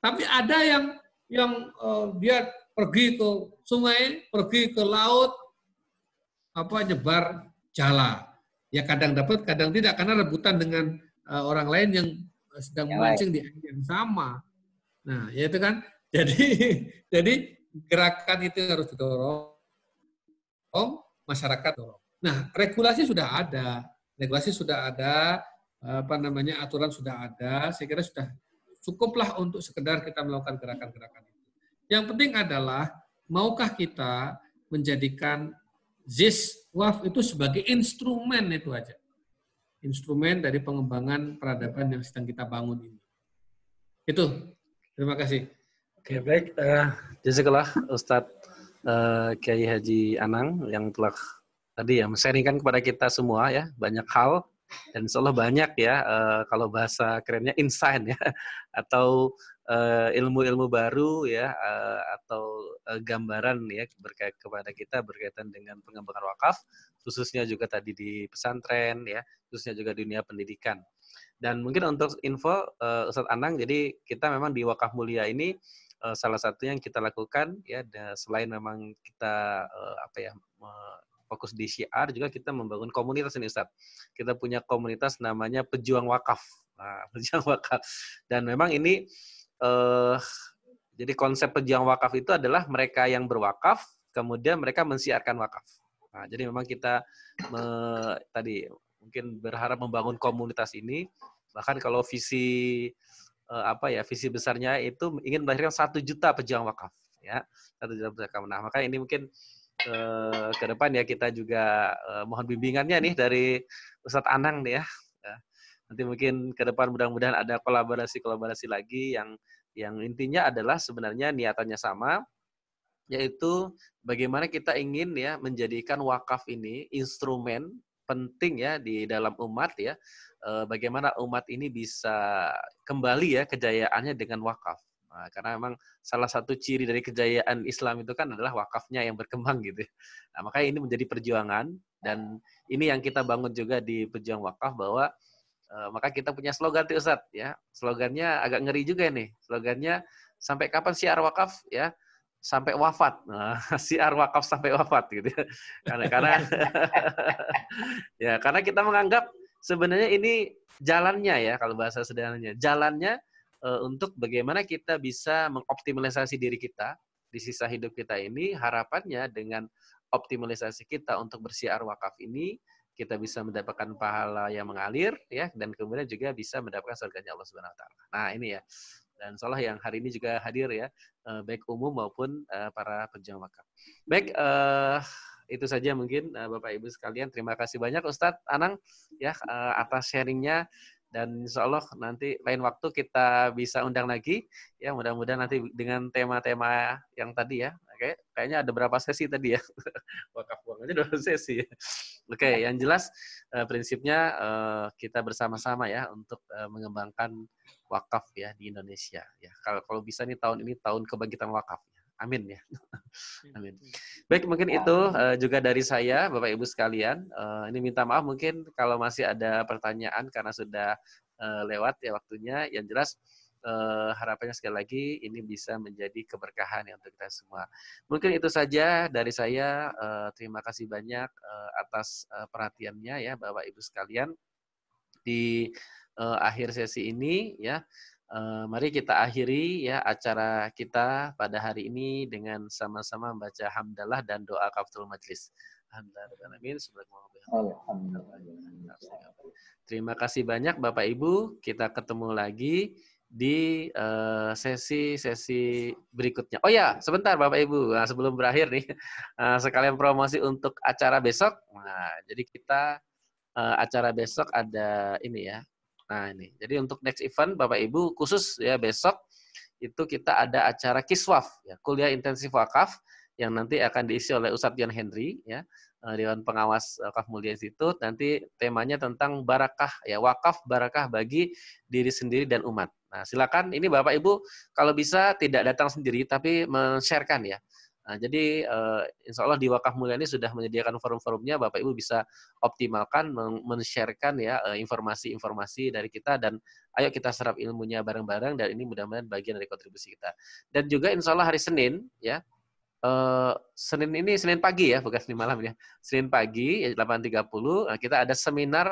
Speaker 1: Tapi ada yang dia pergi ke sungai, pergi ke laut, nyebar jala. Ya kadang dapat, kadang tidak karena rebutan dengan orang lain yang sedang memancing di air yang sama. Nah, ya itu kan. Jadi gerakan itu harus didorong, masyarakat dorong. Nah, regulasi sudah ada, aturan sudah ada. Saya kira sudah cukuplah untuk sekedar kita melakukan gerakan-gerakan itu. Yang penting adalah maukah kita menjadikan ZIS WAF itu sebagai instrumen itu aja. Instrumen dari pengembangan peradaban yang sedang kita bangun ini. Itu. Terima kasih.
Speaker 2: Oke, baik. Jazakallah Ustadz Kiai Haji Anang yang telah tadi ya men-sharingkan kepada kita semua ya banyak hal dan insya Allah banyak ya kalau bahasa kerennya insight ya atau ilmu-ilmu baru ya atau gambaran ya kepada kita berkaitan dengan pengembangan wakaf khususnya juga tadi di pesantren ya khususnya juga di dunia pendidikan. Dan mungkin untuk info Ustadz Anang, jadi kita memang di Wakaf Mulia ini salah satu yang kita lakukan ya selain memang kita fokus di syiar juga kita membangun komunitas ini Ustadz. Kita punya komunitas namanya Pejuang Wakaf. Nah, Pejuang Wakaf. Dan memang ini jadi konsep Pejuang Wakaf itu adalah mereka yang berwakaf kemudian mereka mensiarkan wakaf. Nah, jadi memang kita tadi mungkin berharap membangun komunitas ini. Bahkan kalau visi visi besarnya itu ingin melahirkan 1 juta pejuang wakaf ya 1 juta pejuang wakaf. Nah maka ini mungkin ke depan ya kita juga mohon bimbingannya nih dari Ustadz Anang nih ya. Nanti mungkin ke depan mudah-mudahan ada kolaborasi lagi yang intinya adalah sebenarnya niatannya sama, yaitu bagaimana kita ingin ya menjadikan wakaf ini instrumen penting ya di dalam umat ya. Bagaimana umat ini bisa kembali ya kejayaannya dengan wakaf. Nah, karena memang salah satu ciri dari kejayaan Islam itu kan adalah wakafnya yang berkembang gitu. Nah, makanya ini menjadi perjuangan dan ini yang kita bangun juga di Pejuang Wakaf bahwa maka kita punya slogan tuh Ustadz ya. Slogannya agak ngeri juga nih. Slogannya sampai kapan syiar wakaf ya? Sampai wafat. Nah, syiar wakaf sampai wafat gitu. Karena ya karena kita menganggap sebenarnya ini jalannya ya kalau bahasa sederhananya. Jalannya untuk bagaimana kita bisa mengoptimalisasi diri kita di sisa hidup kita ini, harapannya dengan optimalisasi kita untuk bersiar wakaf ini, kita bisa mendapatkan pahala yang mengalir ya, dan kemudian juga bisa mendapatkan surganya Allah Subhanahu wa taala. Nah, ini ya. Dan insyaallah yang hari ini juga hadir ya, baik umum maupun para pejuang wakaf. Baik, itu saja mungkin Bapak Ibu sekalian. Terima kasih banyak Ustadz Anang ya atas sharingnya. Dan insya Allah nanti lain waktu kita bisa undang lagi ya, mudah-mudahan nanti dengan tema-tema yang tadi ya. Oke, kayaknya ada berapa sesi tadi ya. Wakaf uang aja 2 sesi ya. Oke, yang jelas prinsipnya kita bersama-sama ya untuk mengembangkan wakaf ya di Indonesia ya. Kalau bisa nih tahun ini tahun kebangkitan wakaf. Amin ya. Amin. Baik, mungkin itu juga dari saya, Bapak Ibu sekalian. Ini minta maaf mungkin kalau masih ada pertanyaan karena sudah lewat ya waktunya. Yang jelas harapannya sekali lagi ini bisa menjadi keberkahan ya untuk kita semua. Mungkin itu saja dari saya. Terima kasih banyak atas perhatiannya ya Bapak Ibu sekalian. Di akhir sesi ini ya. Mari kita akhiri ya acara kita pada hari ini dengan sama-sama membaca hamdalah dan doa kafaratul majlis. Terima kasih banyak Bapak Ibu. Kita ketemu lagi di sesi-sesi berikutnya. Oh ya, sebentar Bapak Ibu. Nah, sebelum berakhir nih, sekalian promosi untuk acara besok. Nah, jadi kita acara besok ada ini ya. Nah ini, jadi untuk next event Bapak Ibu khusus ya besok itu kita ada acara Kiswaf ya, kuliah intensif wakaf yang nanti akan diisi oleh Ustadz John Henry ya, Dewan Pengawas Wakaf Mulia Institut. Nanti temanya tentang barakah ya, wakaf barakah bagi diri sendiri dan umat. Nah silakan ini Bapak Ibu kalau bisa tidak datang sendiri tapi men-sharekan ya. Nah, jadi insya Allah di Wakaf Mulia ini sudah menyediakan forum-forumnya, Bapak Ibu bisa optimalkan, men-sharekan ya informasi-informasi dari kita, dan ayo kita serap ilmunya bareng-bareng, dan ini mudah-mudahan bagian dari kontribusi kita. Dan juga insya Allah hari Senin ya, Senin ini Senin pagi ya, bukan Senin malam ya, Senin pagi ya, 8.30 kita ada seminar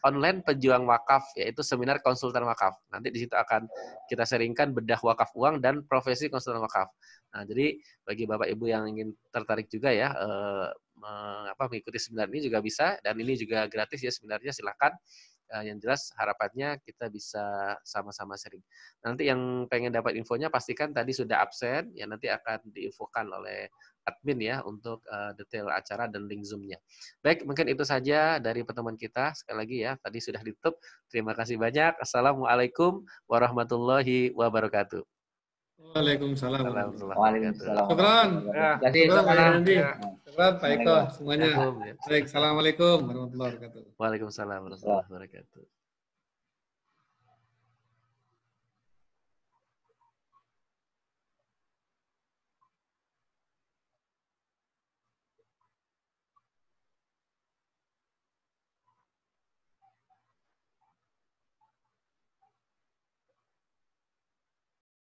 Speaker 2: online pejuang wakaf, yaitu seminar konsultan wakaf. Nanti di situ akan kita sharingkan bedah wakaf uang dan profesi konsultan wakaf. Nah, jadi bagi Bapak Ibu yang ingin tertarik juga ya mengikuti seminar ini juga bisa, dan ini juga gratis ya seminarnya, silakan. Yang jelas harapannya kita bisa sama-sama sharing. Nanti yang pengen dapat infonya pastikan tadi sudah absen, ya nanti akan diinfokan oleh admin ya untuk detail acara dan link Zoom-nya. Baik, mungkin itu saja dari pertemuan kita. Sekali lagi ya, tadi sudah ditutup. Terima kasih banyak. Assalamualaikum warahmatullahi wabarakatuh.
Speaker 1: Waalaikumsalam.
Speaker 4: Waalaikumsalam.
Speaker 1: Syukran. Syukran Pak Eko semuanya.
Speaker 2: Ya.
Speaker 1: Baik, assalamualaikum warahmatullahi wabarakatuh.
Speaker 2: Waalaikumsalam warahmatullahi wabarakatuh.